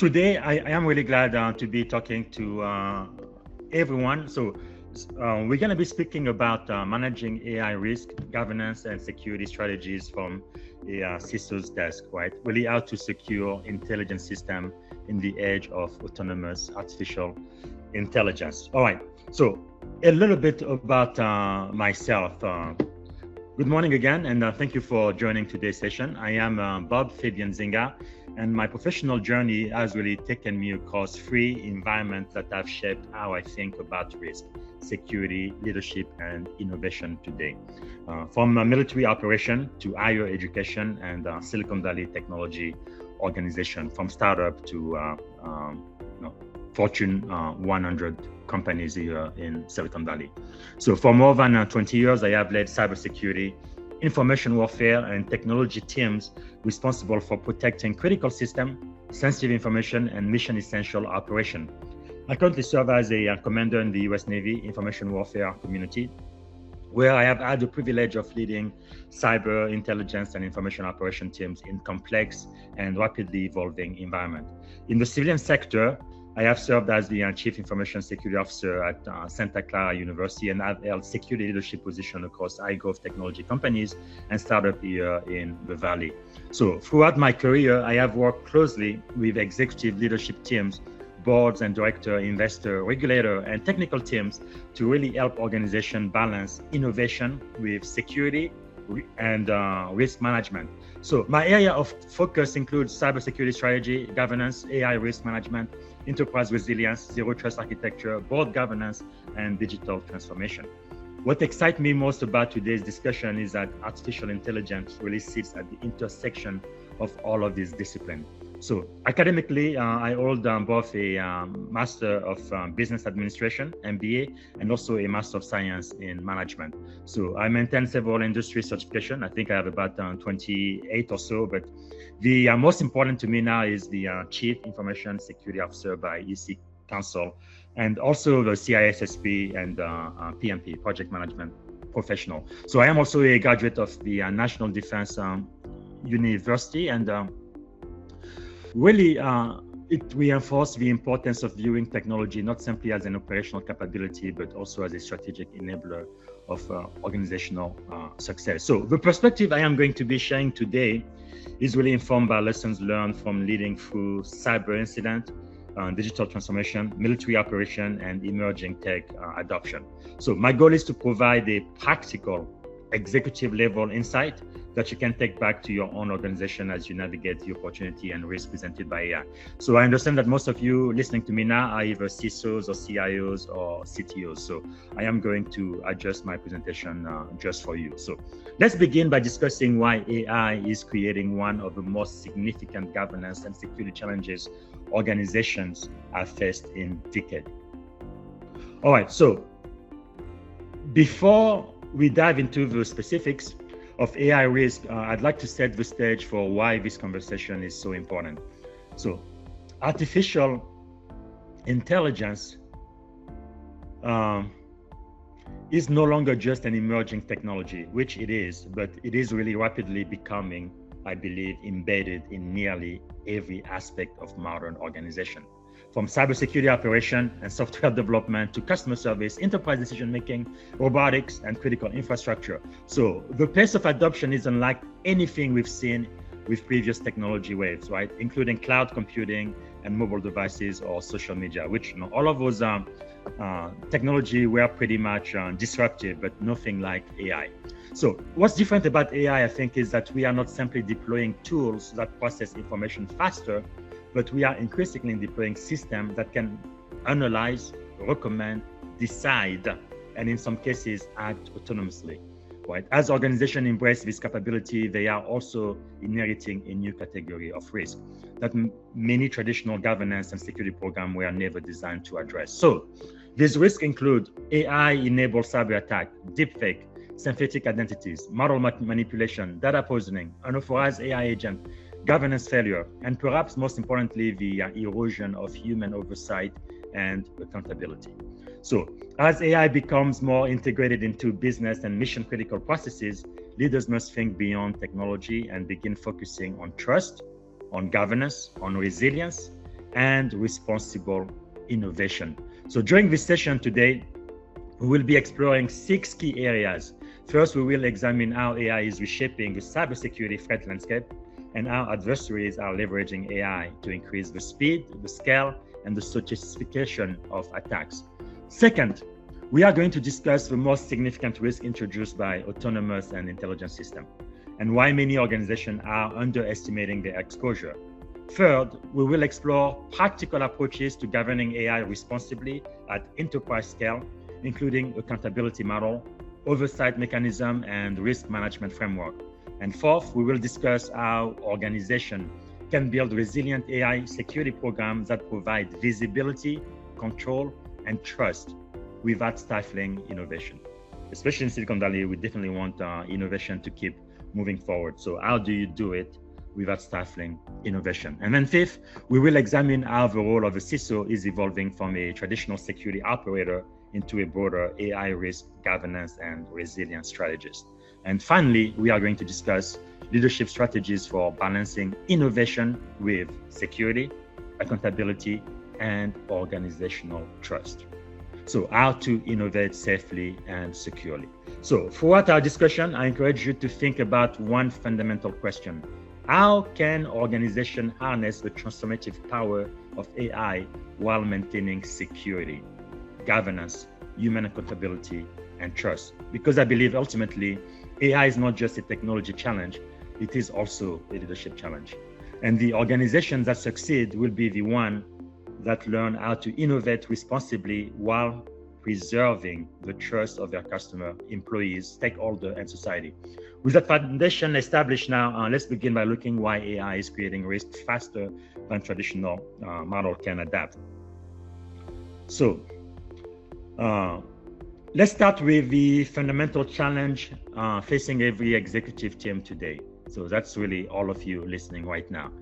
Today, I am really glad to be talking to everyone. We're going to be speaking about managing AI risk, governance, and security strategies from a CISO's desk, right? Really how to secure intelligence system in the age of autonomous artificial intelligence. All right, so a little bit about myself. Good morning again, and thank you for joining today's session. I am Fabien Zinga, and my professional journey has really taken me across three environments that have shaped how I think about risk, security, leadership, and innovation today. From military operation to higher education and Silicon Valley technology organization, from startup to Fortune 100 companies here in Silicon Valley. So for more than 20 years, I have led cybersecurity, information warfare, and technology teams responsible for protecting critical systems, sensitive information, and mission essential operation. I currently serve as a commander in the US Navy information warfare community, where I have had the privilege of leading cyber intelligence and information operation teams in complex and rapidly evolving environment. In the civilian sector, I have served as the Chief Information Security Officer at Santa Clara University, and I've held security leadership positions across high-growth technology companies and startups here in the Valley. So throughout my career, I have worked closely with executive leadership teams, boards and director, investor, regulator, and technical teams to really help organizations balance innovation with security and risk management. So my area of focus includes cybersecurity strategy, governance, AI risk management, enterprise resilience, zero trust architecture, board governance, and digital transformation. What excites me most about today's discussion is that artificial intelligence really sits at the intersection of all of these disciplines. So academically, I hold both a Master of Business Administration, MBA, and also a Master of Science in Management. So I maintain several industry certifications. I think I have about 28 or so, but the most important to me now is the Chief Information Security Officer by EC Council, and also the CISSP and PMP, Project Management Professional. So I am also a graduate of the National Defense University, and really, it reinforced the importance of viewing technology not simply as an operational capability, but also as a strategic enabler of organizational success. So the perspective I am going to be sharing today is really informed by lessons learned from leading through cyber incident, digital transformation, military operation, and emerging tech adoption. So my goal is to provide a practical executive level insight that you can take back to your own organization as you navigate the opportunity and risk presented by AI. So I understand that most of you listening to me now are either CISOs or CIOs or CTOs. So I am going to adjust my presentation just for you. So let's begin by discussing why AI is creating one of the most significant governance and security challenges organizations have faced in decades. All right, so before we dive into the specifics of AI risk, I'd like to set the stage for why this conversation is so important. So, artificial intelligence is no longer just an emerging technology, which it is, but it is really rapidly becoming, I believe, embedded in nearly every aspect of modern organization. From cybersecurity operation and software development to customer service, enterprise decision-making, robotics, and critical infrastructure. So the pace of adoption is unlike anything we've seen with previous technology waves, right? Including cloud computing and mobile devices or social media, which all of those technology were pretty much disruptive, but nothing like AI. So what's different about AI, I think, is that we are not simply deploying tools that process information faster, but we are increasingly deploying systems that can analyze, recommend, decide, and in some cases act autonomously. Right? As organizations embrace this capability, they are also inheriting a new category of risk that many traditional governance and security programs were never designed to address. So these risks include AI-enabled cyber attack, deepfake, synthetic identities, model manipulation, data poisoning, unauthorized AI agent, governance failure, and perhaps most importantly, the erosion of human oversight and accountability. So as AI becomes more integrated into business and mission critical processes, leaders must think beyond technology and begin focusing on trust, on governance, on resilience, and responsible innovation. So during this session today, we will be exploring 6 key areas. First, we will examine how AI is reshaping the cybersecurity threat landscape and how adversaries are leveraging AI to increase the speed, the scale, and the sophistication of attacks. Second, we are going to discuss the most significant risk introduced by autonomous and intelligent systems and why many organizations are underestimating their exposure. Third, we will explore practical approaches to governing AI responsibly at enterprise scale, including accountability model, oversight mechanism, and risk management framework. And fourth, we will discuss how organizations can build resilient AI security programs that provide visibility, control, and trust without stifling innovation. Especially in Silicon Valley, we definitely want innovation to keep moving forward. So how do you do it without stifling innovation? And then fifth, we will examine how the role of a CISO is evolving from a traditional security operator into a broader AI risk governance and resilience strategist. And finally, we are going to discuss leadership strategies for balancing innovation with security, accountability, and organizational trust. So how to innovate safely and securely. So throughout our discussion, I encourage you to think about one fundamental question. How can organizations harness the transformative power of AI while maintaining security, governance, human accountability, and trust? Because I believe ultimately, AI is not just a technology challenge, it is also a leadership challenge. And the organizations that succeed will be the one that learn how to innovate responsibly while preserving the trust of their customer, employees, stakeholders, and society. With that foundation established now, let's begin by looking why AI is creating risk faster than traditional model can adapt. So let's start with the fundamental challenge facing every executive team today. So that's really all of you listening right now.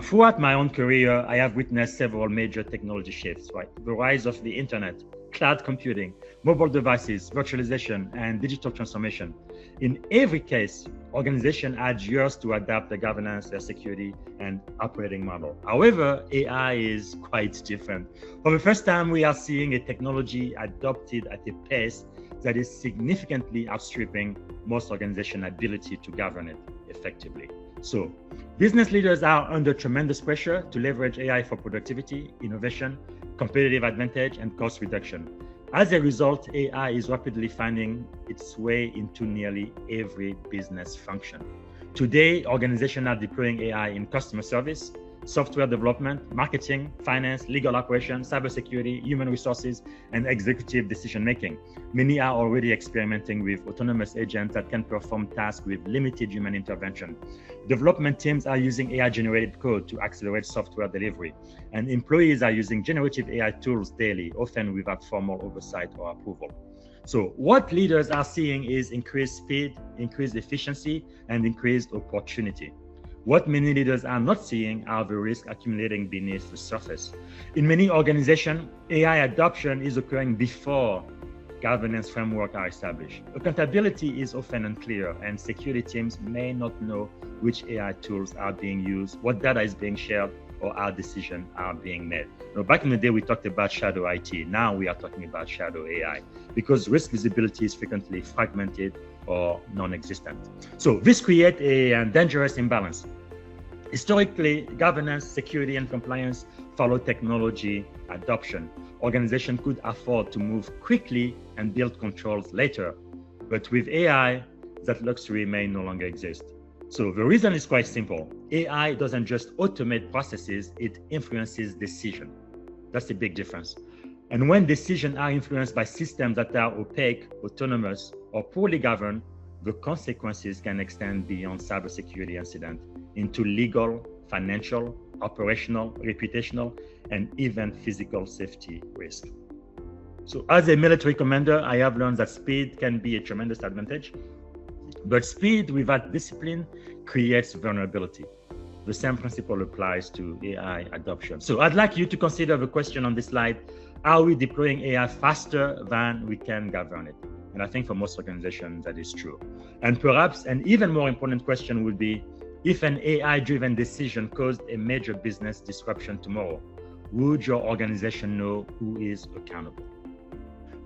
Throughout my own career, I have witnessed several major technology shifts, right? The rise of the internet, cloud computing, mobile devices, virtualization, and digital transformation. In every case, organizations had years to adapt their governance, their security, and operating model. However, AI is quite different. For the first time, we are seeing a technology adopted at a pace that is significantly outstripping most organizations' ability to govern it effectively. So, business leaders are under tremendous pressure to leverage AI for productivity, innovation, competitive advantage, and cost reduction. As a result, AI is rapidly finding its way into nearly every business function. Today, organizations are deploying AI in customer service, software development, marketing, finance, legal operations, cybersecurity, human resources, and executive decision-making. Many are already experimenting with autonomous agents that can perform tasks with limited human intervention. Development teams are using AI-generated code to accelerate software delivery, and employees are using generative AI tools daily, often without formal oversight or approval. So what leaders are seeing is increased speed, increased efficiency, and increased opportunity. What many leaders are not seeing are the risks accumulating beneath the surface. In many organizations, AI adoption is occurring before governance frameworks are established. Accountability is often unclear, and security teams may not know which AI tools are being used, what data is being shared, or how decisions are being made. Now, back in the day, we talked about shadow IT. Now we are talking about shadow AI because risk visibility is frequently fragmented or non-existent. So this creates a dangerous imbalance. Historically, governance, security, and compliance follow technology adoption. Organizations could afford to move quickly and build controls later. But with AI, that luxury may no longer exist. So the reason is quite simple. AI doesn't just automate processes, it influences decision. That's the big difference. And when decisions are influenced by systems that are opaque, autonomous, or poorly governed, the consequences can extend beyond cybersecurity incident into legal, financial, operational, reputational, and even physical safety risk. So as a military commander, I have learned that speed can be a tremendous advantage, but speed without discipline creates vulnerability. The same principle applies to AI adoption. So I'd like you to consider the question on this slide: are we deploying AI faster than we can govern it? And I think for most organizations that is true. And perhaps an even more important question would be, if an AI-driven decision caused a major business disruption tomorrow, would your organization know who is accountable?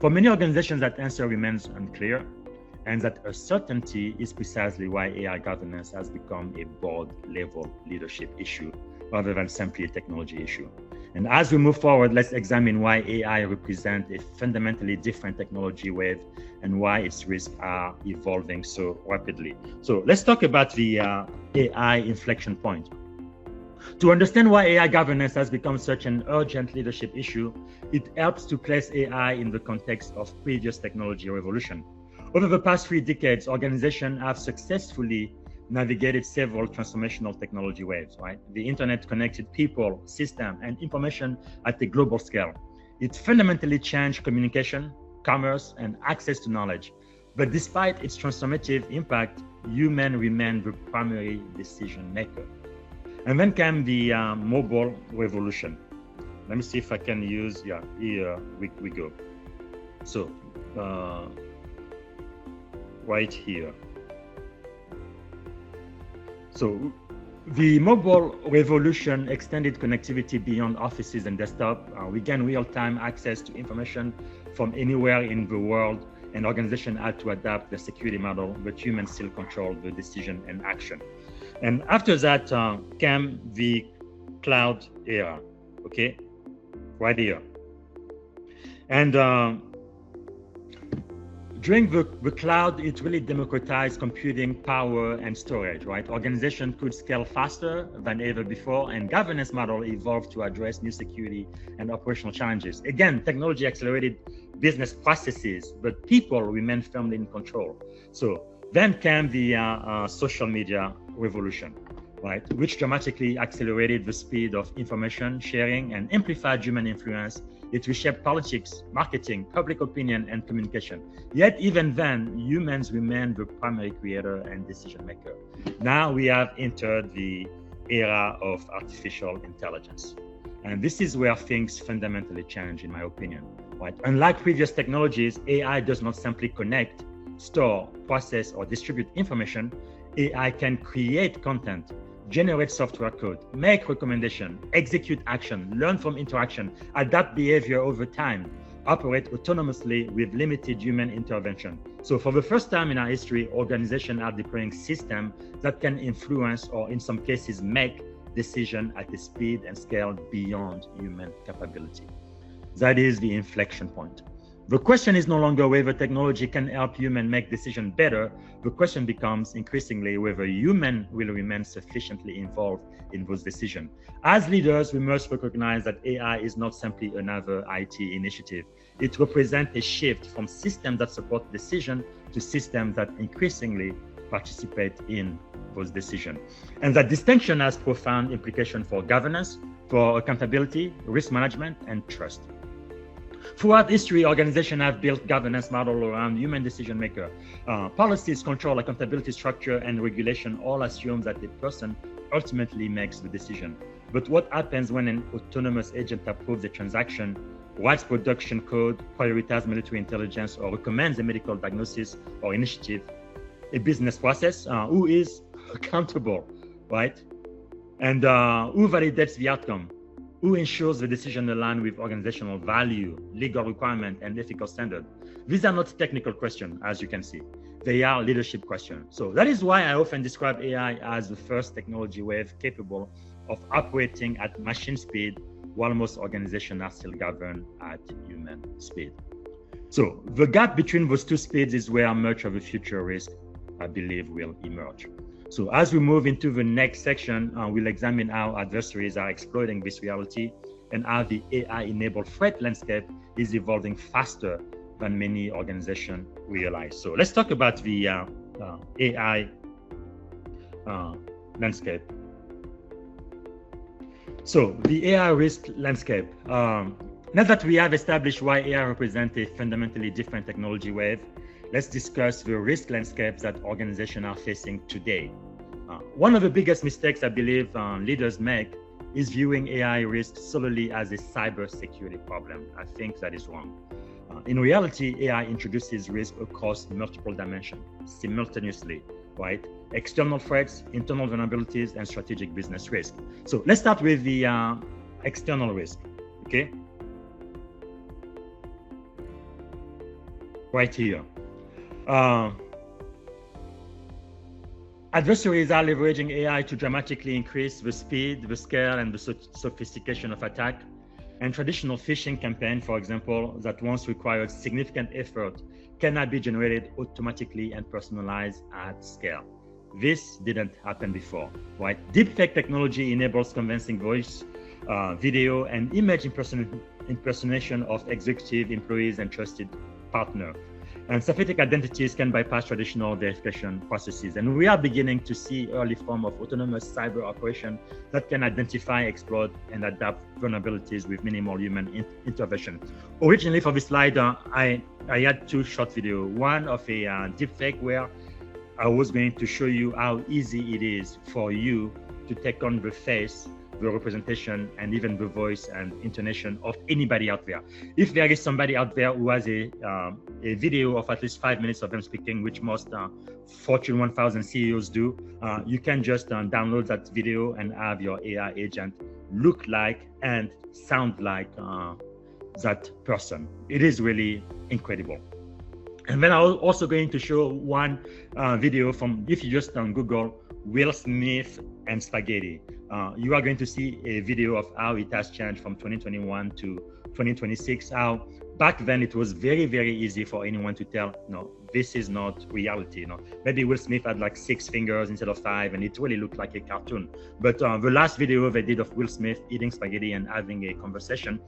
For many organizations, that answer remains unclear, and that uncertainty is precisely why AI governance has become a board-level leadership issue rather than simply a technology issue. And as we move forward, let's examine why AI represents a fundamentally different technology wave and why its risks are evolving so rapidly. So let's talk about the AI inflection point. To understand why AI governance has become such an urgent leadership issue, it helps to place AI in the context of previous technology revolution. Over the past 3 decades, organizations have successfully navigated several transformational technology waves, right? The internet connected people, system, and information at a global scale. It fundamentally changed communication, commerce, and access to knowledge. But despite its transformative impact, humans remain the primary decision maker. And then came the mobile revolution. Let me see if I can use, here we go. So, right here. So the mobile revolution extended connectivity beyond offices and desktop. We gained real-time access to information from anywhere in the world, and organizations had to adapt the security model, but humans still control the decision and action. And after that came the cloud era, okay, right here. And during the cloud, it really democratized computing power and storage, right? Organizations could scale faster than ever before, and governance model evolved to address new security and operational challenges. Again, technology accelerated business processes, but people remained firmly in control. So then came the social media revolution, right? Which dramatically accelerated the speed of information sharing and amplified human influence. It reshaped politics, marketing, public opinion, and communication. Yet even then, humans remain the primary creator and decision maker. Now we have entered the era of artificial intelligence. And this is where things fundamentally change, in my opinion, right? Unlike previous technologies, AI does not simply connect, store, process, or distribute information. AI can create content, generate software code, make recommendation, execute action, learn from interaction, adapt behavior over time, operate autonomously with limited human intervention. So for the first time in our history, organizations are deploying systems that can influence or in some cases make decisions at a speed and scale beyond human capability. That is the inflection point. The question is no longer whether technology can help humans make decisions better. The question becomes increasingly whether humans will remain sufficiently involved in those decisions. As leaders, we must recognize that AI is not simply another IT initiative. It represents a shift from systems that support decisions to systems that increasingly participate in those decisions. And that distinction has profound implications for governance, for accountability, risk management, and trust. Throughout history, organizations have built governance models around human decision maker. Policies, control, accountability structure, and regulation all assume that the person ultimately makes the decision. But what happens when an autonomous agent approves a transaction, writes production code, prioritizes military intelligence, or recommends a medical diagnosis or initiative, a business process? Who is accountable, right? And who validates the outcome? Who ensures the decision aligns with organizational value, legal requirement, and ethical standard? These are not technical questions, as you can see. They are leadership questions. So that is why I often describe AI as the first technology wave capable of operating at machine speed, while most organizations are still governed at human speed. So the gap between those two speeds is where much of the future risk, I believe, will emerge. So as we move into the next section, we'll examine how adversaries are exploiting this reality and how the AI-enabled threat landscape is evolving faster than many organizations realize. So let's talk about the AI landscape. So the AI risk landscape. Now that we have established why AI represents a fundamentally different technology wave, let's discuss the risk landscapes that organizations are facing today. One of the biggest mistakes I believe leaders make is viewing AI risk solely as a cybersecurity problem. I think that is wrong. In reality, AI introduces risk across multiple dimensions simultaneously, right? External threats, internal vulnerabilities, and strategic business risk. So let's start with the external risk. okay? Right here. Adversaries are leveraging AI to dramatically increase the speed, the scale, and the sophistication of attack. And traditional phishing campaign, for example, that once required significant effort, cannot be generated automatically and personalized at scale. This didn't happen before, right? Deepfake technology enables convincing voice, video, and image impersonation of executive employees and trusted partners. And synthetic identities can bypass traditional verification processes. And we are beginning to see early form of autonomous cyber operation that can identify, exploit, and adapt vulnerabilities with minimal human intervention. Originally for this slide, I had two short videos. One of a deepfake where I was going to show you how easy it is for you to take on the face, the representation, and even the voice and intonation of anybody out there. If there is somebody out there who has a video of at least 5 minutes of them speaking, which most Fortune 1000 CEOs do, you can just download that video and have your AI agent look like and sound like that person. It is really incredible. And then I'm also going to show one video from, if you just Google Will Smith and spaghetti, you are going to see a video of how it has changed from 2021 to 2026. How back then it was very, very easy for anyone to tell, no, this is not reality. Maybe Will Smith had like 6 fingers instead of 5, and it really looked like a cartoon. But the last video they did of Will Smith eating spaghetti and having a conversation,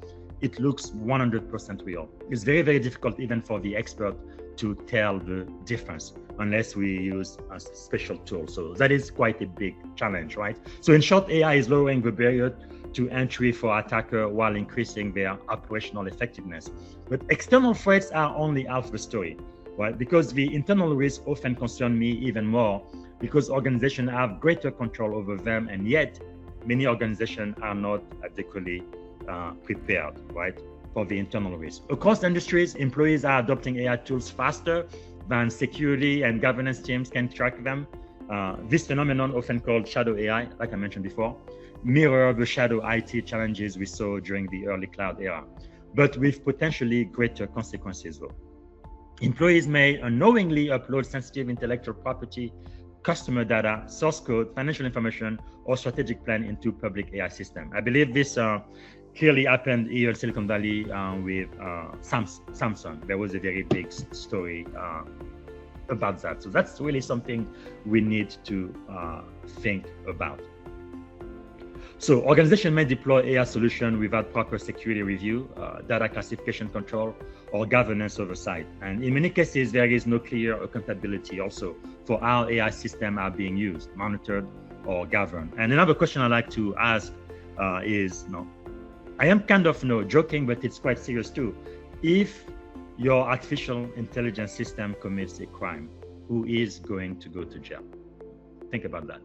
it looks 100% real. It's very, very difficult even for the expert to tell the difference unless we use a special tool. So that is quite a big challenge, right? So in short, AI is lowering the barrier to entry for attacker while increasing their operational effectiveness. But external threats are only half the story, right? Because the internal risks often concern me even more because organizations have greater control over them, and yet many organizations are not adequately prepared, right, for the internal risk. Across industries, employees are adopting AI tools faster than security and governance teams can track them. This phenomenon, often called shadow AI, like I mentioned before, mirror the shadow IT challenges we saw during the early cloud era, but with potentially greater consequences though. Employees may unknowingly upload sensitive intellectual property, customer data, source code, financial information, or strategic plan into public AI system. I believe this clearly happened here in Silicon Valley with Samsung. There was a very big story about that. So that's really something we need to think about. So organizations may deploy AI solution without proper security review, data classification control, or governance oversight. And in many cases, there is no clear accountability also for how AI systems are being used, monitored, or governed. And another question I like to ask is, I am kind of joking, but it's quite serious too. If your artificial intelligence system commits a crime, who is going to go to jail? Think about that.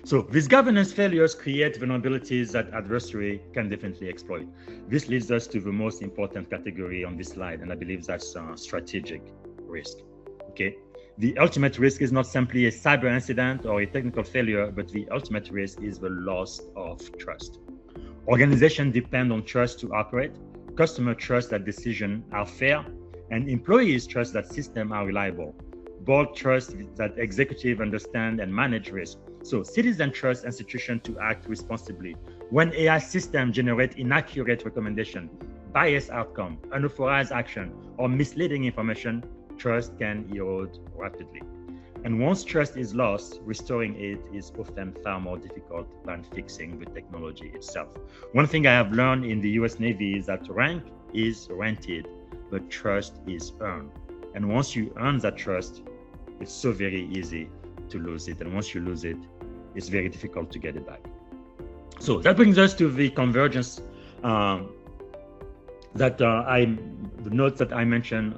So these governance failures create vulnerabilities that adversary can definitely exploit. This leads us to the most important category on this slide, and I believe that's strategic risk. Okay. The ultimate risk is not simply a cyber incident or a technical failure, but the ultimate risk is the loss of trust. Organizations depend on trust to operate. Customers trust that decisions are fair, and employees trust that systems are reliable. Board trust that executives understand and manage risk. So citizens trust institutions to act responsibly. When AI systems generate inaccurate recommendations, biased outcome, unauthorized action, or misleading information, trust can erode rapidly. And once trust is lost, restoring it is often far more difficult than fixing the technology itself. One thing I have learned in the US Navy is that rank is rented, but trust is earned. And once you earn that trust, it's so very easy to lose it. And once you lose it, it's very difficult to get it back. So that brings us to the convergence the notes that I mentioned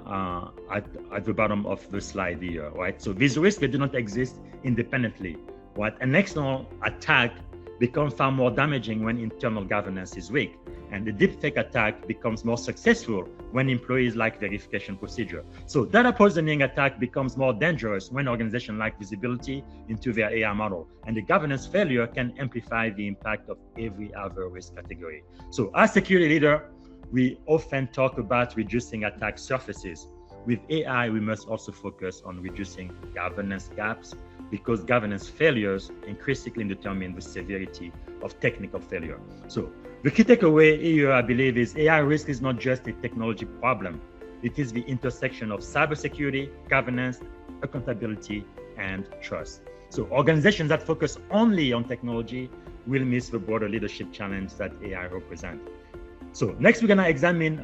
at the bottom of the slide here, right? So these risks, they do not exist independently, right? An external attack becomes far more damaging when internal governance is weak. And the deepfake attack becomes more successful when employees lack verification procedure. So data poisoning attack becomes more dangerous when organizations lack visibility into their AI model. And the governance failure can amplify the impact of every other risk category. So as security leader, we often talk about reducing attack surfaces. With AI, we must also focus on reducing governance gaps, because governance failures increasingly determine the severity of technical failure. So the key takeaway here, I believe, is AI risk is not just a technology problem. It is the intersection of cybersecurity, governance, accountability, and trust. So organizations that focus only on technology will miss the broader leadership challenge that AI represents. So next, we're going to examine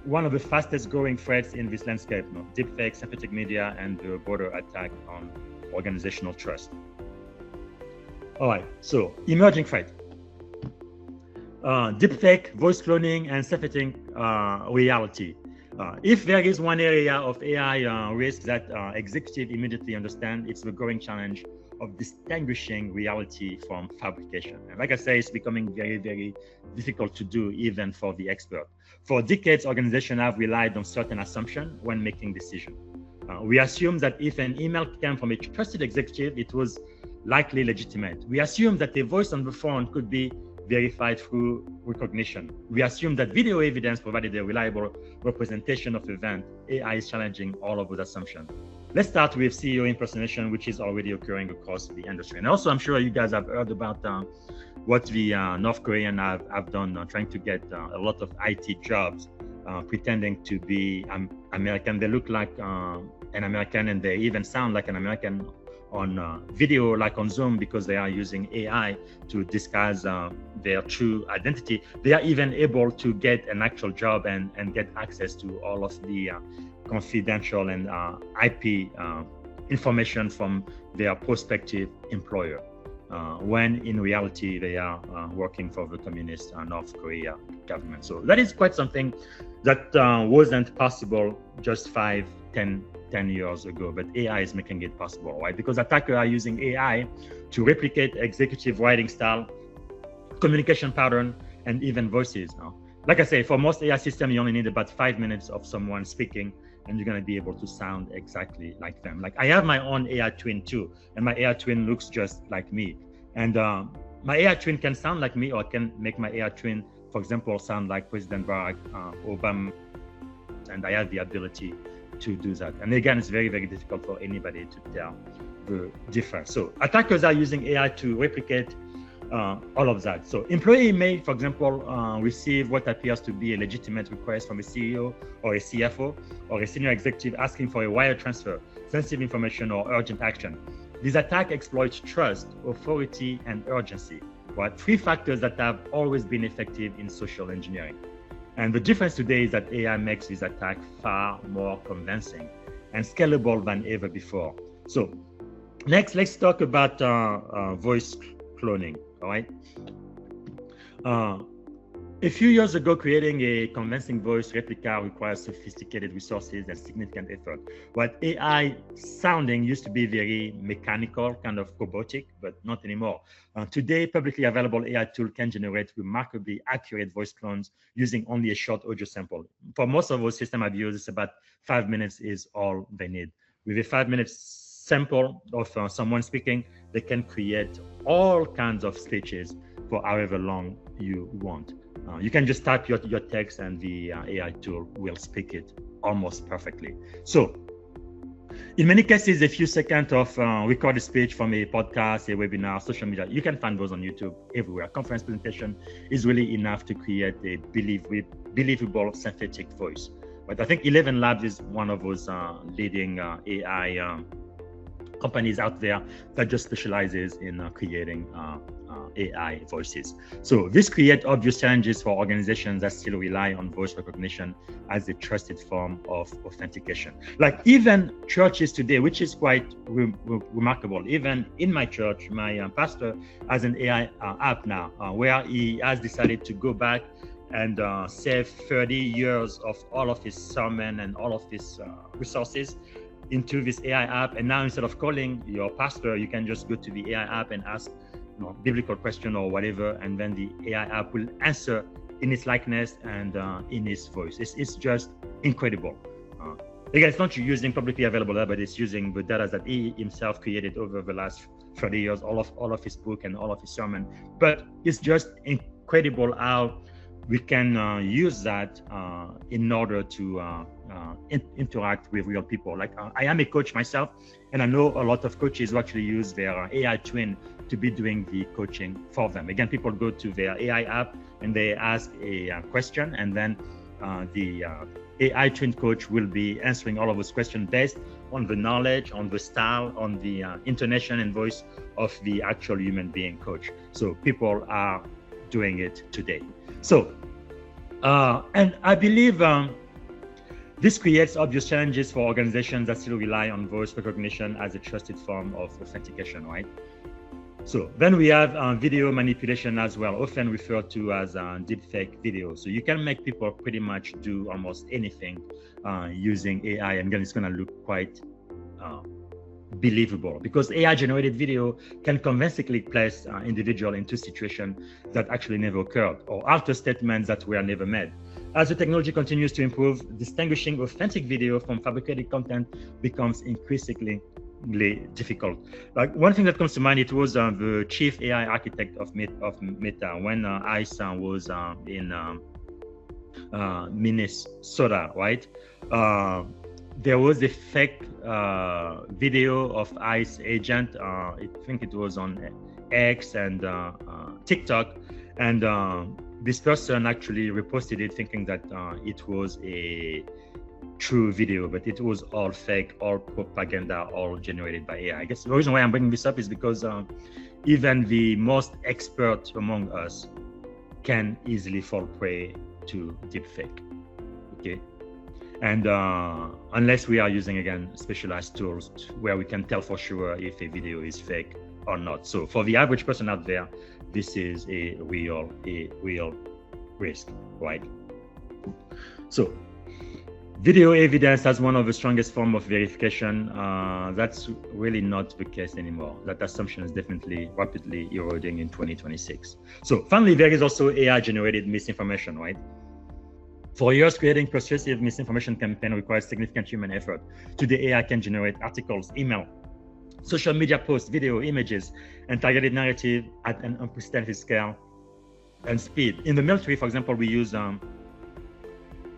one of the fastest growing threats in this landscape, deepfake, synthetic media, and the broader attack on organizational trust. All right, so emerging threat. Deepfake, voice cloning, and synthetic reality. If there is one area of AI risk that executives immediately understand, it's the growing challenge of distinguishing reality from fabrication. And like I say, it's becoming very, very difficult to do even for the expert. For decades, organizations have relied on certain assumptions when making decisions. We assume that if an email came from a trusted executive, it was likely legitimate. We assume that a voice on the phone could be verified through recognition. We assume that video evidence provided a reliable representation of event. AI is challenging all of those assumptions. Let's start with CEO impersonation, which is already occurring across the industry. And also, I'm sure you guys have heard about what the North Koreans have done, trying to get a lot of IT jobs, pretending to be American. They look like an American, and they even sound like an American on video, like on Zoom, because they are using AI to disguise their true identity. They are even able to get an actual job and get access to all of the confidential and IP information from their prospective employer, when in reality they are working for the communist North Korea government. So that is quite something that wasn't possible just 10 years ago, but AI is making it possible, right? Because attackers are using AI to replicate executive writing style, communication pattern, and even voices. Like I say, for most AI systems, you only need about 5 minutes of someone speaking, and you're going to be able to sound exactly like them. Like I have my own AI twin too, and my AI twin looks just like me. And my AI twin can sound like me, or I can make my AI twin, for example, sound like President Barack Obama. And I have the ability to do that. And again, it's very, very difficult for anybody to tell the difference. So attackers are using AI to replicate all of that. So employee may, for example, receive what appears to be a legitimate request from a CEO or a CFO or a senior executive asking for a wire transfer, sensitive information, or urgent action. This attack exploits trust, authority, and urgency, right? 3 factors that have always been effective in social engineering. And the difference today is that AI makes this attack far more convincing and scalable than ever before. So next, let's talk about voice cloning, all right? A few years ago, creating a convincing voice replica requires sophisticated resources and significant effort. What AI sounding used to be very mechanical, kind of robotic, but not anymore. Today, publicly available AI tool can generate remarkably accurate voice clones using only a short audio sample. For most of those systems I've used, it's about 5 minutes is all they need. With a 5-minute sample of someone speaking, they can create all kinds of speeches for however long you want. You can just type your text and the AI tool will speak it almost perfectly. So in many cases, a few seconds of recorded speech from a podcast, a webinar, social media, you can find those on YouTube everywhere. Conference presentation is really enough to create a believable synthetic voice. But I think 11 Labs is one of those leading AI companies out there that just specializes in creating AI voices. So this creates obvious challenges for organizations that still rely on voice recognition as a trusted form of authentication. Like even churches today, which is quite remarkable. Even in my church, my pastor has an AI app now where he has decided to go back and save 30 years of all of his sermon and all of his resources into this AI app. And now instead of calling your pastor, you can just go to the AI app and ask biblical question or whatever, and then the AI app will answer in its likeness and in its voice. It's just incredible. Again, it's not using publicly available data, but it's using the data that he himself created over the last 30 years, all of his book and all of his sermon. But it's just incredible how we can use that in order to interact with real people. Like I am a coach myself, and I know a lot of coaches who actually use their AI twin to be doing the coaching for them. Again, people go to their AI app and they ask a question, and then the AI twin coach will be answering all of those questions based on the knowledge, on the style, on the intonation and voice of the actual human being coach. So people are doing it today. So, and I believe this creates obvious challenges for organizations that still rely on voice recognition as a trusted form of authentication, right? So then we have video manipulation as well, often referred to as deepfake video. So you can make people pretty much do almost anything using AI, and again, it's going to look quite believable because AI generated video can convincingly place individual into situations that actually never occurred or alter statements that were never made. As the technology continues to improve, distinguishing authentic video from fabricated content becomes increasingly difficult. Like one thing that comes to mind, it was the chief AI architect of Meta when ICE was in Minnesota, right? There was a fake video of ICE agent. I think it was on X and TikTok, and this person actually reposted it thinking that it was a true video, but it was all fake, all propaganda, all generated by AI. I guess the reason why I'm bringing this up is because even the most expert among us can easily fall prey to deepfake. Okay, and unless we are using again specialized tools where we can tell for sure if a video is fake or not. So for the average person out there, this is a real risk, right? So video evidence as one of the strongest forms of verification, that's really not the case anymore. That assumption is definitely rapidly eroding in 2026. So finally, there is also AI-generated misinformation, right? For years, creating persuasive misinformation campaign requires significant human effort. Today, AI can generate articles, email, social media posts, video, images, and targeted narrative at an unprecedented scale and speed. In the military, for example, we use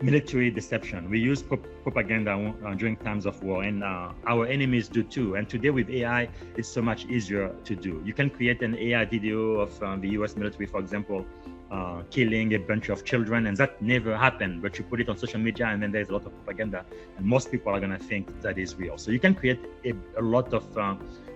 military deception. We use propaganda during times of war, and our enemies do too. And today with AI, it's so much easier to do. You can create an AI video of the US military, for example, killing a bunch of children, and that never happened, but you put it on social media and then there's a lot of propaganda, and most people are going to think that is real. So you can create a lot of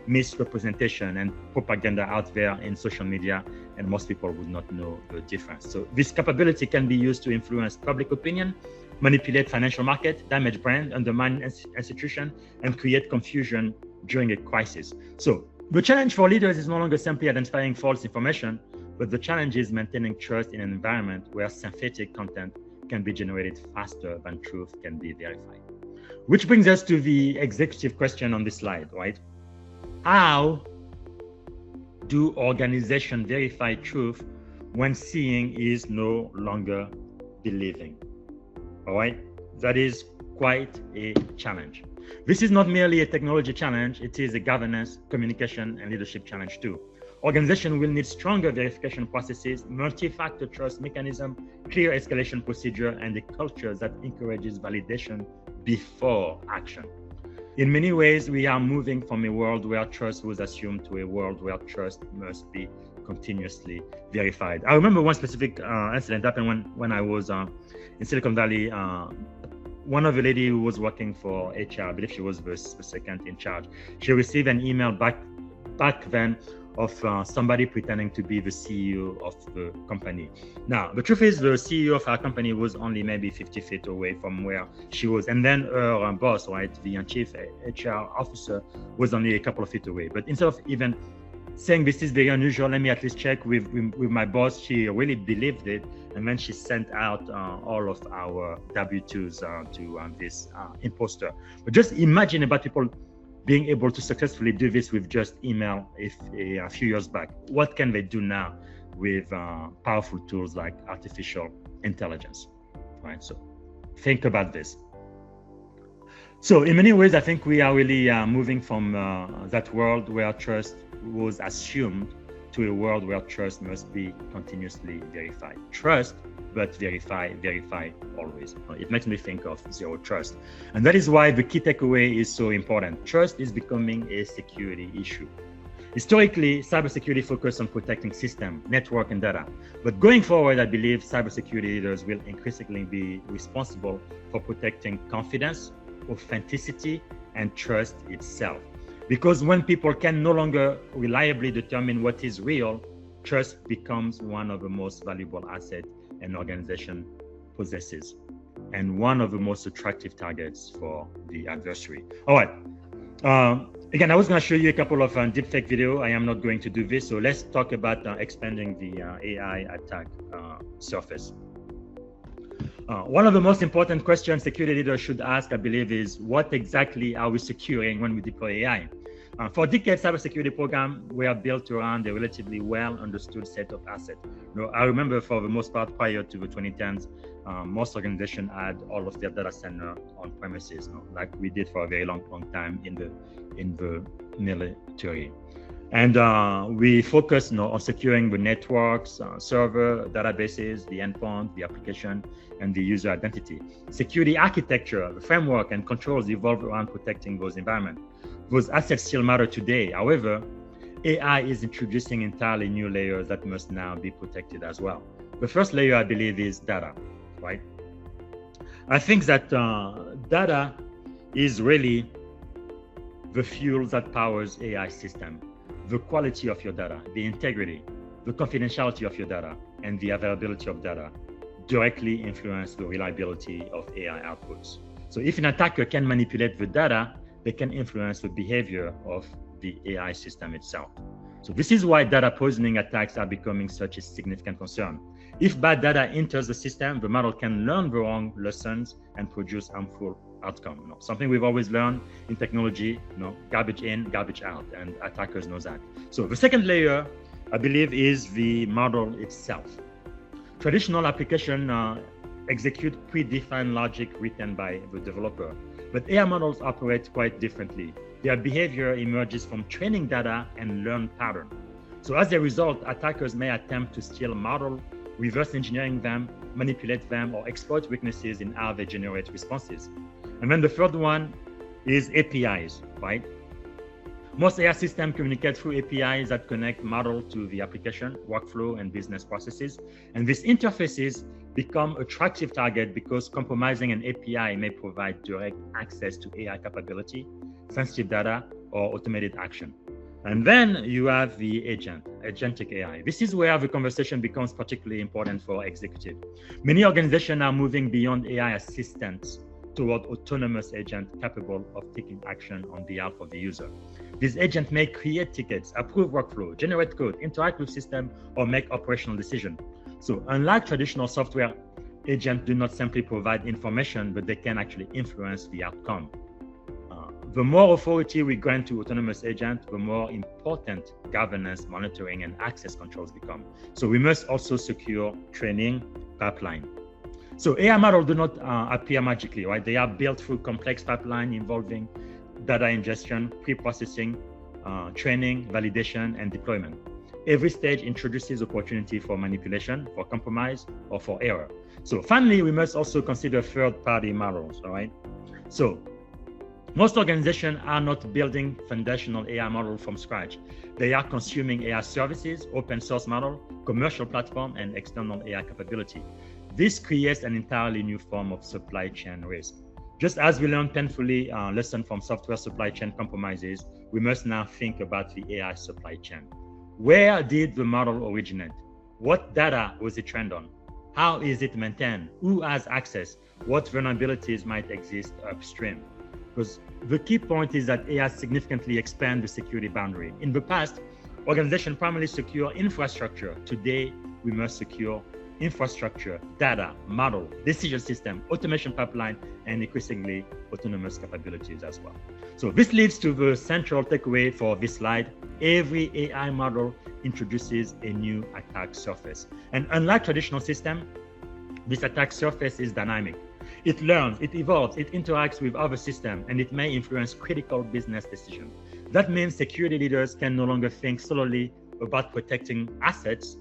misrepresentation and propaganda out there in social media, and most people would not know the difference. So this capability can be used to influence public opinion, manipulate financial market, damage brand, undermine institution, and create confusion during a crisis. So the challenge for leaders is no longer simply identifying false information, but the challenge is maintaining trust in an environment where synthetic content can be generated faster than truth can be verified. Which brings us to the executive question on this slide, right? How do organizations verify truth when seeing is no longer believing? All right, that is quite a challenge. This is not merely a technology challenge, it is a governance, communication, and leadership challenge too. Organizations will need stronger verification processes, multi-factor trust mechanism, clear escalation procedure, and a culture that encourages validation before action. In many ways, we are moving from a world where trust was assumed to a world where trust must be continuously verified. I remember one specific incident happened when I was in Silicon Valley. One of the lady who was working for HR, I believe she was the second in charge, she received an email back then of somebody pretending to be the CEO of the company. Now, the truth is the CEO of our company was only maybe 50 feet away from where she was. And then her boss, right, the chief HR officer, was only a couple of feet away. But instead of even saying this is very unusual, let me at least check with my boss, she really believed it. And then she sent out all of our W-2s to this imposter. But just imagine about people being able to successfully do this with just email a few years back. What can they do now with powerful tools like artificial intelligence, right? So think about this. So in many ways, I think we are really moving from that world where trust was assumed to a world where trust must be continuously verified. Trust, but verify always. It makes me think of zero trust. And that is why the key takeaway is so important. Trust is becoming a security issue. Historically, cybersecurity focused on protecting system, network, and data. But going forward, I believe cybersecurity leaders will increasingly be responsible for protecting confidence, authenticity, and trust itself. Because when people can no longer reliably determine what is real, trust becomes one of the most valuable assets an organization possesses, and one of the most attractive targets for the adversary. All right. Again, I was going to show you a couple of deepfake video. I am not going to do this. So let's talk about expanding the AI attack surface. One of the most important questions security leaders should ask, I believe, is what exactly are we securing when we deploy AI? For decades, cybersecurity programs were built around a relatively well-understood set of assets. I remember for the most part, prior to the 2010s, most organizations had all of their data center on premises, like we did for a very long time in the military. And we focus on securing the networks, server, databases, the endpoint, the application, and the user identity. Security architecture, the framework, and controls evolve around protecting those environments. Those assets still matter today. However, AI is introducing entirely new layers that must now be protected as well. The first layer, I believe, is data, right? I think that data is really the fuel that powers AI system. The quality of your data, the integrity, the confidentiality of your data, and the availability of data directly influence the reliability of AI outputs. So if an attacker can manipulate the data, they can influence the behavior of the AI system itself. So this is why data poisoning attacks are becoming such a significant concern. If bad data enters the system, the model can learn the wrong lessons and produce harmful outcome. Something we've always learned in technology, garbage in, garbage out, and attackers know that. So the second layer, I believe, is the model itself. Traditional application execute predefined logic written by the developer, but AI models operate quite differently. Their behavior emerges from training data and learned pattern. So as a result, attackers may attempt to steal model, reverse engineering them, manipulate them, or exploit weaknesses in how they generate responses. And then the third one is APIs, right? Most AI systems communicate through APIs that connect model to the application, workflow, and business processes. And these interfaces become attractive target because compromising an API may provide direct access to AI capability, sensitive data, or automated action. And then you have the agentic AI. This is where the conversation becomes particularly important for executives. Many organizations are moving beyond AI assistants toward autonomous agents capable of taking action on behalf of the user. These agents may create tickets, approve workflow, generate code, interact with system, or make operational decisions. So unlike traditional software, agents do not simply provide information, but they can actually influence the outcome. The more authority we grant to autonomous agents, the more important governance, monitoring, and access controls become. So we must also secure training pipeline. So AI models do not appear magically, right? They are built through complex pipeline involving data ingestion, pre-processing, training, validation, and deployment. Every stage introduces opportunity for manipulation, for compromise, or for error. So finally, we must also consider third-party models, all right? So most organizations are not building foundational AI model from scratch. They are consuming AI services, open source model, commercial platform, and external AI capability. This creates an entirely new form of supply chain risk. Just as we learned painfully lesson from software supply chain compromises, we must now think about the AI supply chain. Where did the model originate? What data was it trained on? How is it maintained? Who has access? What vulnerabilities might exist upstream? Because the key point is that AI significantly expand the security boundary. In the past, organizations primarily secure infrastructure. Today, we must secure infrastructure, data, model, decision system, automation pipeline, and increasingly autonomous capabilities as well. So this leads to the central takeaway for this slide. Every AI model introduces a new attack surface. And unlike traditional systems, this attack surface is dynamic. It learns, it evolves, it interacts with other systems, and it may influence critical business decisions. That means security leaders can no longer think solely about protecting assets,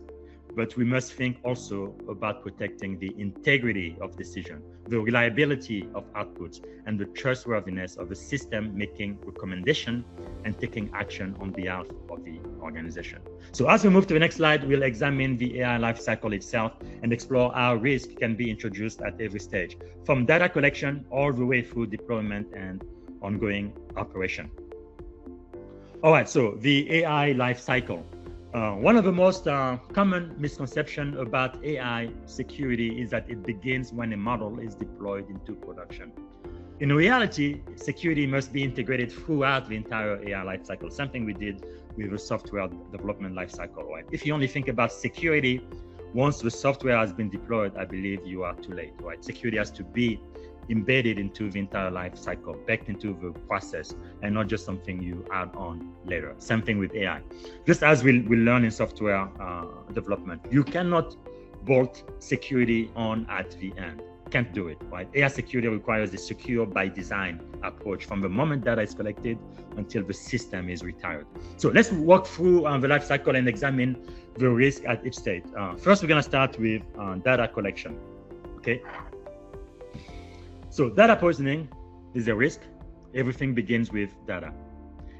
but we must think also about protecting the integrity of decision, the reliability of outputs, and the trustworthiness of the system making recommendation and taking action on behalf of the organization. So as we move to the next slide, we'll examine the AI lifecycle itself and explore how risk can be introduced at every stage, from data collection all the way through deployment and ongoing operation. All right, so the AI lifecycle. One of the most common misconceptions about AI security is that it begins when a model is deployed into production. In reality, security must be integrated throughout the entire AI lifecycle, something we did with the software development lifecycle, right? If you only think about security, once the software has been deployed, I believe you are too late, right? Security has to be embedded into the entire life cycle, backed into the process, and not just something you add on later. Same thing with AI. Just as we learn in software development, you cannot bolt security on at the end. Can't do it, right? AI security requires a secure by design approach from the moment data is collected until the system is retired. So let's walk through the life cycle and examine the risk at each stage. First, we're gonna start with data collection, okay? So data poisoning is a risk. Everything begins with data.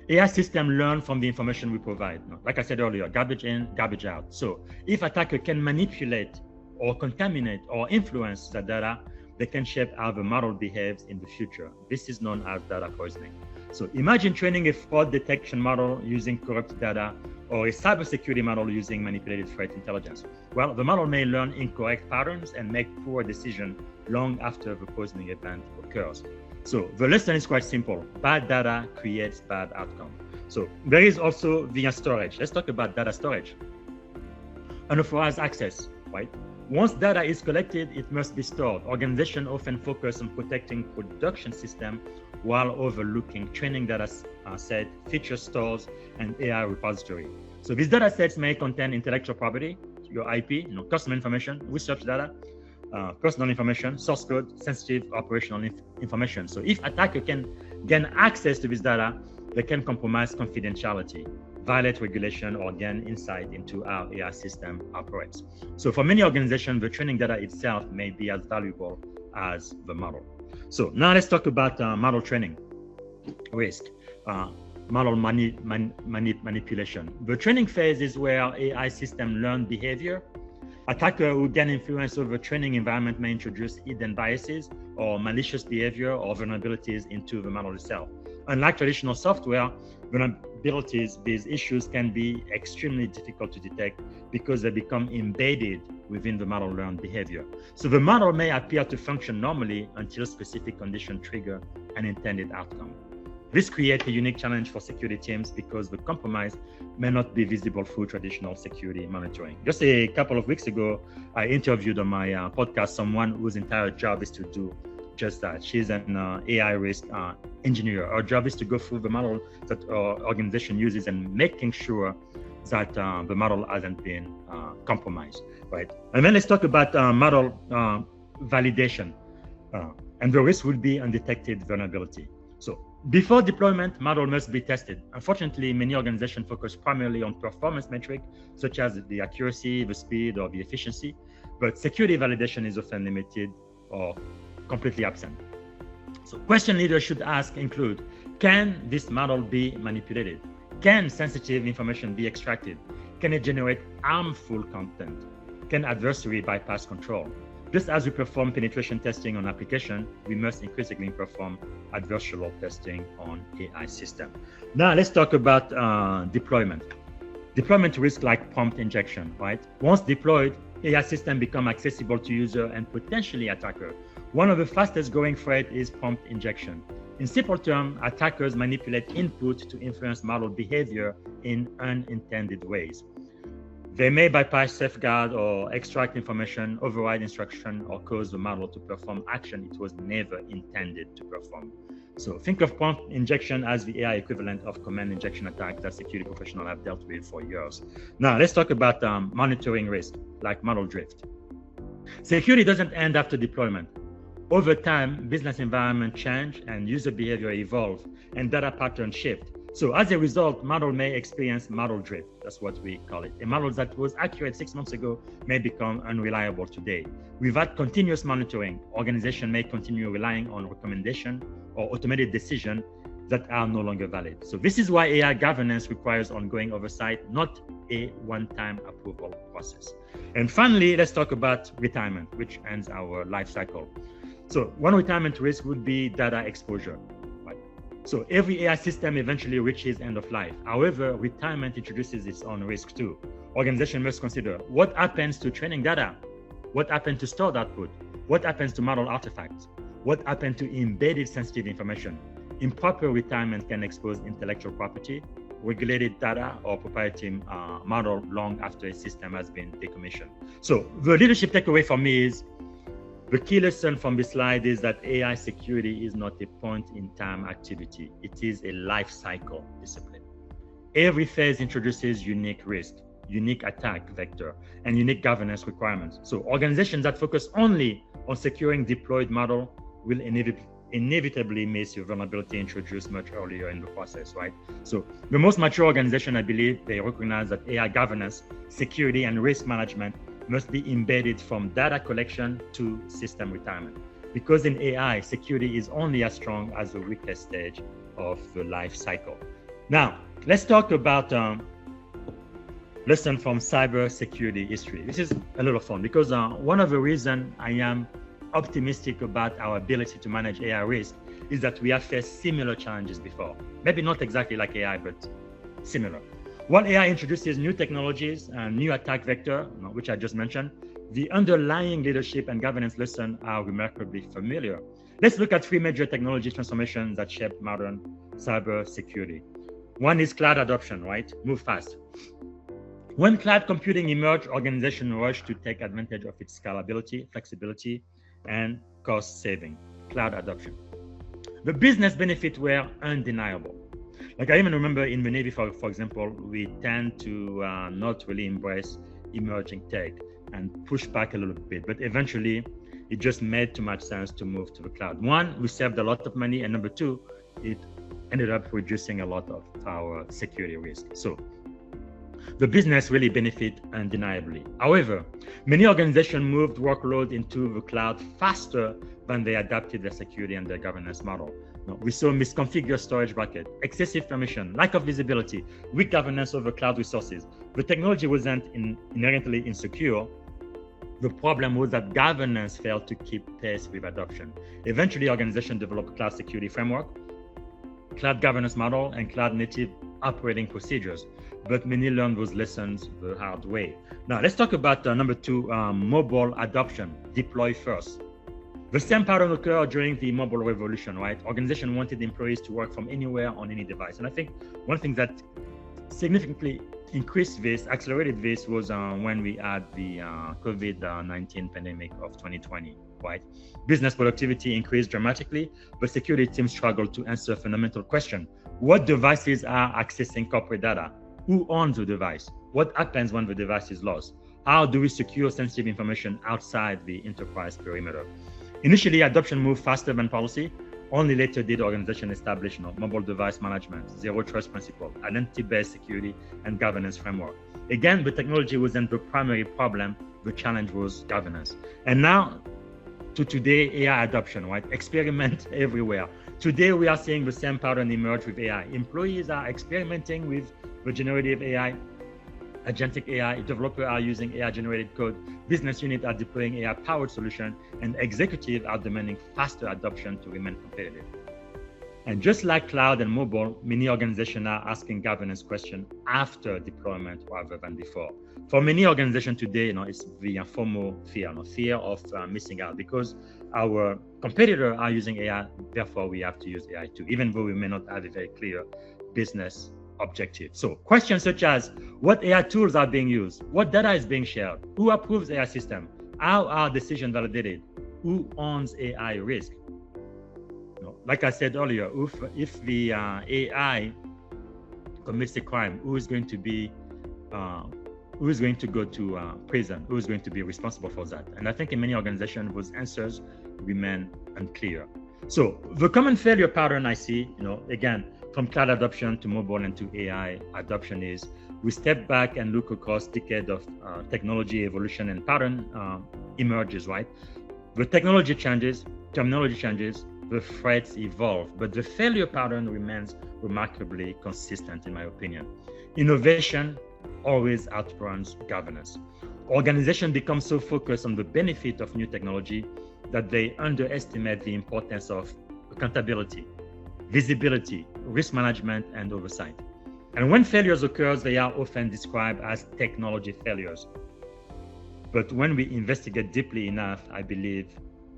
AI systems learn from the information we provide. Like I said earlier, garbage in, garbage out. So if attacker can manipulate or contaminate or influence the data, they can shape how the model behaves in the future. This is known as data poisoning. So imagine training a fraud detection model using corrupt data or a cybersecurity model using manipulated threat intelligence. Well, the model may learn incorrect patterns and make poor decisions long after the poisoning event occurs. So the lesson is quite simple. Bad data creates bad outcome. So there is also the storage. Let's talk about data storage. Unauthorized access, right? Once data is collected, it must be stored. Organizations often focus on protecting production system while overlooking training data set, feature stores, and AI repository. So these data sets may contain intellectual property, your IP, customer information, research data, personal information, source code, sensitive operational information. So if attacker can gain access to this data, they can compromise confidentiality, violate regulation, or gain insight into how AI system operates. So for many organizations, the training data itself may be as valuable as the model. So now let's talk about model training risk, model manipulation. The training phase is where AI system learn behavior. Attacker who gain influence over training environment may introduce hidden biases or malicious behavior or vulnerabilities into the model itself. Unlike traditional software, vulnerabilities, these issues can be extremely difficult to detect because they become embedded within the model learned behavior. So the model may appear to function normally until specific conditions trigger an intended outcome. This creates a unique challenge for security teams because the compromise may not be visible through traditional security monitoring. Just a couple of weeks ago, I interviewed on my podcast someone whose entire job is to do just that. She's an AI risk engineer. Our job is to go through the model that our organization uses and making sure that the model hasn't been compromised, right? And then let's talk about model validation. And the risk will be undetected vulnerability. So before deployment, model must be tested. Unfortunately, many organizations focus primarily on performance metrics, such as the accuracy, the speed, or the efficiency, but security validation is often limited or completely absent. So question leaders should ask include, can this model be manipulated? Can sensitive information be extracted? Can it generate harmful content? Can adversary bypass control? Just as we perform penetration testing on application, we must increasingly perform adversarial testing on AI system. Now let's talk about deployment. Deployment risk like prompt injection, right? Once deployed, AI system become accessible to user and potentially attacker. One of the fastest growing threat is prompt injection. In simple terms, attackers manipulate input to influence model behavior in unintended ways. They may bypass safeguard or extract information, override instruction, or cause the model to perform action it was never intended to perform. So think of prompt injection as the AI equivalent of command injection attack that security professionals have dealt with for years. Now let's talk about monitoring risk, like model drift. Security doesn't end after deployment. Over time, business environment change and user behavior evolve and data patterns shift. So as a result, model may experience model drift. That's what we call it. A model that was accurate 6 months ago may become unreliable today. Without continuous monitoring, organization may continue relying on recommendation or automated decision that are no longer valid. So this is why AI governance requires ongoing oversight, not a one-time approval process. And finally, let's talk about retirement, which ends our life cycle. So one retirement risk would be data exposure. So every AI system eventually reaches end of life. However, retirement introduces its own risk too. Organizations must consider what happens to training data, what happens to stored output, what happens to model artifacts, what happens to embedded sensitive information. Improper retirement can expose intellectual property, regulated data, or proprietary model long after a system has been decommissioned. So the leadership takeaway for me is the key lesson from this slide is that AI security is not a point-in-time activity. It is a life cycle discipline. Every phase introduces unique risk, unique attack vector, and unique governance requirements. So organizations that focus only on securing deployed model will inevitably miss your vulnerability introduced much earlier in the process, right? So the most mature organization, I believe, they recognize that AI governance, security, and risk management must be embedded from data collection to system retirement. Because in AI, security is only as strong as the weakest stage of the life cycle. Now, let's talk about lesson from cybersecurity history. This is a little fun because one of the reasons I am optimistic about our ability to manage AI risk is that we have faced similar challenges before. Maybe not exactly like AI, but similar. While AI introduces new technologies and new attack vector, which I just mentioned, the underlying leadership and governance lessons are remarkably familiar. Let's look at 3 major technology transformations that shape modern cybersecurity. One is cloud adoption, right? Move fast. When cloud computing emerged, organizations rushed to take advantage of its scalability, flexibility, and cost saving. Cloud adoption. The business benefits were undeniable. Like I even remember in the Navy, for example, we tend to not really embrace emerging tech and push back a little bit, but eventually it just made too much sense to move to the cloud. One, we saved a lot of money, and number two, it ended up reducing a lot of our security risk. So the business really benefit undeniably. However, many organizations moved workload into the cloud faster than they adapted their security and their governance model. We saw misconfigured storage bucket, excessive permission, lack of visibility, weak governance over cloud resources. The technology wasn't inherently insecure. The problem was that governance failed to keep pace with adoption. Eventually, organizations developed cloud security framework, cloud governance model, and cloud native operating procedures. But many learned those lessons the hard way. Now, let's talk about number 2, mobile adoption, deploy first. The same pattern occurred during the mobile revolution, right? Organizations wanted employees to work from anywhere on any device. And I think one thing that significantly increased this, accelerated this, was when we had the COVID-19 pandemic of 2020, right? Business productivity increased dramatically, but security teams struggled to answer a fundamental question. What devices are accessing corporate data? Who owns the device? What happens when the device is lost? How do we secure sensitive information outside the enterprise perimeter? Initially, adoption moved faster than policy. Only later did organizations establish mobile device management, zero trust principle, identity-based security, and governance framework. Again, the technology wasn't the primary problem. The challenge was governance. And now to today, AI adoption, right? Experiment everywhere. Today, we are seeing the same pattern emerge with AI. Employees are experimenting with the generative AI, agentic AI, developers are using AI-generated code, business units are deploying AI-powered solutions, and executives are demanding faster adoption to remain competitive. And just like cloud and mobile, many organizations are asking governance questions after deployment rather than before. For many organizations today, it's the FOMO fear of missing out, because our competitors are using AI, therefore we have to use AI too, even though we may not have a very clear business objective. So questions such as what AI tools are being used, what data is being shared, who approves AI system, how are decisions validated, who owns AI risk. Like I said earlier, if the AI commits a crime, who is going to go to prison? Who is going to be responsible for that? And I think in many organizations, those answers remain unclear. So the common failure pattern I see, again, from cloud adoption to mobile and to AI adoption is we step back and look across decades of technology evolution and pattern emerges, right? The technology changes, terminology changes, the threats evolve, but the failure pattern remains remarkably consistent, in my opinion. Innovation always outruns governance. Organizations become so focused on the benefit of new technology that they underestimate the importance of accountability, visibility, risk management, and oversight. And when failures occur, they are often described as technology failures. But when we investigate deeply enough, I believe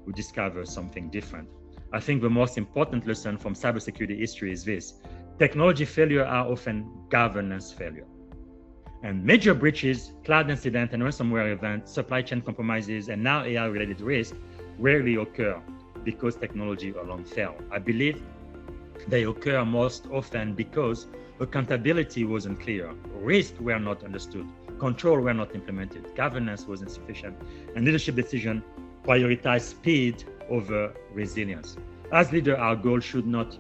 we discover something different. I think the most important lesson from cybersecurity history is this: technology failure are often governance failure. And major breaches, cloud incident and ransomware events, supply chain compromises, and now AI-related risk rarely occur because technology alone failed. I believe they occur most often because accountability wasn't clear, risks were not understood, control were not implemented, governance was insufficient, and leadership decision prioritize speed over resilience. As leader, our goal should not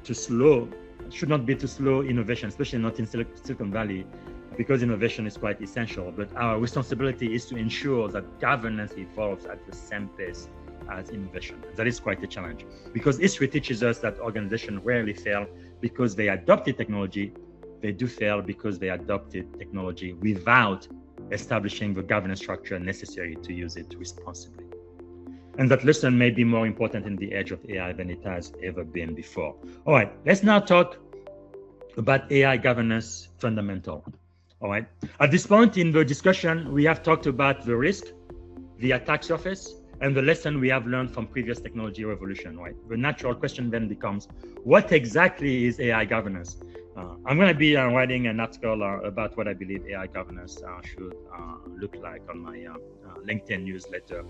be to slow innovation, especially not in Silicon Valley, because innovation is quite essential. But our responsibility is to ensure that governance evolves at the same pace as innovation. That is quite a challenge, because history teaches us that organizations rarely fail because they adopted technology. They do fail because they adopted technology without establishing the governance structure necessary to use it responsibly. And that lesson may be more important in the age of AI than it has ever been before. All right, let's now talk about AI governance fundamental. All right, at this point in the discussion, we have talked about the risk, the attack surface, and the lesson we have learned from previous technology revolution, right? The natural question then becomes, what exactly is AI governance? I'm going to be writing an article about what I believe AI governance should look like on my LinkedIn newsletter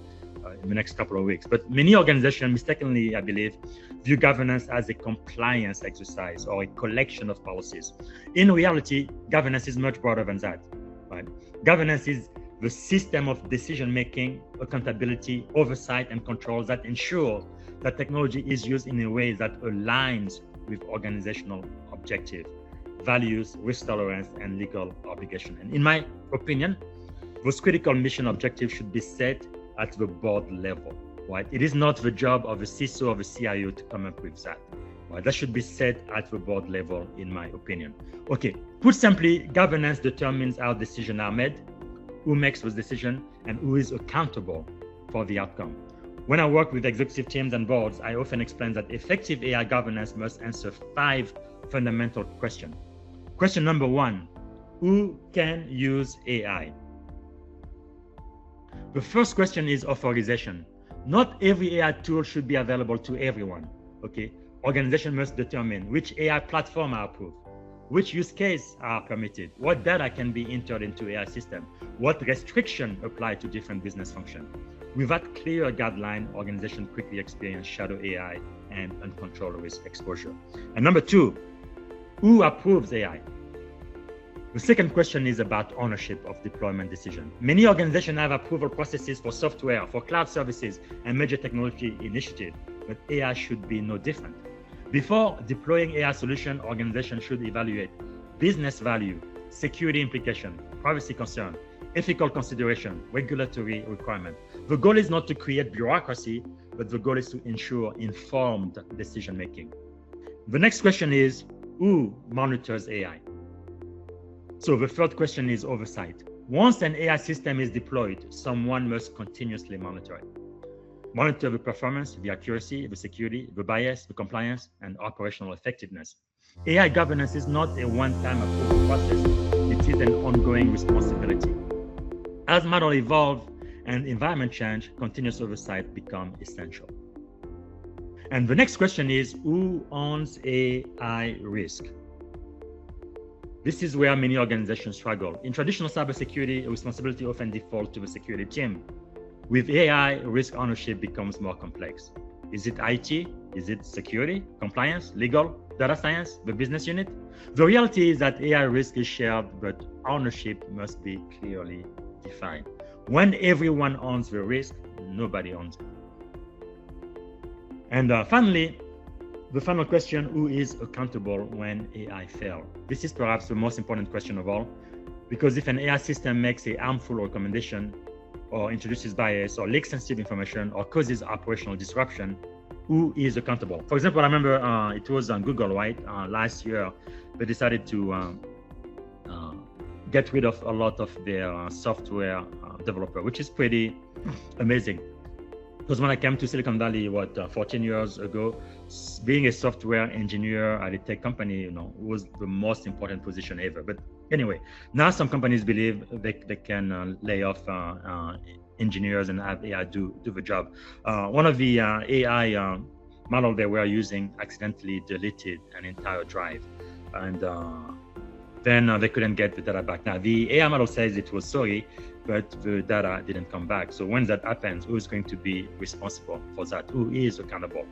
in the next couple of weeks. But many organizations mistakenly, I believe, view governance as a compliance exercise or a collection of policies. In reality, governance is much broader than that, right? Governance is the system of decision-making, accountability, oversight, and control that ensure that technology is used in a way that aligns with organizational objectives, values, risk tolerance, and legal obligation. And in my opinion, those critical mission objectives should be set at the board level, right? It is not the job of a CISO or a CIO to come up with that, right? That should be set at the board level, in my opinion. Okay, put simply, governance determines how decisions are made, who makes those decisions, and who is accountable for the outcome. When I work with executive teams and boards, I often explain that effective AI governance must answer 5 fundamental questions. Question number 1, who can use AI? The first question is authorization. Not every AI tool should be available to everyone, okay? Organizations must determine which AI platform are approved, which use cases are permitted, what data can be entered into AI system, what restrictions apply to different business functions. Without clear guideline, organizations quickly experience shadow AI and uncontrolled risk exposure. And number 2, who approves AI? The second question is about ownership of deployment decision. Many organizations have approval processes for software, for cloud services, and major technology initiatives, but AI should be no different. Before deploying AI solution, organizations should evaluate business value, security implication, privacy concern, ethical consideration, regulatory requirement. The goal is not to create bureaucracy, but the goal is to ensure informed decision-making. The next question is, who monitors AI? So the third question is oversight. Once an AI system is deployed, someone must continuously monitor it. Monitor the performance, the accuracy, the security, the bias, the compliance, and operational effectiveness. AI governance is not a one-time approval process. It is an ongoing responsibility. As models evolve and environment change, continuous oversight becomes essential. And the next question is, who owns AI risk? This is where many organizations struggle. In traditional cybersecurity, responsibility often defaults to the security team. With AI, risk ownership becomes more complex. Is it IT? Is it security, compliance, legal, data science, the business unit? The reality is that AI risk is shared, but ownership must be clearly defined. When everyone owns the risk, nobody owns it. And finally, the final question, who is accountable when AI fails? This is perhaps the most important question of all, because if an AI system makes a harmful recommendation or introduces bias or leaks sensitive information or causes operational disruption, who is accountable? For example, I remember it was on Google, right? Last year, they decided to get rid of a lot of their software developer, which is pretty amazing. Because when I came to Silicon Valley, 14 years ago, being a software engineer at a tech company, was the most important position ever. But anyway, now some companies believe they can lay off engineers and have AI do the job. One of the AI model they were using accidentally deleted an entire drive, and then they couldn't get the data back. Now, the AI model says it was sorry, but the data didn't come back. So when that happens, who is going to be responsible for that? Who is accountable?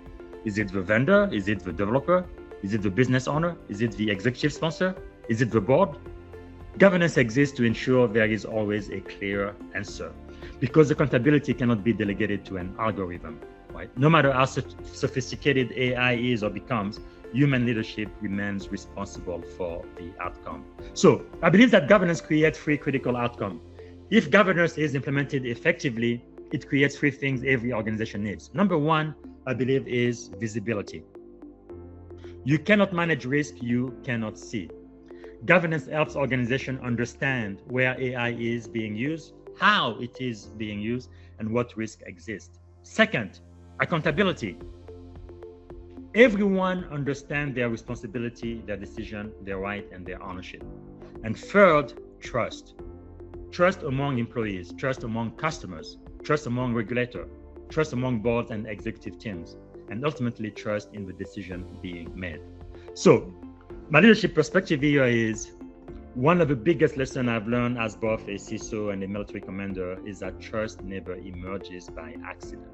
Is it the vendor? Is it the developer? Is it the business owner? Is it the executive sponsor? Is it the board? Governance exists to ensure there is always a clear answer, because accountability cannot be delegated to an algorithm, right? No matter how sophisticated AI is or becomes, human leadership remains responsible for the outcome. So I believe that governance creates three critical outcomes. If governance is implemented effectively, it creates three things every organization needs. Number one, I believe, is visibility. You cannot manage risk you cannot see. Governance helps organizations understand where AI is being used, how it is being used, and what risk exists. Second, accountability. Everyone understands their responsibility, their decision, their right, and their ownership. And third, trust. Trust among employees, trust among customers, trust among regulators, trust among boards and executive teams, and ultimately trust in the decision being made. So my leadership perspective here is one of the biggest lessons I've learned as both a CISO and a military commander is that trust never emerges by accident.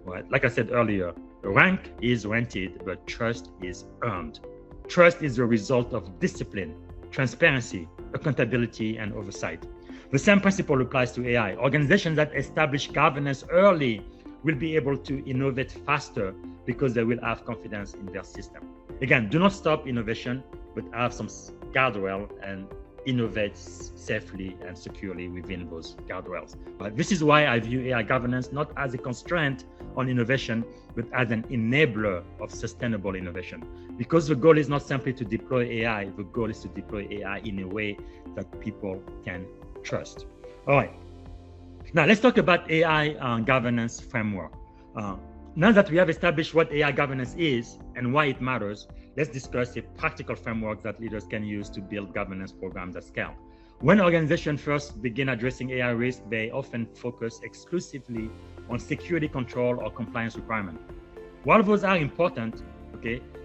Right? Like I said earlier, rank is rented, but trust is earned. Trust is the result of discipline, transparency, accountability, and oversight. The same principle applies to AI. Organizations that establish governance early will be able to innovate faster because they will have confidence in their system. Again, do not stop innovation, but have some guardrail and innovate safely and securely within those guardrails. But this is why I view AI governance not as a constraint on innovation, but as an enabler of sustainable innovation. Because the goal is not simply to deploy AI, the goal is to deploy AI in a way that people can trust. All right. Now let's talk about AI governance framework. Now that we have established what AI governance is and why it matters, let's discuss a practical framework that leaders can use to build governance programs at scale. When organizations first begin addressing AI risk, they often focus exclusively on security control or compliance requirements. While those are important,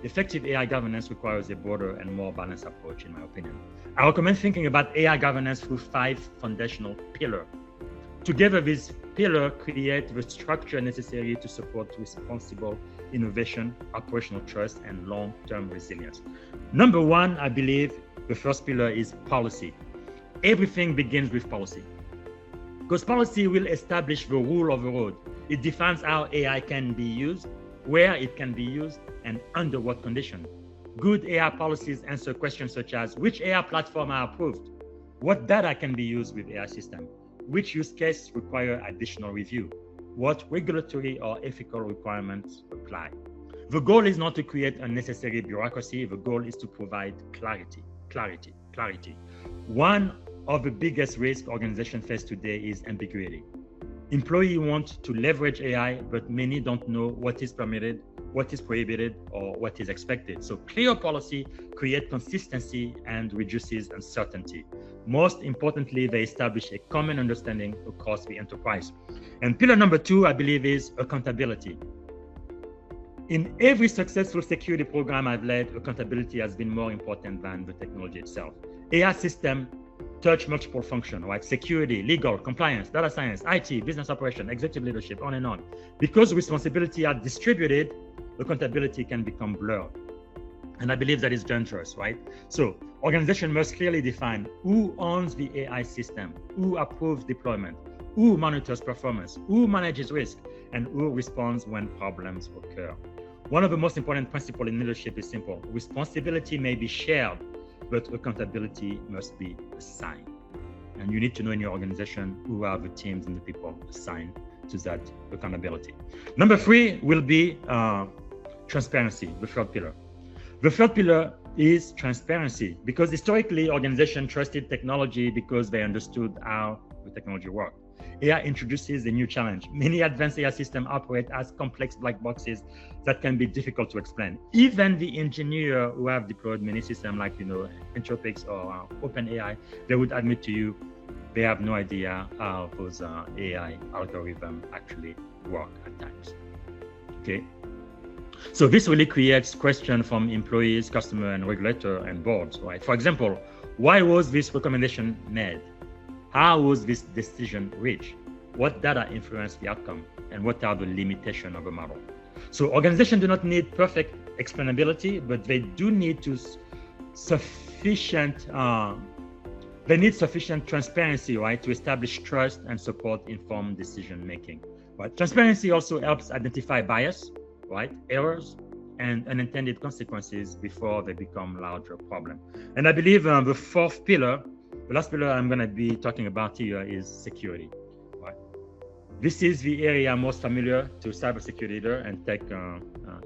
effective AI governance requires a broader and more balanced approach, in my opinion. I recommend thinking about AI governance through 5 foundational pillars. Together, these pillars create the structure necessary to support responsible innovation, operational trust, and long-term resilience. Number 1, I believe the first pillar is policy. Everything begins with policy, because policy will establish the rule of the road. It defines how AI can be used, where it can be used, and under what condition. Good AI policies answer questions such as which AI platform are approved, what data can be used with AI system, which use cases require additional review, what regulatory or ethical requirements apply. The goal is not to create unnecessary bureaucracy. The goal is to provide clarity. One of the biggest risks organizations face today is ambiguity. Employees want to leverage AI, but many don't know what is permitted, what is prohibited, or what is expected. So clear policy creates consistency and reduces uncertainty. Most importantly, they establish a common understanding across the enterprise. And pillar number 2, I believe, is accountability. In every successful security program I've led, accountability has been more important than the technology itself. AI system touch multiple functions, right? Security, legal, compliance, data science, IT, business operation, executive leadership, on and on. Because responsibility are distributed, accountability can become blurred. And I believe that is dangerous, right? So organization must clearly define who owns the AI system, who approves deployment, who monitors performance, who manages risk, and who responds when problems occur. One of the most important principles in leadership is simple. Responsibility may be shared, but accountability must be assigned. And you need to know in your organization who are the teams and the people assigned to that accountability. Number 3 will be transparency, the third pillar. The third pillar is transparency, because historically organizations trusted technology because they understood how the technology worked. AI introduces a new challenge. Many advanced AI systems operate as complex black boxes that can be difficult to explain. Even the engineer who have deployed many systems like, Anthropic or OpenAI, they would admit to you they have no idea how those AI algorithms actually work at times. Okay. So this really creates questions from employees, customers, and regulators and boards, right? For example, why was this recommendation made? How was this decision reached? What data influenced the outcome? And what are the limitations of a model? So organizations do not need perfect explainability, but they do need sufficient transparency, right, to establish trust and support informed decision making. But transparency also helps identify bias, right, errors, and unintended consequences before they become larger problem. And I believe the fourth pillar, the last pillar I'm going to be talking about here, is security. Right? This is the area most familiar to cybersecurity leader and tech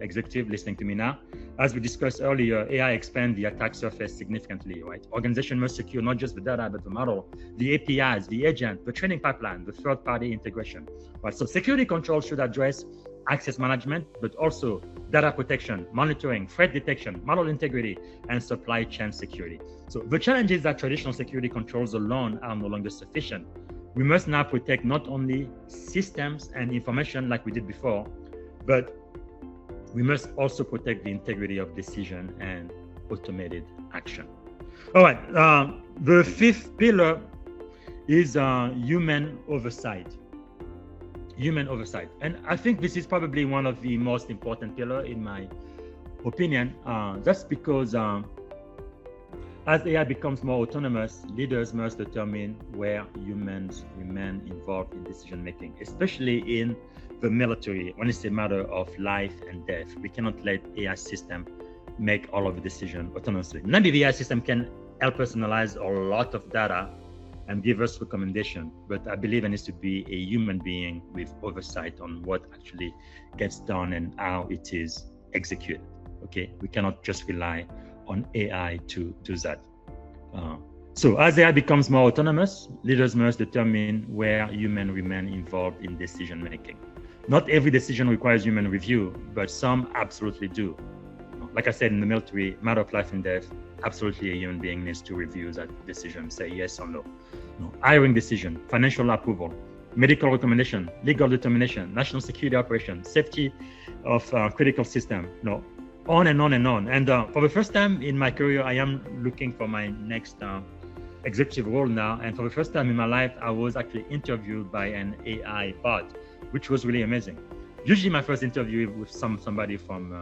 executive listening to me now. As we discussed earlier, AI expands the attack surface significantly. Right? Organization must secure not just the data, but the model, the APIs, the agent, the training pipeline, the third-party integration. Right? So security control should address access management, but also data protection, monitoring, threat detection, model integrity, and supply chain security. So the challenge is that traditional security controls alone are no longer sufficient. We must now protect not only systems and information like we did before, but we must also protect the integrity of decision and automated action. All right, the fifth pillar is human oversight. Human oversight. And I think this is probably one of the most important pillars in my opinion. That's because as AI becomes more autonomous, leaders must determine where humans remain involved in decision making, especially in the military when it's a matter of life and death. We cannot let AI system make all of the decisions autonomously. Maybe the AI system can help us analyze a lot of data and give us recommendation, but I believe there needs to be a human being with oversight on what actually gets done and how it is executed. Okay, we cannot just rely on AI to do that. So as AI becomes more autonomous, leaders must determine where humans remain involved in decision making. Not every decision requires human review, but some absolutely do. Like I said, in the military, matter of life and death, absolutely a human being needs to review that decision, say yes or no. Hiring decision, financial approval, medical recommendation, legal determination, national security operation, safety of critical system, on and on and on. And for the first time in my career, I am looking for my next executive role now. And for the first time in my life, I was actually interviewed by an AI bot, which was really amazing. Usually my first interview with somebody from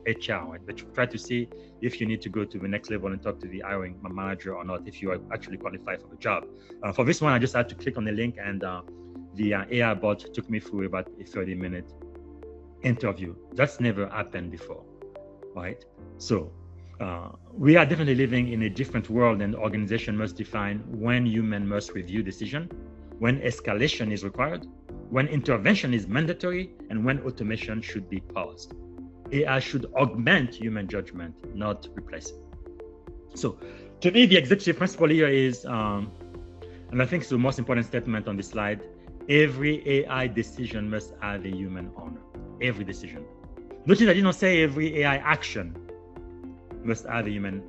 HR, right? But you try to see if you need to go to the next level and talk to the hiring manager or not, if you are actually qualified for the job. For this one, I just had to click on the link, and the AI bot took me through about a 30-minute interview. That's never happened before, right? So we are definitely living in a different world, and the organization must define when human must review decision, when escalation is required, when intervention is mandatory, and when automation should be paused. AI should augment human judgment, not replace it. So to me, the executive principle here is, and I think it's the most important statement on this slide, every AI decision must have a human owner. Every decision. Notice I did not say every AI action must have a human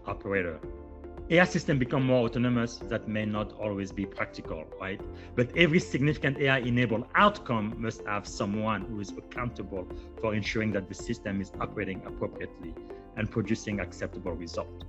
operator. AI systems become more autonomous. That may not always be practical, right? But every significant AI-enabled outcome must have someone who is accountable for ensuring that the system is operating appropriately and producing acceptable results.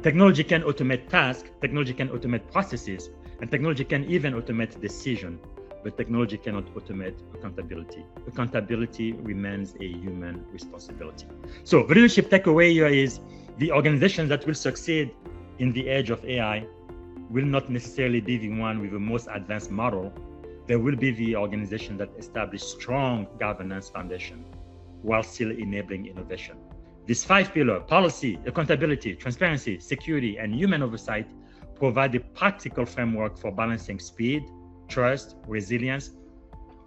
Technology can automate tasks, technology can automate processes, and technology can even automate decision, but technology cannot automate accountability. Accountability remains a human responsibility. So the leadership takeaway here is the organizations that will succeed in the age of AI will not necessarily be the one with the most advanced model. There will be the organization that establish strong governance foundation while still enabling innovation. These 5 pillars, policy, accountability, transparency, security, and human oversight, provide a practical framework for balancing speed, trust, resilience,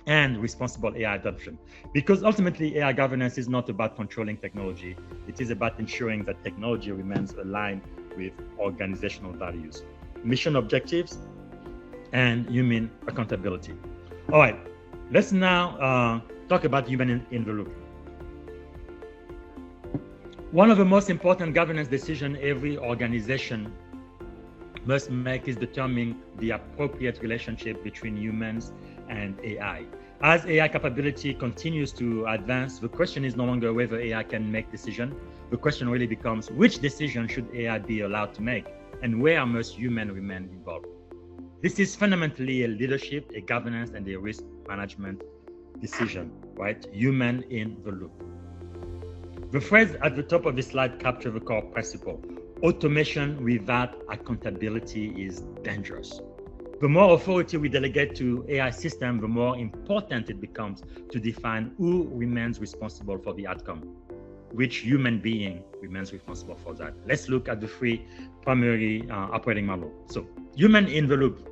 and responsible AI adoption. Because ultimately, AI governance is not about controlling technology. It is about ensuring that technology remains aligned with organizational values, mission objectives, and human accountability. All right, let's now talk about human in the loop. One of the most important governance decisions every organization must make is determining the appropriate relationship between humans and AI. As AI capability continues to advance, the question is no longer whether AI can make decisions. The question really becomes which decision should AI be allowed to make and where must humans remain involved. This is fundamentally a leadership, a governance, and a risk management decision, right? Human in the loop. The phrase at the top of the slide captures the core principle. Automation without accountability is dangerous. The more authority we delegate to AI systems, the more important it becomes to define who remains responsible for the outcome, which human being remains responsible for that. Let's look at the 3 primary operating models. So, human in the loop.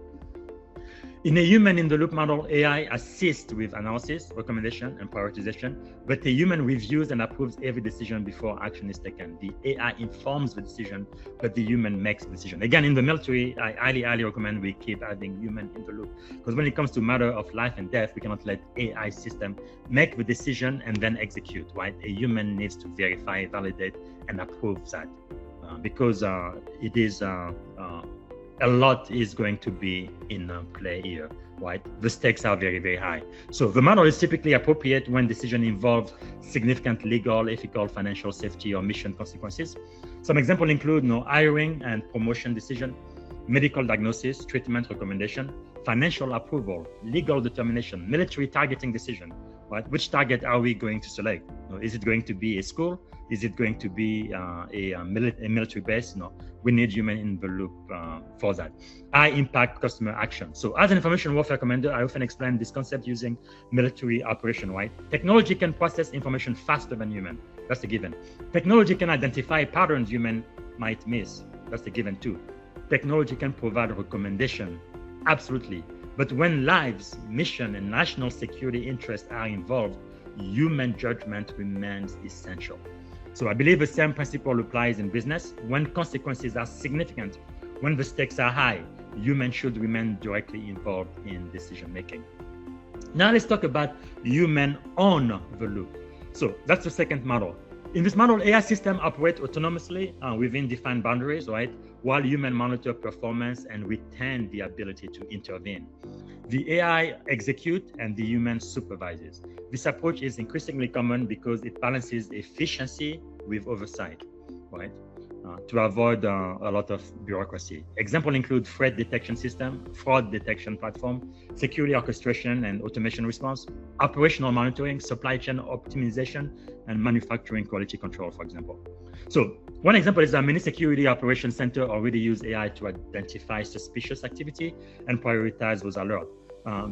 In a human in the loop model, AI assists with analysis, recommendation, and prioritization, but a human reviews and approves every decision before action is taken. The AI informs the decision, but the human makes the decision. Again, in the military, I highly recommend we keep having human in the loop, because when it comes to matter of life and death, we cannot let AI system make the decision and then execute, right? A human needs to verify, validate, and approve that, because it is a lot is going to be in play here, right? The stakes are very high. So the model is typically appropriate when decision involves significant legal, ethical, financial, safety, or mission consequences. Some examples include hiring and promotion decision, medical diagnosis, treatment recommendation, financial approval, legal determination, military targeting decision, right? Which target are we going to select? Is it going to be a school? Is it going to be a military base? No, we need human in the loop for that. High impact customer action. So as an information warfare commander, I often explain this concept using military operation, right? Technology can process information faster than human. That's a given. Technology can identify patterns human might miss. That's a given too. Technology can provide a recommendation. Absolutely. But when lives, mission, and national security interests are involved, human judgment remains essential. So I believe the same principle applies in business. When consequences are significant, when the stakes are high, humans should remain directly involved in decision making. Now let's talk about human on the loop. So that's the second model. In this model, AI systems operate autonomously within defined boundaries, right? While humans monitor performance and retain the ability to intervene. The AI executes and the human supervises. This approach is increasingly common because it balances efficiency with oversight, right? To avoid a lot of bureaucracy. Examples include threat detection system, fraud detection platform, security orchestration and automation response, operational monitoring, supply chain optimization, and manufacturing quality control, for example. So one example is that many security operations center already use AI to identify suspicious activity and prioritize those alerts.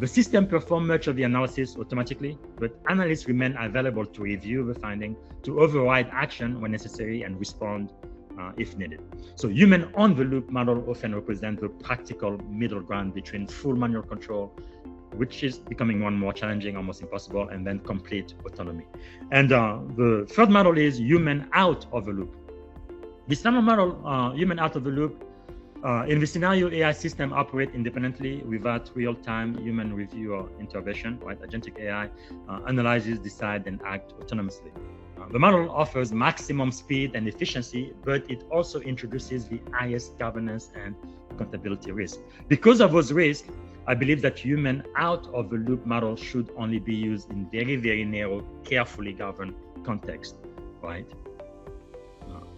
The system performs much of the analysis automatically, but analysts remain available to review the finding, to override action when necessary, and respond if needed. So human on the loop model often represents the practical middle ground between full manual control, which is becoming more and more challenging, almost impossible, and then complete autonomy. And the third model is human out of the loop. This final model, human out of the loop, in the scenario, AI systems operate independently without real-time human review or intervention, right? Agentic AI analyzes, decides, and acts autonomously. The model offers maximum speed and efficiency, but it also introduces the highest governance and accountability risk. Because of those risks, I believe that human out of the loop model should only be used in very narrow, carefully governed context, right?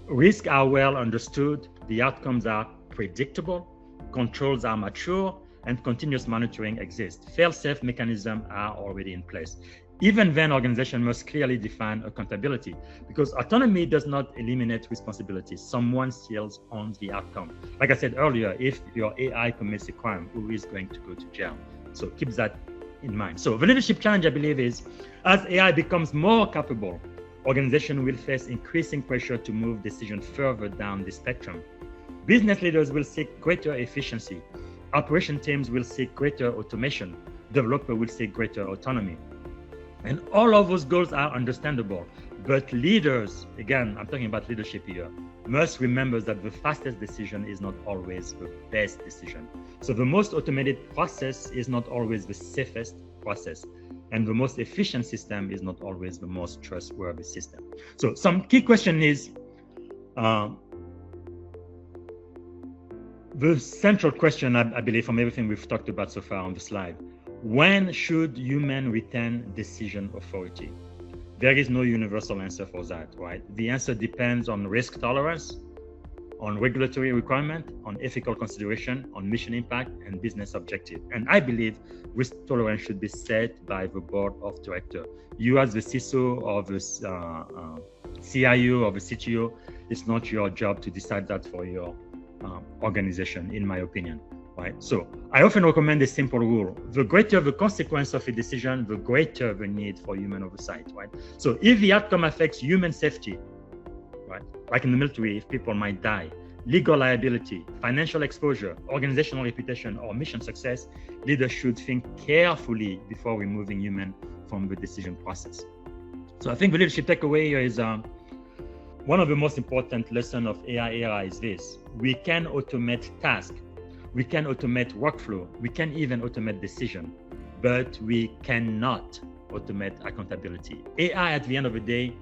Risks are well understood, the outcomes are predictable, controls are mature, and continuous monitoring exists. Fail-safe mechanisms are already in place. Even then, organizations must clearly define accountability, because autonomy does not eliminate responsibility. Someone still owns the outcome. Like I said earlier, if your AI commits a crime, who is going to go to jail? So keep that in mind. So the leadership challenge, I believe, is as AI becomes more capable, organizations will face increasing pressure to move decisions further down the spectrum. Business leaders will seek greater efficiency. Operation teams will seek greater automation. Developers will seek greater autonomy. And all of those goals are understandable. But leaders, again, I'm talking about leadership here, must remember that the fastest decision is not always the best decision. So the most automated process is not always the safest process. And the most efficient system is not always the most trustworthy system. So some key question is, the central question, I believe, from everything we've talked about so far on the slide, when should humans retain decision authority? There is no universal answer for that, right? The answer depends on risk tolerance, on regulatory requirement, on ethical consideration, on mission impact, and business objective. And I believe risk tolerance should be set by the board of directors. You as the CISO or the CIO or the CTO, it's not your job to decide that for your organization, in my opinion, right? So I often recommend a simple rule. The greater the consequence of a decision, the greater the need for human oversight, right? So if the outcome affects human safety, right, like in the military, if people might die, legal liability, financial exposure, organizational reputation, or mission success, leaders should think carefully before removing human from the decision process. So I think the leadership takeaway here is one of the most important lessons of AI era is this: we can automate tasks, we can automate workflow, we can even automate decision, but we cannot automate accountability. AI, at the end of the day,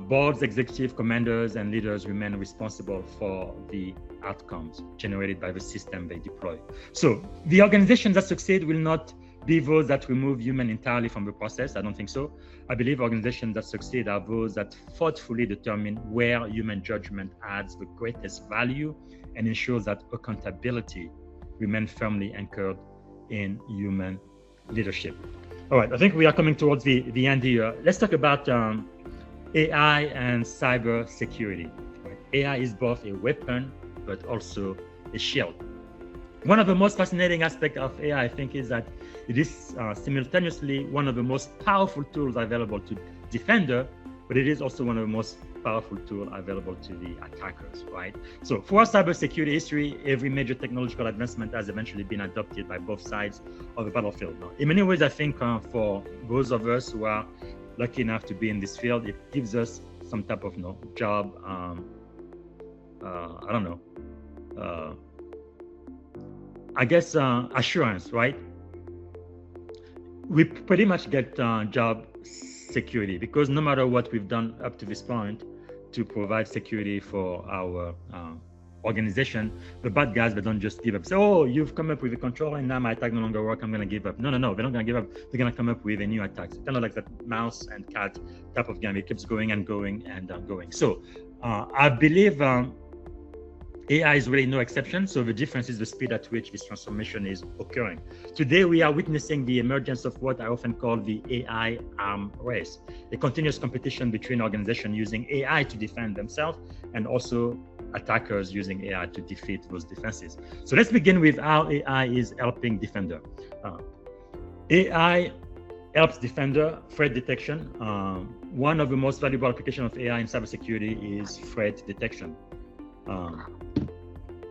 boards, executive, commanders, and leaders remain responsible for the outcomes generated by the system they deploy. So the organizations that succeed will not be those that remove human entirely from the process. I don't think so. I believe organizations that succeed are those that thoughtfully determine where human judgment adds the greatest value and ensures that accountability remains firmly anchored in human leadership. All right, I think we are coming towards the end here. Let's talk about AI and cybersecurity. Right? AI is both a weapon, but also a shield. One of the most fascinating aspects of AI, I think, is that it is simultaneously one of the most powerful tools available to defender, but it is also one of the most powerful tools available to the attackers, right? So for our cybersecurity history, every major technological advancement has eventually been adopted by both sides of the battlefield. Now, in many ways, I think for those of us who are lucky enough to be in this field, it gives us some type of job, I don't know, I guess assurance, right? We pretty much get job security, because no matter what we've done up to this point to provide security for our organization, the bad guys, they don't just give up. So, oh, you've come up with a control and now my attack no longer works, I'm going to give up. No, they're not going to give up. They're going to come up with a new attack. It's kind of like that mouse and cat type of game. It keeps going and going and going. So I believe AI is really no exception. So the difference is the speed at which this transformation is occurring. Today, we are witnessing the emergence of what I often call the AI arm race, a continuous competition between organizations using AI to defend themselves and also attackers using AI to defeat those defenses. So let's begin with how AI is helping defender. AI helps defender threat detection. One of the most valuable applications of AI in cybersecurity is threat detection.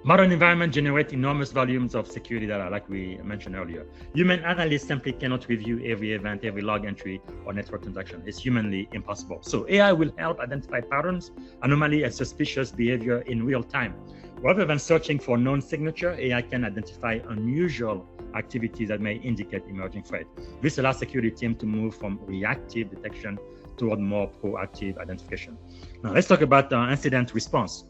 Modern environments generate enormous volumes of security data, like we mentioned earlier. Human analysts simply cannot review every event, every log entry, or network transaction. It's humanly impossible. So AI will help identify patterns, anomaly, and suspicious behavior in real time. Rather than searching for known signature, AI can identify unusual activities that may indicate emerging threat. This allows security teams to move from reactive detection toward more proactive identification. Now, let's talk about incident response.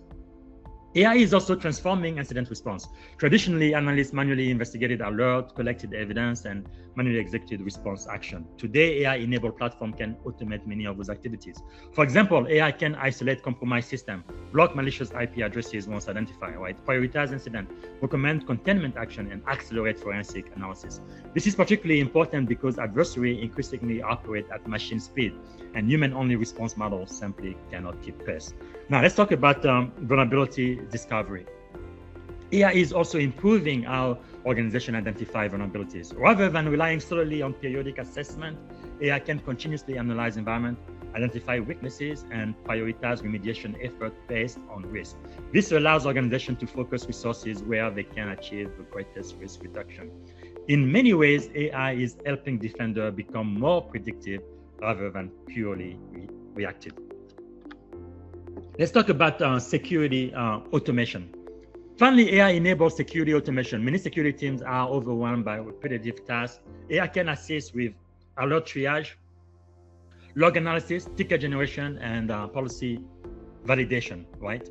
AI is also transforming incident response. Traditionally, analysts manually investigated alert, collected evidence, and manually executed response action. Today, AI-enabled platform can automate many of those activities. For example, AI can isolate compromised system, block malicious IP addresses once identified, right? Prioritize incident, recommend containment action, and accelerate forensic analysis. This is particularly important because adversaries increasingly operate at machine speed, and human-only response models simply cannot keep pace. Now, let's talk about vulnerability discovery. AI is also improving how organizations identify vulnerabilities. Rather than relying solely on periodic assessment, AI can continuously analyze environment, identify weaknesses, and prioritize remediation efforts based on risk. This allows organizations to focus resources where they can achieve the greatest risk reduction. In many ways, AI is helping defenders become more predictive rather than purely reactive. Let's talk about security automation. Finally, AI enables security automation. Many security teams are overwhelmed by repetitive tasks. AI can assist with alert triage, log analysis, ticket generation, and policy validation, right?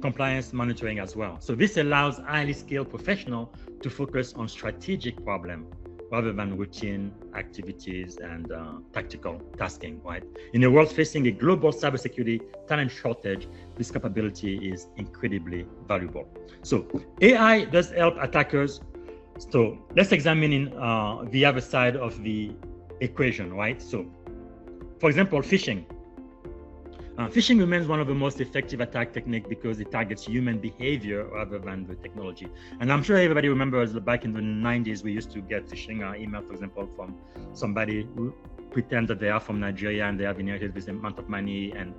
Compliance monitoring as well. So this allows highly skilled professionals to focus on strategic problems rather than routine activities and tactical tasking, right? In a world facing a global cybersecurity talent shortage, this capability is incredibly valuable. So AI does help attackers. So let's examine the other side of the equation, right? So for example, phishing. Phishing remains one of the most effective attack techniques because it targets human behavior rather than the technology. And I'm sure everybody remembers back in the 90s, we used to get phishing email, for example, from somebody who pretends that they are from Nigeria and they have inherited this amount of money and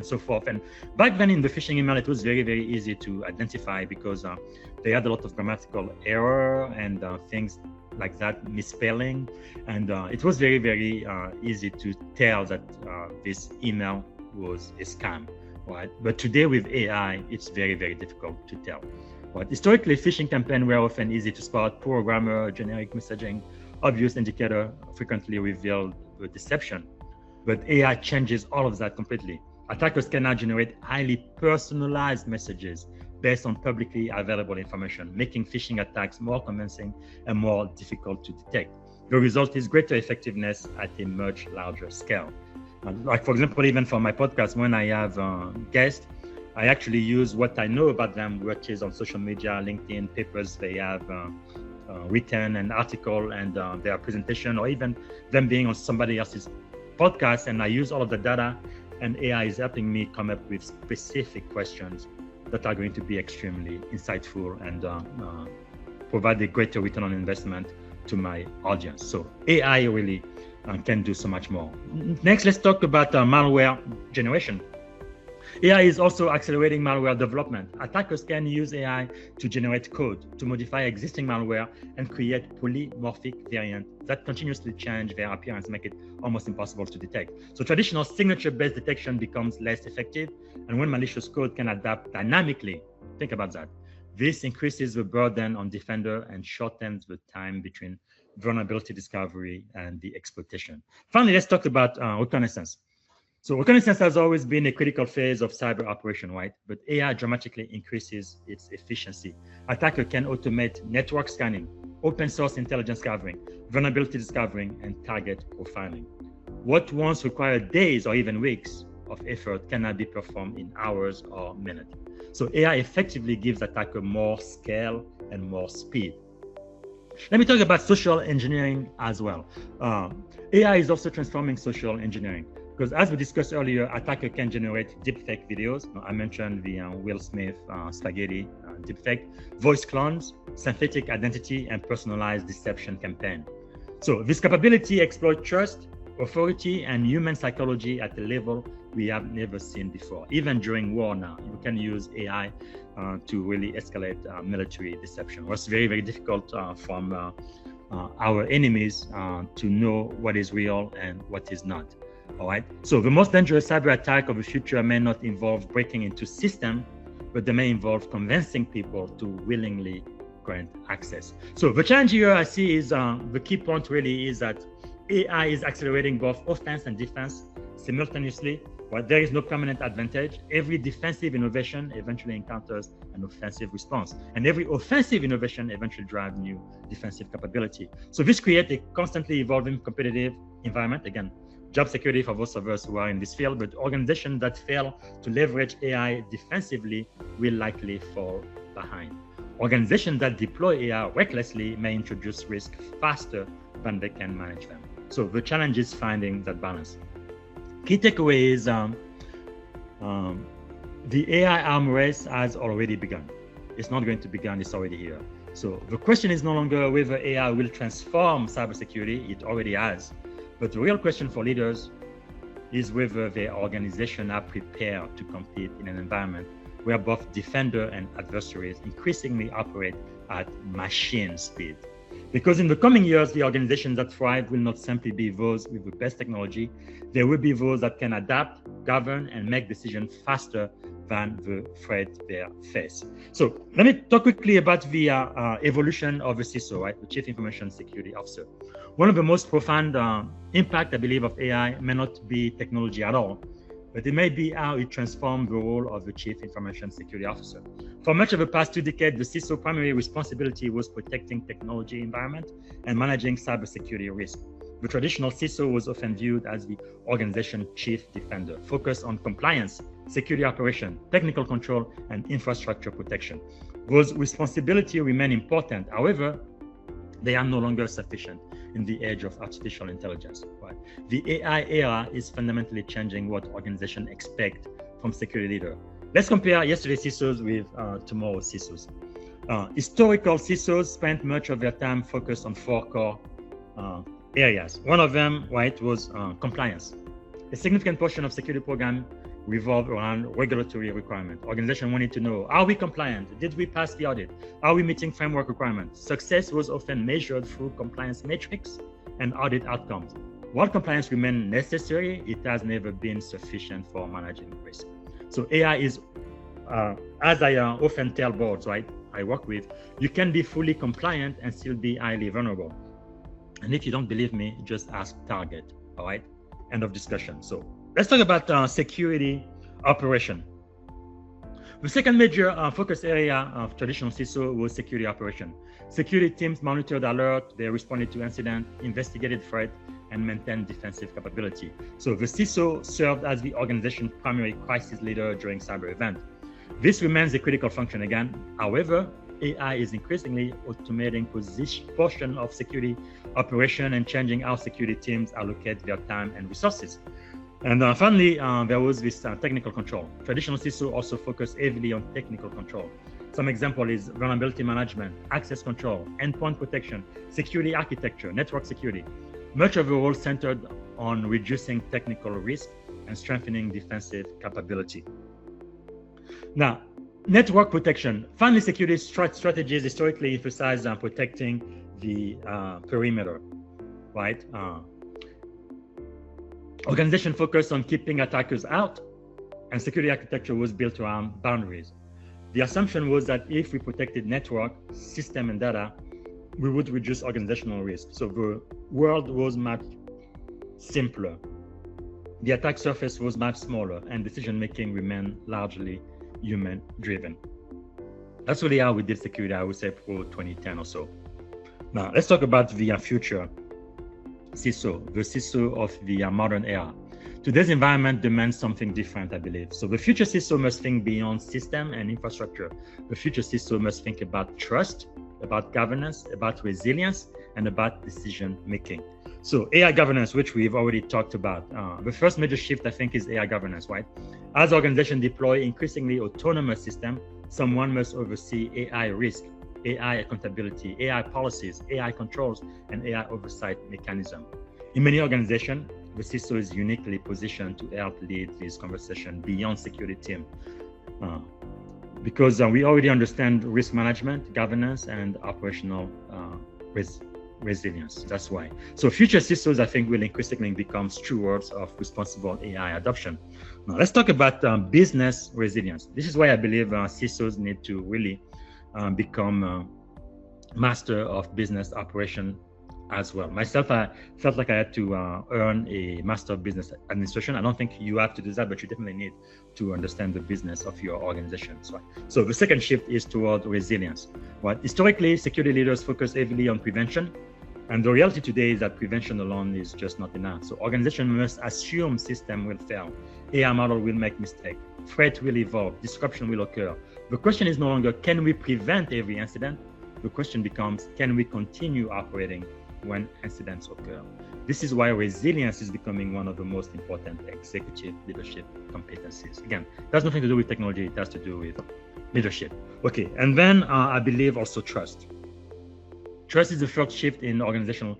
so forth. And back then in the phishing email, it was very, very easy to identify because they had a lot of grammatical error and things like that, misspelling. And it was very, very easy to tell that this email was a scam, right? But today with AI, it's very, very difficult to tell. Right? Historically, phishing campaigns were often easy to spot. Poor grammar, generic messaging, obvious indicator frequently revealed the deception. But AI changes all of that completely. Attackers can now generate highly personalized messages based on publicly available information, making phishing attacks more convincing and more difficult to detect. The result is greater effectiveness at a much larger scale. Like, for example, even for my podcast, when I have guests, I actually use what I know about them, which is on social media, LinkedIn, papers they have written, an article, and their presentation, or even them being on somebody else's podcast. And I use all of the data, and AI is helping me come up with specific questions that are going to be extremely insightful and provide a greater return on investment to my audience. So AI really can do so much more. Next, let's talk about malware generation. AI is also accelerating malware development. Attackers can use AI to generate code, to modify existing malware, and create polymorphic variants that continuously change their appearance, make it almost impossible to detect. So traditional signature-based detection becomes less effective, and when malicious code can adapt dynamically, think about that. This increases the burden on defender and shortens the time between vulnerability discovery and the exploitation. Finally, let's talk about reconnaissance. So reconnaissance has always been a critical phase of cyber operation, right? But AI dramatically increases its efficiency. Attacker can automate network scanning, open source intelligence gathering, vulnerability discovering, and target profiling. What once required days or even weeks of effort can now be performed in hours or minutes. So AI effectively gives attacker more scale and more speed. Let me talk about social engineering as well. AI is also transforming social engineering because, as we discussed earlier, attacker can generate deepfake videos. I mentioned the Will Smith spaghetti deepfake, voice clones, synthetic identity, and personalized deception campaign. So this capability exploits trust, authority, and human psychology at a level we have never seen before. Even during war now, you can use AI to really escalate military deception. It was very, very difficult from our enemies to know what is real and what is not. All right. So the most dangerous cyber attack of the future may not involve breaking into system, but they may involve convincing people to willingly grant access. So the challenge here I see is the key point really is that AI is accelerating both offense and defense simultaneously, But there is no permanent advantage. Every defensive innovation eventually encounters an offensive response. And every offensive innovation eventually drives new defensive capability. So this creates a constantly evolving competitive environment. Again, job security for those of us who are in this field, but organizations that fail to leverage AI defensively will likely fall behind. Organizations that deploy AI recklessly may introduce risk faster than they can manage them. So the challenge is finding that balance. Key takeaway is the AI arm race has already begun. It's not going to begin, it's already here. So the question is no longer whether AI will transform cybersecurity, it already has. But the real question for leaders is whether their organization are prepared to compete in an environment where both defender and adversaries increasingly operate at machine speed. Because in the coming years, the organizations that thrive will not simply be those with the best technology, there will be those that can adapt, govern, and make decisions faster than the threat they face. So let me talk quickly about the evolution of the CISO, right? The Chief Information Security Officer. One of the most profound impact, I believe, of AI may not be technology at all, but it may be how it transformed the role of the Chief Information Security Officer. For much of the past 2 decades, the CISO primary responsibility was protecting technology environment and managing cybersecurity risk. The traditional CISO was often viewed as the organization chief defender, focused on compliance, security operation, technical control, and infrastructure protection. Those responsibilities remain important. However, they are no longer sufficient in the age of artificial intelligence. Right? The AI era is fundamentally changing what organizations expect from security leaders. Let's compare yesterday's CISOs with tomorrow's CISOs. Historical CISOs spent much of their time focused on 4 core areas. One of them, right, was compliance. A significant portion of security program revolved around regulatory requirements. Organizations wanted to know, are we compliant? Did we pass the audit? Are we meeting framework requirements? Success was often measured through compliance metrics and audit outcomes. While compliance remains necessary, it has never been sufficient for managing risk. So AI is, as I often tell boards, right, I work with, you can be fully compliant and still be highly vulnerable. And if you don't believe me, just ask Target, all right? End of discussion. So let's talk about security operation. The second major focus area of traditional CISO was security operation. Security teams monitored alert, they responded to incident, investigated threat, and maintained defensive capability. So the CISO served as the organization's primary crisis leader during cyber event. This remains a critical function again. However, AI is increasingly automating portion of security operation and changing how security teams allocate their time and resources. And finally, there was this technical control. Traditional CISO also focused heavily on technical control. Some example is vulnerability management, access control, endpoint protection, security architecture, network security. Much of the role centered on reducing technical risk and strengthening defensive capability. Now, network protection. Finally, security strategies historically emphasize on protecting the perimeter, right? Organization focused on keeping attackers out, and security architecture was built around boundaries. The assumption was that if we protected network, system, and data, we would reduce organizational risk. So the world was much simpler. The attack surface was much smaller, and decision-making remained largely human-driven. That's really how we did security, I would say, for 2010 or so. Now, let's talk about the future CISO, the CISO of the modern era. Today's environment demands something different, I believe. So the future CISO must think beyond system and infrastructure. The future CISO must think about trust, about governance, about resilience, and about decision-making. So AI governance, which we've already talked about. The first major shift, I think, is AI governance, right? As organizations deploy increasingly autonomous systems, someone must oversee AI risk, AI accountability, AI policies, AI controls, and AI oversight mechanism. In many organizations, the CISO is uniquely positioned to help lead this conversation beyond security team. Because we already understand risk management, governance, and operational resilience. That's why. So future CISOs, I think, will increasingly become stewards of responsible AI adoption. Now, let's talk about business resilience. This is why I believe CISOs need to really become master of business operation as well. Myself, I felt like I had to earn a Master of Business Administration. I don't think you have to do that, but you definitely need to understand the business of your organization. So the second shift is toward resilience. Right? Historically, security leaders focus heavily on prevention, and the reality today is that prevention alone is just not enough. So organizations must assume system will fail, AI model will make mistakes, threat will evolve, disruption will occur. The question is no longer, can we prevent every incident? The question becomes, can we continue operating when incidents occur? This is why resilience is becoming one of the most important executive leadership competencies. Again, it has nothing to do with technology, it has to do with leadership. Okay, and then I believe also trust. Trust is the first shift in organizational,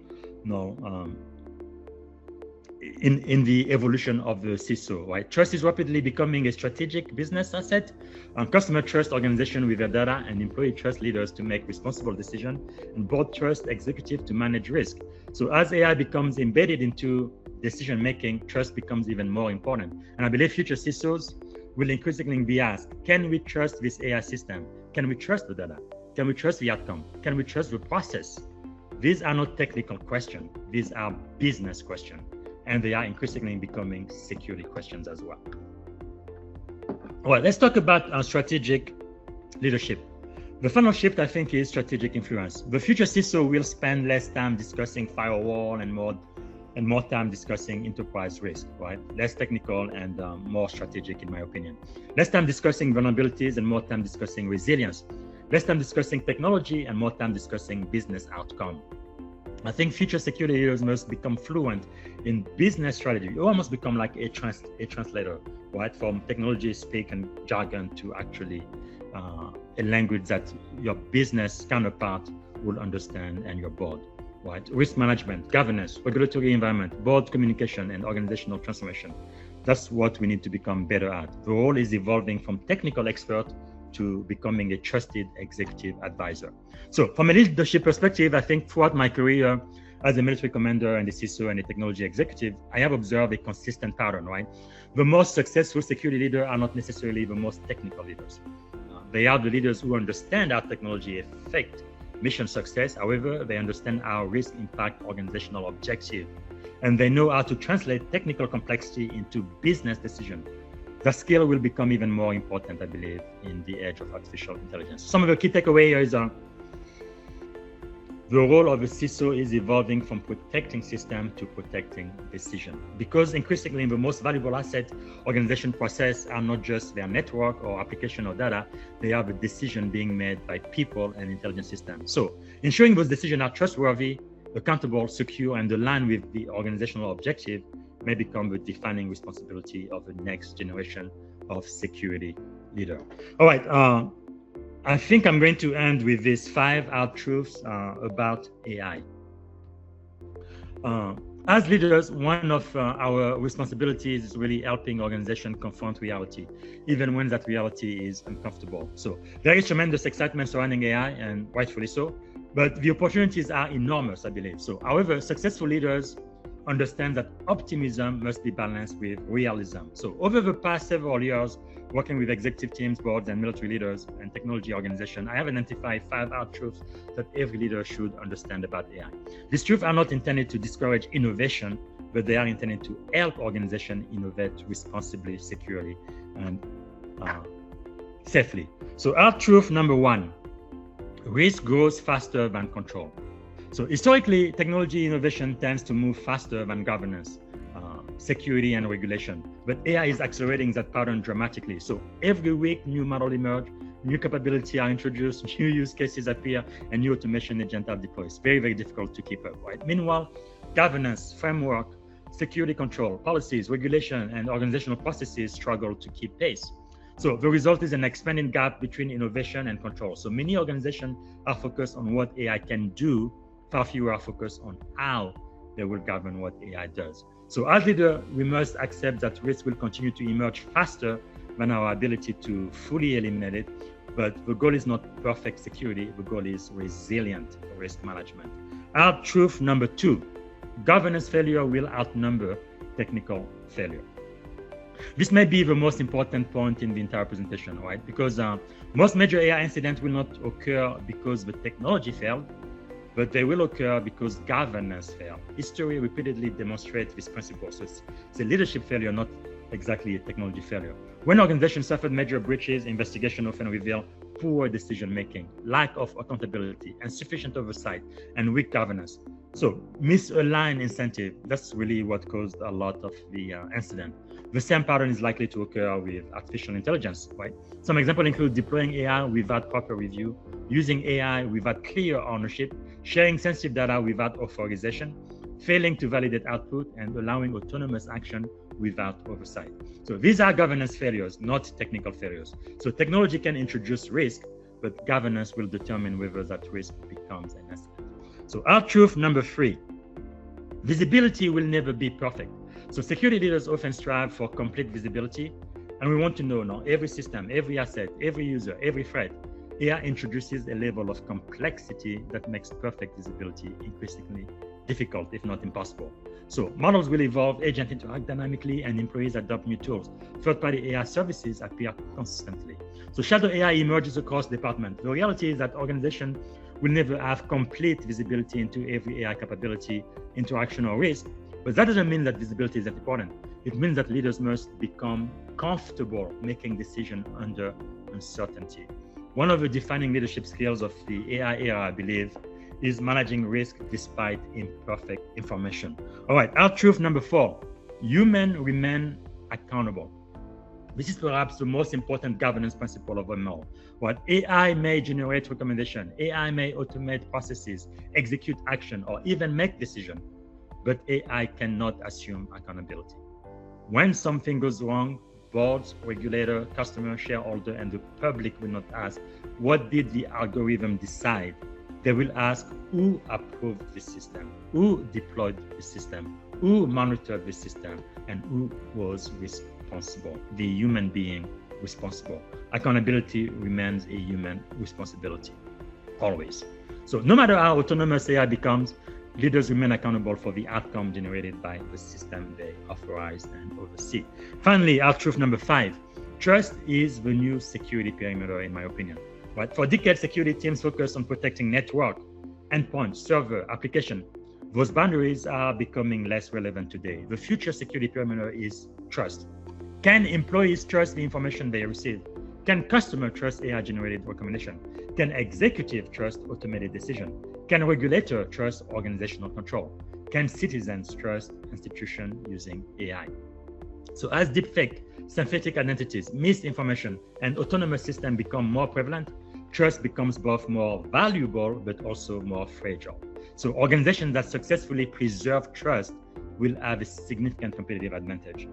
in the evolution of the CISO, right? Trust is rapidly becoming a strategic business asset. Customer trust organization with their data, and employee trust leaders to make responsible decisions, and board trust executive to manage risk. So as AI becomes embedded into decision making, trust becomes even more important. And I believe future CISOs will increasingly be asked, can we trust this AI system? Can we trust the data? Can we trust the outcome? Can we trust the process? These are not technical questions. These are business questions. And they are increasingly becoming security questions as well. All right, let's talk about strategic leadership. The final shift, I think, is strategic influence. The future CISO will spend less time discussing firewall and more time discussing enterprise risk, right? Less technical and more strategic, in my opinion. Less time discussing vulnerabilities and more time discussing resilience. Less time discussing technology and more time discussing business outcome. I think future security leaders must become fluent in business strategy. You almost become like a translator, right? From technology speak and jargon to actually a language that your business counterpart will understand and your board, right? Risk management, governance, regulatory environment, board communication, and organizational transformation. That's what we need to become better at. The role is evolving from technical expert to becoming a trusted executive advisor. So from a leadership perspective, I think throughout my career as a military commander and a CISO and a technology executive, I have observed a consistent pattern, right? The most successful security leaders are not necessarily the most technical leaders. They are the leaders who understand how technology affects mission success. However, they understand how risk impact organizational objective, and they know how to translate technical complexity into business decision. The skill will become even more important, I believe, in the age of artificial intelligence. Some of the key takeaways are the role of a CISO is evolving from protecting system to protecting decision. Because increasingly the most valuable asset organization process are not just their network or application or data, they are the decision being made by people and intelligence systems. So ensuring those decisions are trustworthy, accountable, secure, and aligned with the organizational objective may become the defining responsibility of the next generation of security leader. All right, I think I'm going to end with these 5 hard truths about AI. As leaders, one of our responsibilities is really helping organizations confront reality, even when that reality is uncomfortable. So there is tremendous excitement surrounding AI, and rightfully so, but the opportunities are enormous, I believe. So, however, successful leaders understand that optimism must be balanced with realism. So over the past several years, working with executive teams, boards, and military leaders and technology organizations, I have identified 5 hard truths that every leader should understand about AI. These truths are not intended to discourage innovation, but they are intended to help organizations innovate responsibly, securely, and safely. So hard truth number 1, risk grows faster than control. So historically, technology innovation tends to move faster than governance, security, and regulation. But AI is accelerating that pattern dramatically. So every week, new models emerge, new capabilities are introduced, new use cases appear, and new automation agents are deployed. It's very, very difficult to keep up, right? Meanwhile, governance, framework, security control, policies, regulation, and organizational processes struggle to keep pace. So the result is an expanding gap between innovation and control. So many organizations are focused on what AI can do, far fewer are focused on how they will govern what AI does. So as leaders, we must accept that risk will continue to emerge faster than our ability to fully eliminate it. But the goal is not perfect security, the goal is resilient risk management. Hard truth number 2, governance failure will outnumber technical failure. This may be the most important point in the entire presentation, right? Because most major AI incidents will not occur because the technology failed, but they will occur because governance fail. History repeatedly demonstrates this principle. So it's a leadership failure, not exactly a technology failure. When organizations suffered major breaches, investigation often reveal poor decision-making, lack of accountability, insufficient oversight, and weak governance. So misaligned incentive, that's really what caused a lot of the incident. The same pattern is likely to occur with artificial intelligence, right? Some examples include deploying AI without proper review, using AI without clear ownership, sharing sensitive data without authorization, failing to validate output, and allowing autonomous action without oversight. So these are governance failures, not technical failures. So technology can introduce risk, but governance will determine whether that risk becomes an asset. So our truth number 3, visibility will never be perfect. So security leaders often strive for complete visibility, and we want to know now every system, every asset, every user, every threat. AI introduces a level of complexity that makes perfect visibility increasingly difficult, if not impossible. So models will evolve, agents interact dynamically, and employees adopt new tools. Third-party AI services appear constantly. So shadow AI emerges across departments. The reality is that organizations will never have complete visibility into every AI capability, interaction, or risk. But that doesn't mean that visibility is important. It means that leaders must become comfortable making decisions under uncertainty. One of the defining leadership skills of the AI era, I believe, is managing risk despite imperfect information. All right, our truth number 4, humans remain accountable. This is perhaps the most important governance principle of them all. What AI may generate recommendations, AI may automate processes, execute action, or even make decisions, but AI cannot assume accountability. When something goes wrong, boards, regulator, customer, shareholder, and the public will not ask, what did the algorithm decide? They will ask, who approved the system? Who deployed the system? Who monitored the system? And who was responsible? The human being responsible. Accountability remains a human responsibility, always. So no matter how autonomous AI becomes, leaders remain accountable for the outcome generated by the system they authorize and oversee. Finally, our truth number 5, trust is the new security perimeter, in my opinion. Right? For decades, security teams focus on protecting network, endpoint, server, application. Those boundaries are becoming less relevant today. The future security perimeter is trust. Can employees trust the information they receive? Can customer trust AI-generated recommendation? Can executive trust automated decision? Can regulator trust organizational control? Can citizens trust institutions using AI? So as deepfake, synthetic identities, misinformation, and autonomous systems become more prevalent, trust becomes both more valuable but also more fragile. So organizations that successfully preserve trust will have a significant competitive advantage.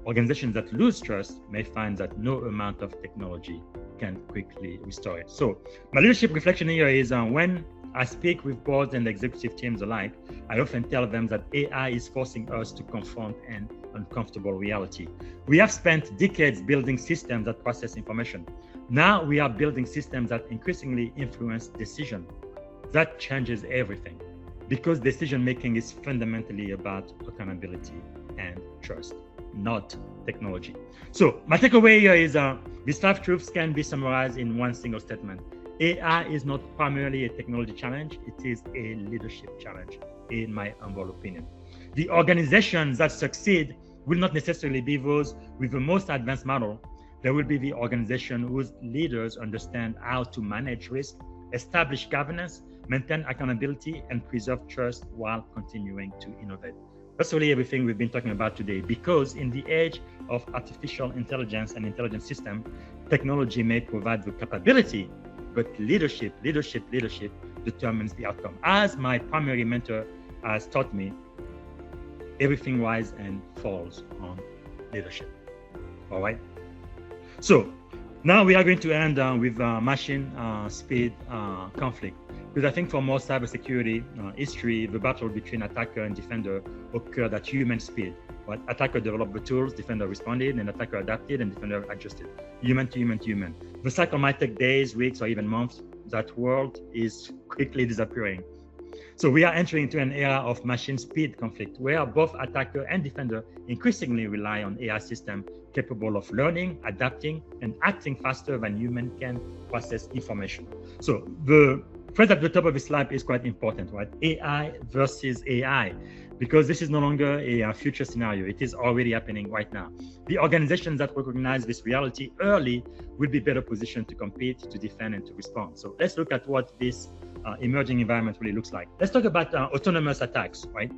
Organizations that lose trust may find that no amount of technology can quickly restore it. So my leadership reflection here is when I speak with boards and executive teams alike, I often tell them that AI is forcing us to confront an uncomfortable reality. We have spent decades building systems that process information. Now we are building systems that increasingly influence decision. That changes everything because decision-making is fundamentally about accountability and trust, not technology. So my takeaway here is these 5 truths can be summarized in one single statement. AI is not primarily a technology challenge, it is a leadership challenge, in my humble opinion. The organizations that succeed will not necessarily be those with the most advanced model. There will be the organization whose leaders understand how to manage risk, establish governance, maintain accountability, and preserve trust while continuing to innovate. That's really everything we've been talking about today, because in the age of artificial intelligence and intelligent system, technology may provide the capability, but leadership determines the outcome. As my primary mentor has taught me, everything rises and falls on leadership. All right. So now we are going to end with machine speed conflict, because I think for most cybersecurity history, the battle between attacker and defender occurred at human speed. But attacker developed the tools, defender responded, and attacker adapted, and defender adjusted. Human to human to human. The cycle might take days, weeks, or even months. That world is quickly disappearing. So we are entering into an era of machine speed conflict, where both attacker and defender increasingly rely on AI systems capable of learning, adapting, and acting faster than humans can process information. So the phrase at the top of this slide is quite important, right? AI versus AI, because this is no longer a future scenario. It is already happening right now. The organizations that recognize this reality early will be better positioned to compete, to defend, and to respond. So let's look at what this emerging environment really looks like. Let's talk about autonomous attacks, right?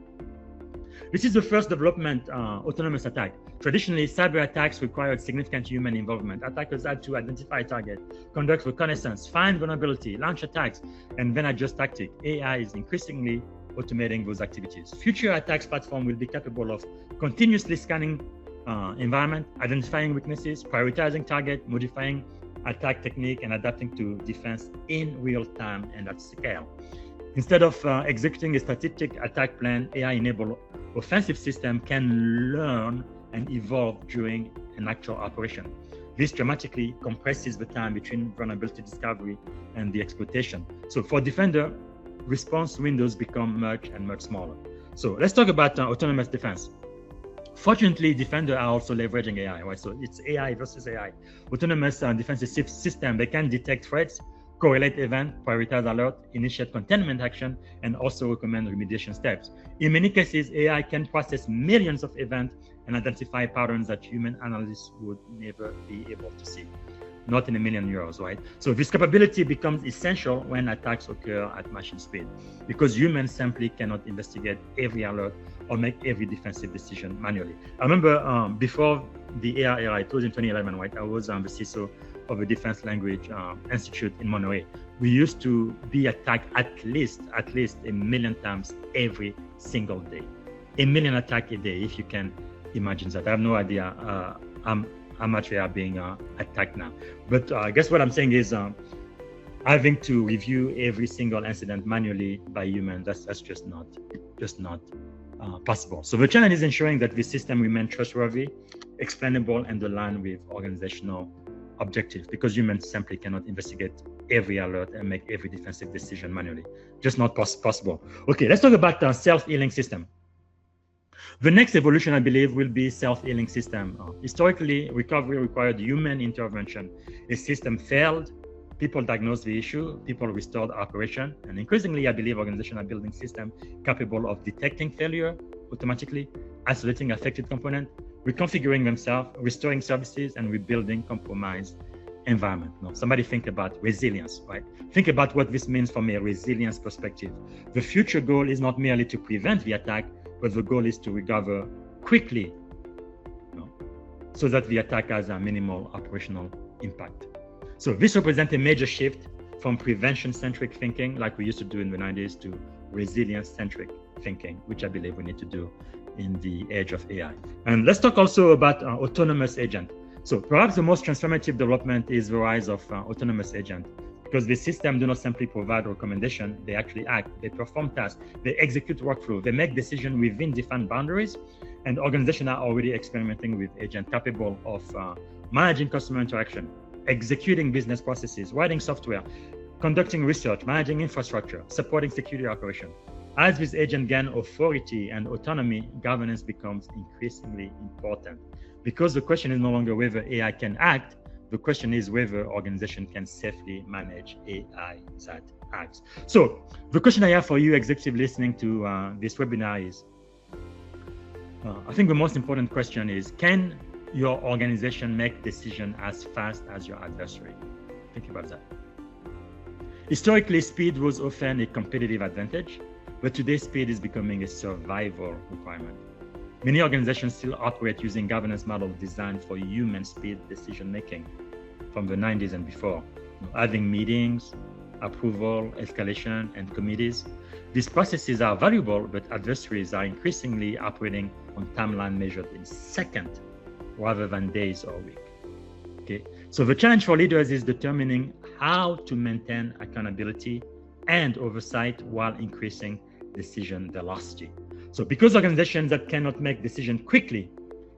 This is the first development, autonomous attack. Traditionally, cyber attacks required significant human involvement. Attackers had to identify a target, conduct reconnaissance, find vulnerability, launch attacks, and then adjust tactics. AI is increasingly automating those activities. Future attacks platform will be capable of continuously scanning environment, identifying weaknesses, prioritizing target, modifying attack technique, and adapting to defense in real time and at scale. Instead of executing a strategic attack plan, AI-enabled offensive system can learn and evolve during an actual operation. This dramatically compresses the time between vulnerability discovery and the exploitation. So for defender, response windows become much smaller. So let's talk about autonomous defense. Fortunately, defenders are also leveraging AI, right? So it's AI versus AI. Autonomous defensive system, they can detect threats, correlate event, prioritize alert, initiate containment action, and also recommend remediation steps. In many cases, AI can process millions of events and identify patterns that human analysts would never be able to see. Not in a million years, right? So this capability becomes essential when attacks occur at machine speed, because humans simply cannot investigate every alert or make every defensive decision manually. I remember before the AI era, it was in 2011, right? I was the CISO of a defense language institute in Monterey. We used to be attacked at least 1 million times every single day. 1 million attacks a day, if you can imagine that. I have no idea how much we are being attacked now. But I guess what I'm saying is having to review every single incident manually by humans, that's just not possible. So the challenge is ensuring that the system remains trustworthy, explainable, and aligned with organizational objectives, because humans simply cannot investigate every alert and make every defensive decision manually. Just not possible. Okay, let's talk about the self-healing system. The next evolution, I believe, will be self-healing system. Historically, recovery required human intervention. A system failed, people diagnosed the issue, people restored operation, and increasingly, I believe organizations are building systems capable of detecting failure automatically, isolating affected components, reconfiguring themselves, restoring services, and rebuilding compromised environment. Now, somebody think about resilience, right? Think about what this means from a resilience perspective. The future goal is not merely to prevent the attack, but the goal is to recover quickly, so that the attack has a minimal operational impact. So this represents a major shift from prevention-centric thinking, like we used to do in the 90s, to resilience-centric thinking, which I believe we need to do in the age of AI. And let's talk also about autonomous agent. So perhaps the most transformative development is the rise of autonomous agent, because the system do not simply provide recommendation, they actually act, they perform tasks, they execute workflow, they make decisions within defined boundaries, and organizations are already experimenting with agents capable of managing customer interaction, executing business processes, writing software, conducting research, managing infrastructure, supporting security operation. As this agent gain authority and autonomy, governance becomes increasingly important, because the question is no longer whether AI can act, the question is whether organization can safely manage AI that acts. So the question I have for you, executive listening to this webinar is, I think the most important question is, can your organization make decisions as fast as your adversary? Think about that. Historically, speed was often a competitive advantage, but today speed is becoming a survival requirement. Many organizations still operate using governance models designed for human speed decision-making from the 90s and before, having meetings, approval, escalation, and committees. These processes are valuable, but adversaries are increasingly operating on timeline measured in seconds rather than days or weeks. Okay, so the challenge for leaders is determining how to maintain accountability and oversight while increasing decision velocity. So because organizations that cannot make decisions quickly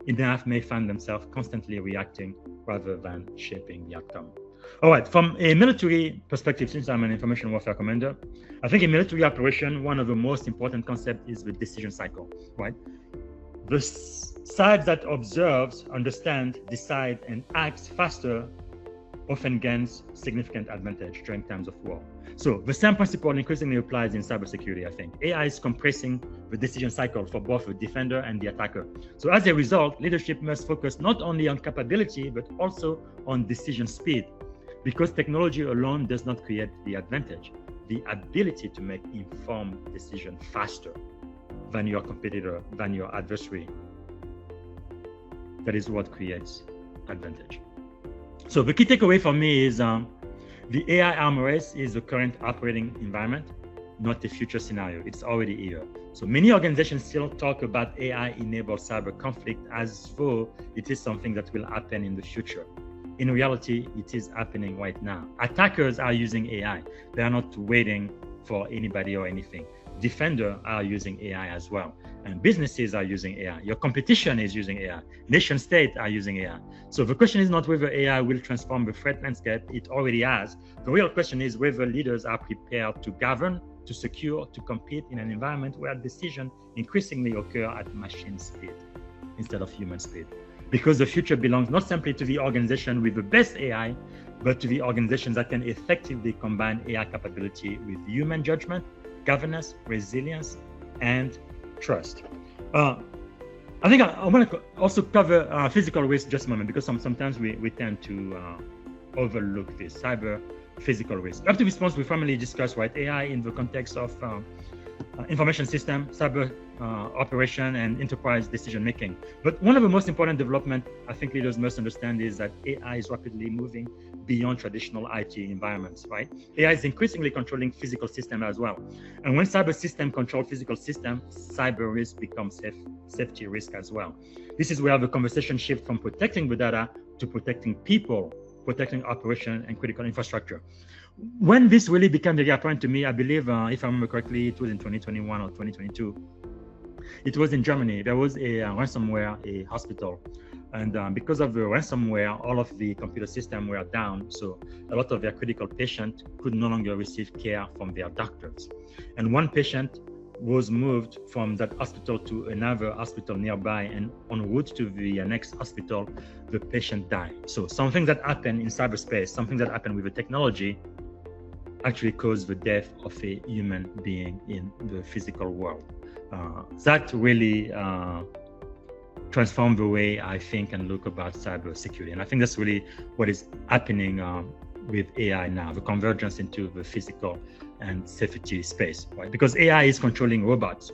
enough may find themselves constantly reacting rather than shaping the outcome. All right, from a military perspective, since I'm an information warfare commander, I think in military operation, one of the most important concepts is the decision cycle, right? The side that observes, understands, decides, and acts faster often gains significant advantage during times of war. So the same principle increasingly applies in cybersecurity, I think. AI is compressing the decision cycle for both the defender and the attacker. So as a result, leadership must focus not only on capability, but also on decision speed, because technology alone does not create the advantage. The ability to make informed decisions faster than your competitor, than your adversary, that is what creates advantage. So the key takeaway for me is the AI arms race is the current operating environment, not a future scenario. It's already here. So many organizations still talk about AI-enabled cyber conflict as though it is something that will happen in the future. In reality, it is happening right now. Attackers are using AI. They are not waiting for anybody or anything. Defenders are using AI as well. And businesses are using AI. Your competition is using AI. Nation states are using AI. So the question is not whether AI will transform the threat landscape. It already has. The real question is whether leaders are prepared to govern, to secure, to compete in an environment where decisions increasingly occur at machine speed instead of human speed. Because the future belongs not simply to the organization with the best AI, but to the organizations that can effectively combine AI capability with human judgment, governance, resilience, and trust. I think I want to also cover physical risk just a moment, because sometimes we tend to overlook this cyber physical risk. Up to response, we formally discussed AI in the context of information system, cyber operation, and enterprise decision making. But one of the most important development I think leaders must understand is that AI is rapidly moving beyond traditional IT environments, right? AI is increasingly controlling physical system as well. And when cyber system control physical system, cyber risk becomes safety risk as well. This is where the conversation shifts from protecting the data to protecting people, protecting operation and critical infrastructure. When this really became very apparent to me, I believe, if I remember correctly, it was in 2021 or 2022. It was in Germany. There was a ransomware, a hospital. And because of the ransomware, all of the computer systems were down. So a lot of their critical patients could no longer receive care from their doctors. And one patient was moved from that hospital to another hospital nearby, and en route to the next hospital, the patient died. So something that happened in cyberspace, something that happened with the technology, actually caused the death of a human being in the physical world. That really transformed the way I think and look about cybersecurity. And I think that's really what is happening with AI now, the convergence into the physical and safety space, right? Because AI is controlling robots.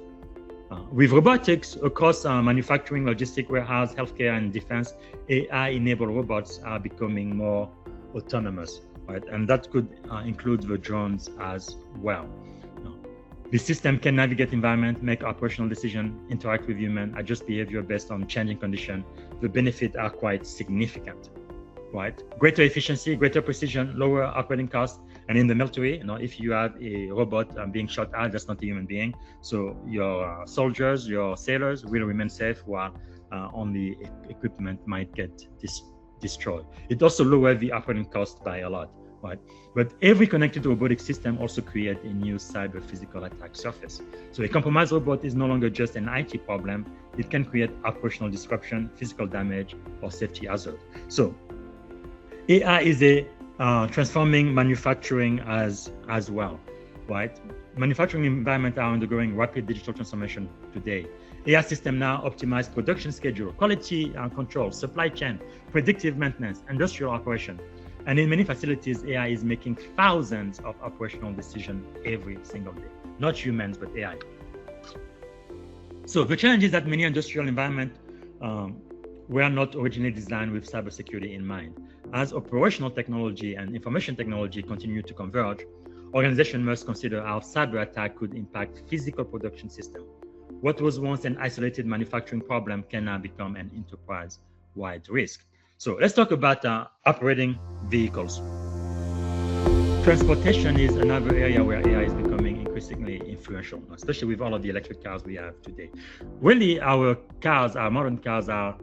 With robotics across manufacturing, logistics, warehouse, healthcare, and defense, AI-enabled robots are becoming more autonomous, right? And that could include the drones as well. The system can navigate environment, make operational decisions, interact with humans, adjust behavior based on changing conditions. The benefits are quite significant, right? Greater efficiency, greater precision, lower operating costs. And in the military, if you have a robot being shot at, that's not a human being. So your soldiers, your sailors will remain safe, while only equipment might get destroyed. It also lowers the operating cost by a lot, right? But every connected robotic system also creates a new cyber physical attack surface. So a compromised robot is no longer just an IT problem. It can create operational disruption, physical damage, or safety hazard. So AI is a transforming manufacturing as well, right? Manufacturing environments are undergoing rapid digital transformation today. AI systems now optimize production schedule, quality control, supply chain, predictive maintenance, industrial operation. And in many facilities, AI is making thousands of operational decisions every single day. Not humans, but AI. So the challenge is that many industrial environments were not originally designed with cybersecurity in mind. As operational technology and information technology continue to converge, organizations must consider how cyber attack could impact physical production system. What was once an isolated manufacturing problem can now become an enterprise-wide risk. So let's talk about operating vehicles. Transportation is another area where AI is becoming increasingly influential, especially with all of the electric cars we have today. Really, our modern cars are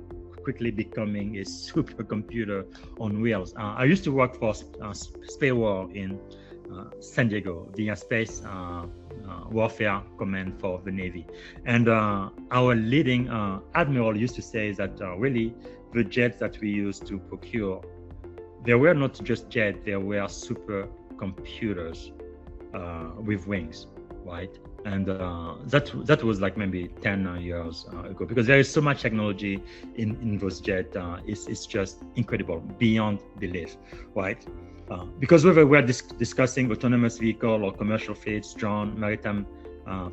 quickly becoming a supercomputer on wheels. I used to work for Spacewar in San Diego, the space warfare command for the Navy. And our leading admiral used to say that really the jets that we use to procure there were not just jets, there were supercomputers with wings, right? And that was like maybe 10 years ago, because there is so much technology in those jets. It's just incredible, beyond belief, right? Because whether we're discussing autonomous vehicle or commercial fleets, drone, maritime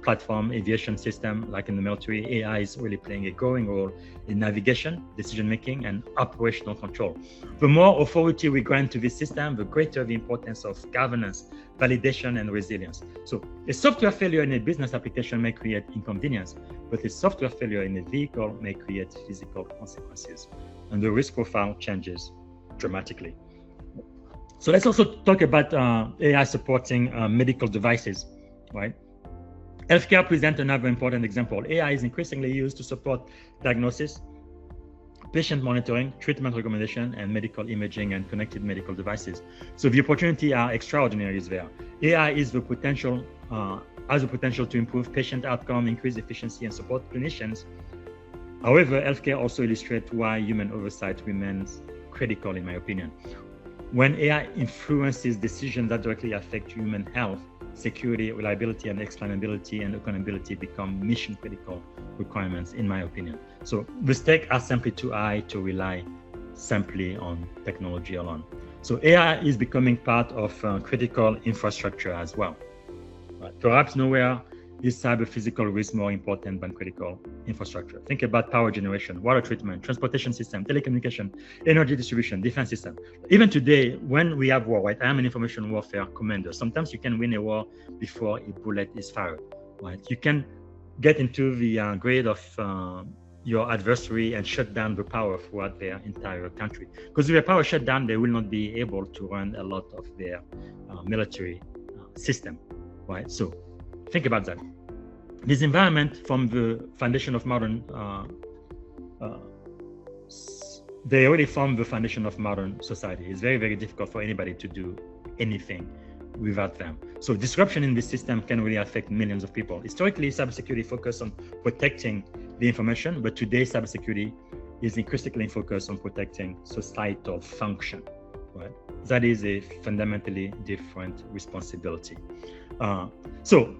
platform, aviation system, like in the military, AI is really playing a growing role in navigation, decision-making, and operational control. The more authority we grant to this system, the greater the importance of governance, validation, and resilience. So a software failure in a business application may create inconvenience, but a software failure in a vehicle may create physical consequences, and the risk profile changes dramatically. So let's also talk about AI supporting medical devices, right? Healthcare presents another important example. AI is increasingly used to support diagnosis, patient monitoring, treatment recommendation, and medical imaging and connected medical devices. So the opportunity are extraordinary there. AI has the potential to improve patient outcome, increase efficiency, and support clinicians. However, healthcare also illustrates why human oversight remains critical, in my opinion. When AI influences decisions that directly affect human health, security, reliability, and explainability and accountability become mission-critical requirements, in my opinion. So the stakes are simply too high to rely simply on technology alone. So AI is becoming part of critical infrastructure as well. Perhaps nowhere is cyber physical risk more important than critical infrastructure. Think about power generation, water treatment, transportation system, telecommunication, energy distribution, defense system. Even today, when we have war, right? I am an information warfare commander. Sometimes you can win a war before a bullet is fired, right? You can get into the grid of your adversary and shut down the power throughout their entire country. Because if their power shut down, they will not be able to run a lot of their military system, right? So think about that. This environment from the foundation of modern, they already form the foundation of modern society. It's very, very difficult for anybody to do anything without them. So disruption in this system can really affect millions of people. Historically, cybersecurity focused on protecting the information, but today cybersecurity is increasingly focused on protecting societal function, right? That is a fundamentally different responsibility. So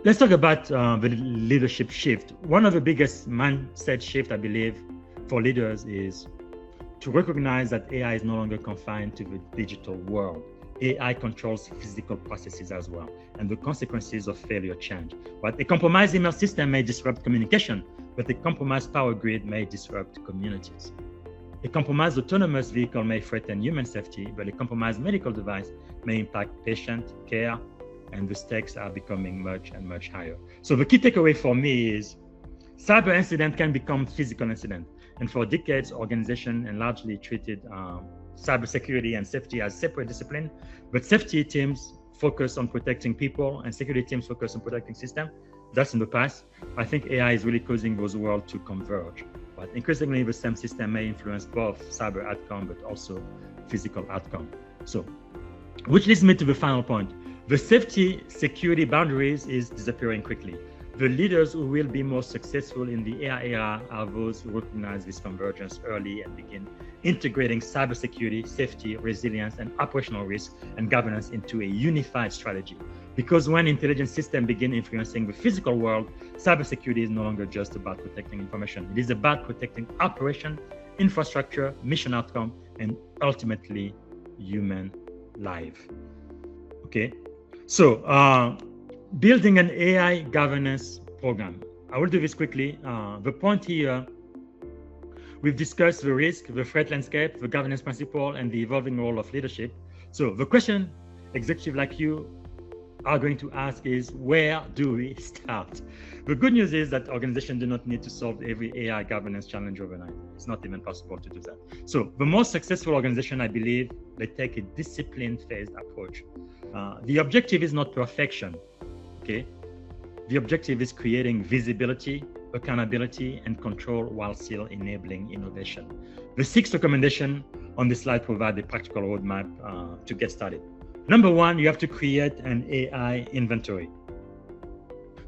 let's talk about the leadership shift. One of the biggest mindset shift, I believe, for leaders is to recognize that AI is no longer confined to the digital world. AI controls physical processes as well, and the consequences of failure change. But a compromised email system may disrupt communication, but a compromised power grid may disrupt communities. A compromised autonomous vehicle may threaten human safety, but a compromised medical device may impact patient care, and the stakes are becoming much and much higher. So the key takeaway for me is cyber incident can become physical incident. And for decades, organizations and largely treated cybersecurity and safety as separate discipline, but safety teams focus on protecting people and security teams focus on protecting systems. That's in the past. I think AI is really causing those worlds to converge. But increasingly, the same system may influence both cyber outcome, but also physical outcome. So, which leads me to the final point. The safety security boundaries is disappearing quickly. The leaders who will be most successful in the AI era are those who recognize this convergence early and begin integrating cybersecurity, safety, resilience, and operational risk and governance into a unified strategy. Because when intelligent systems begin influencing the physical world, cybersecurity is no longer just about protecting information. It is about protecting operation, infrastructure, mission outcome, and ultimately human life. Okay, so building an AI governance program. I will do this quickly. The point here, we've discussed the risk, the threat landscape, the governance principle, and the evolving role of leadership. So the question executive like you are going to ask is, where do we start? The good news is that organizations do not need to solve every AI governance challenge overnight. It's not even possible to do that. So the most successful organization, I believe, they take a disciplined phased approach. The objective is not perfection, okay? The objective is creating visibility, accountability, and control while still enabling innovation. The 6 recommendations on this slide provide a practical roadmap to get started. Number 1, you have to create an AI inventory.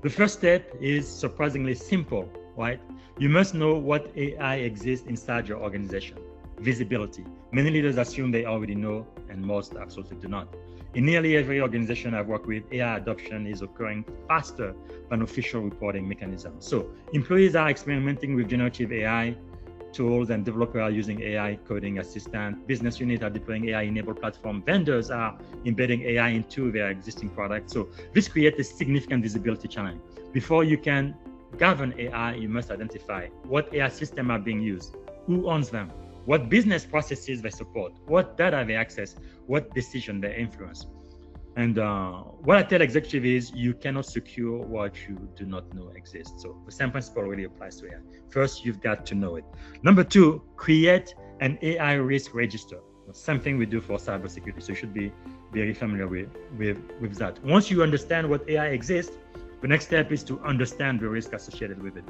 The first step is surprisingly simple, right? You must know what AI exists inside your organization. visibility. Many leaders assume they already know, and most absolutely do not. In nearly every organization I've worked with, AI adoption is occurring faster than official reporting mechanisms. So employees are experimenting with generative AI tools, and developers are using AI coding assistant. Business units are deploying AI-enabled platform. Vendors are embedding AI into their existing products. So this creates a significant visibility challenge. Before you can govern AI, you must identify what AI systems are being used, who owns them, what business processes they support, what data they access, what decision they influence. And what I tell executives is you cannot secure what you do not know exists. So the same principle really applies to AI. First, you've got to know it. Number two, create an AI risk register. Same thing we do for cybersecurity. So you should be very familiar with that. Once you understand what AI exists, the next step is to understand the risk associated with it.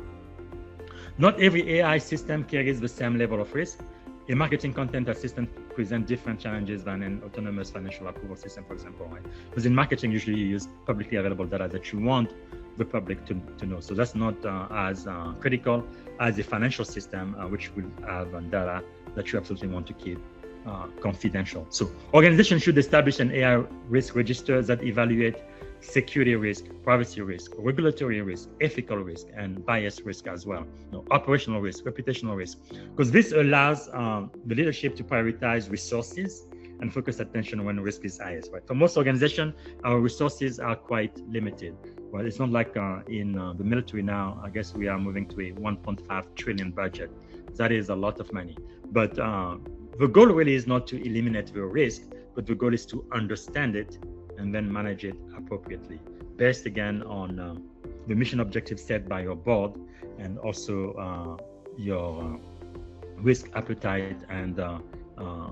Not every AI system carries the same level of risk. A marketing content assistant presents different challenges than an autonomous financial approval system, for example, right? Because in marketing, usually you use publicly available data that you want the public to know. So that's not as critical as a financial system, which will have data that you absolutely want to keep confidential. So organizations should establish an AI risk register that evaluate security risk, privacy risk, regulatory risk, ethical risk, and bias risk as well. Operational risk, reputational risk, because this allows the leadership to prioritize resources and focus attention when risk is highest. Right? For most organizations, our resources are quite limited. Well, it's not like in the military now. I guess we are moving to a 1.5 trillion budget. That is a lot of money. But the goal really is not to eliminate the risk, but the goal is to understand it and then manage it appropriately, based again on the mission objectives set by your board and also your risk appetite and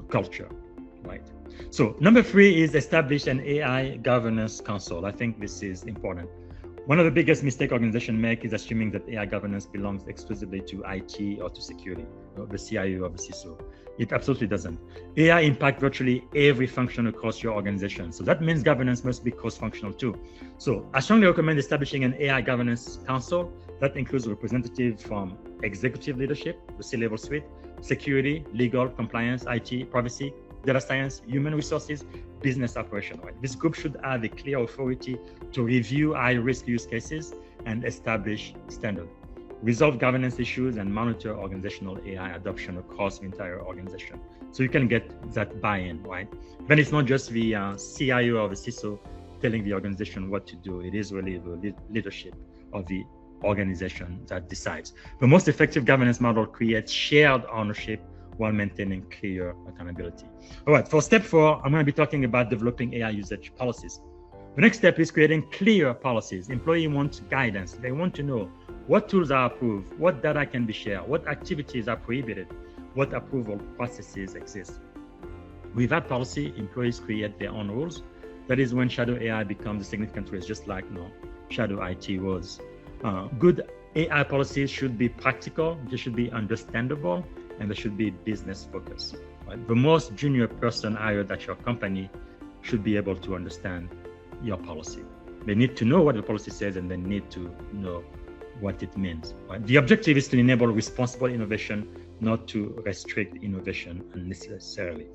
culture, right? So number three is establish an AI governance council. I think this is important. One of the biggest mistakes organizations make is assuming that AI governance belongs exclusively to IT or to security, the CIO or the CISO. It absolutely doesn't. AI impacts virtually every function across your organization. So that means governance must be cross-functional too. So I strongly recommend establishing an AI governance council that includes representatives from executive leadership, the C-level suite, security, legal, compliance, IT, privacy, data science, human resources, business operation. Right? This group should have a clear authority to review high-risk use cases and establish standards, resolve governance issues, and monitor organizational AI adoption across the entire organization. So you can get that buy-in, right? Then it's not just the CIO or the CISO telling the organization what to do. It is really the leadership of the organization that decides. The most effective governance model creates shared ownership while maintaining clear accountability. All right, for step 4, I'm going to be talking about developing AI usage policies. The next step is creating clear policies. Employees want guidance. They want to know what tools are approved, what data can be shared, what activities are prohibited, what approval processes exist. With that policy, employees create their own rules. That is when shadow AI becomes a significant risk, just like shadow IT was. Good AI policies should be practical, they should be understandable, and they should be business focused. Right? The most junior person hired at your company should be able to understand your policy. They need to know what the policy says, and they need to know what it means. Right? The objective is to enable responsible innovation, not to restrict innovation unnecessarily.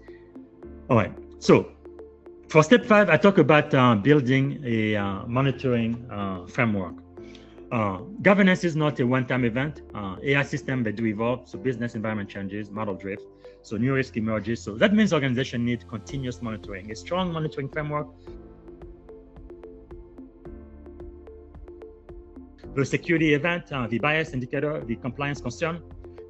All right, so for step 5, I talk about building a monitoring framework. Governance is not a one-time event. AI systems, they do evolve, so business environment changes, model drift, so new risk emerges. So that means organizations need continuous monitoring. A strong monitoring framework, the security event, the bias indicator, the compliance concern,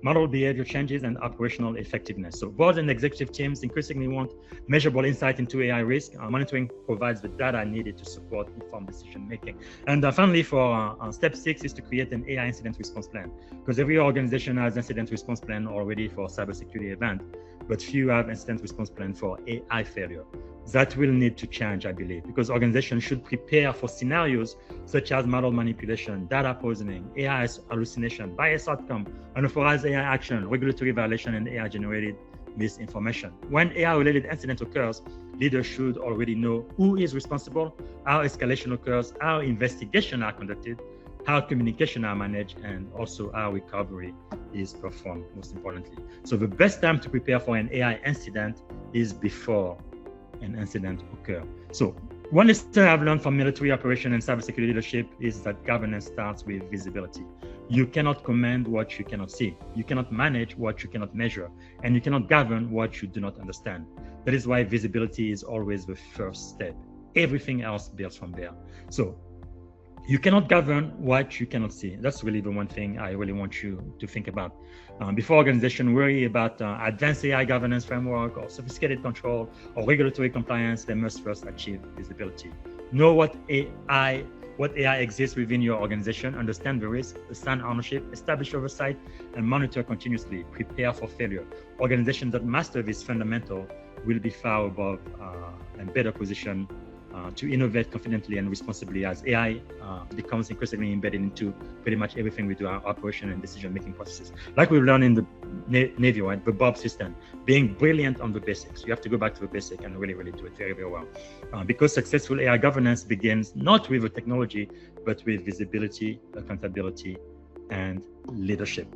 model behavior changes, and operational effectiveness. So boards and executive teams increasingly want measurable insight into AI risk. Monitoring provides the data needed to support informed decision making. And finally, for step 6 is to create an AI incident response plan, because every organization has incident response plan already for cybersecurity event, but few have incident response plan for AI failure. That will need to change, I believe, because organizations should prepare for scenarios such as model manipulation, data poisoning, AI hallucination, bias outcome, unauthorized AI action, regulatory violation, and AI-generated misinformation. When AI-related incident occurs, leaders should already know who is responsible, how escalation occurs, how investigations are conducted, how communication are managed, and also how recovery is performed, most importantly. So the best time to prepare for an AI incident is before an incident occurs. So one lesson I've learned from military operation and cybersecurity leadership is that governance starts with visibility. You cannot command what you cannot see. You cannot manage what you cannot measure, and you cannot govern what you do not understand. That is why visibility is always the first step. Everything else builds from there. So you cannot govern what you cannot see. That's really the one thing I really want you to think about. Before organizations worry about advanced AI governance framework or sophisticated control or regulatory compliance, they must first achieve visibility. Know what AI exists within your organization, understand the risk, assign ownership, establish oversight, and monitor continuously. Prepare for failure. Organizations that master this fundamental will be far above and better positioned to innovate confidently and responsibly as AI becomes increasingly embedded into pretty much everything we do, our operation and decision-making processes. Like we've learned in the Navy, right? The Bob system, being brilliant on the basics. You have to go back to the basic and really, really do it very, very well. Because successful AI governance begins not with the technology, but with visibility, accountability, and leadership.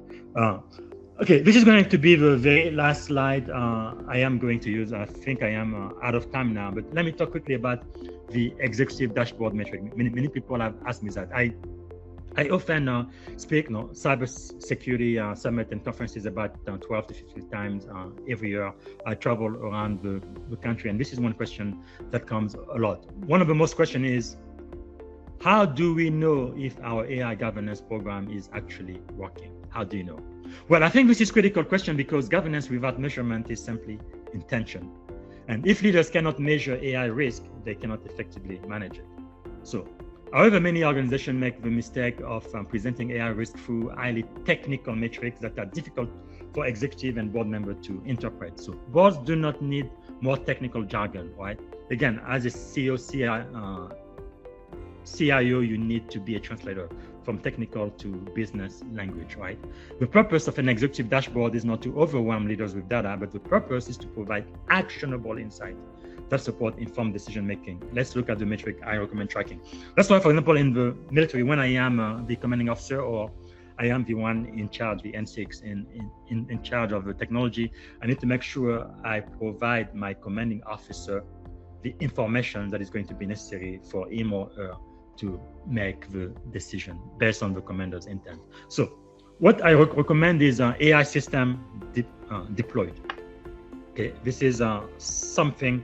Okay, this is going to be the very last slide I am going to use. I think I am out of time now, but let me talk quickly about the executive dashboard metric. Many people have asked me that. I often speak cybersecurity summit and conferences about 12 to 15 times every year. I travel around the country, and this is one question that comes a lot. One of the most question is, how do we know if our AI governance program is actually working? How do you know? Well, I think this is a critical question because governance without measurement is simply intention. And if leaders cannot measure AI risk, they cannot effectively manage it. So, however, many organizations make the mistake of presenting AI risk through highly technical metrics that are difficult for executive and board members to interpret. So boards do not need more technical jargon, right? Again, as a CEO, CIO, you need to be a translator from technical to business language, right? The purpose of an executive dashboard is not to overwhelm leaders with data, but the purpose is to provide actionable insight that support informed decision-making. Let's look at the metric I recommend tracking. That's why, for example, in the military, when I am the commanding officer or I am the one in charge, the N6, in charge of the technology, I need to make sure I provide my commanding officer the information that is going to be necessary for him or her to make the decision based on the commander's intent. So what I recommend is AI system deployed. Okay, this is something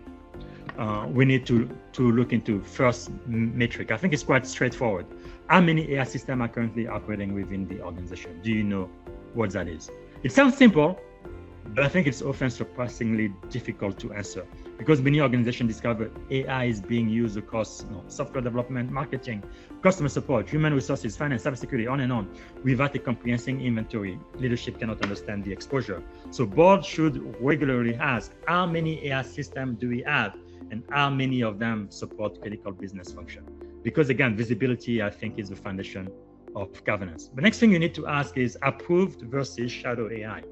we need to look into. First metric, I think it's quite straightforward. How many AI systems are currently operating within the organization? Do you know what that is? It sounds simple, but I think it's often surprisingly difficult to answer because many organizations discover AI is being used across software development, marketing, customer support, human resources, finance, cybersecurity, on and on. Without a comprehensive inventory, leadership cannot understand the exposure. So boards should regularly ask, how many AI systems do we have and how many of them support critical business function? Because again, visibility, I think, is the foundation of governance. The next thing you need to ask is approved versus shadow AI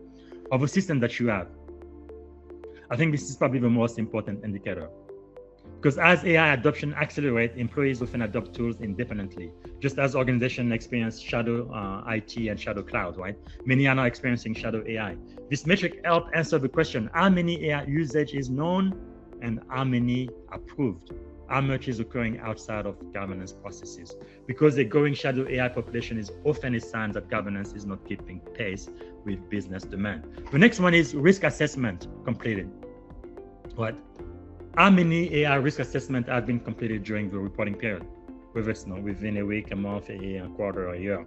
of a system that you have. I think this is probably the most important indicator. Because as AI adoption accelerates, employees often adopt tools independently, just as organizations experience shadow IT and shadow cloud, right? Many are now experiencing shadow AI. This metric helps answer the question, how many AI usage is known and how many approved? How much is occurring outside of governance processes? Because a growing shadow AI population is often a sign that governance is not keeping pace with business demand. The next one is risk assessment completed. What? How many AI risk assessments have been completed during the reporting period? Whether it's within a week, a month, a quarter, or a year.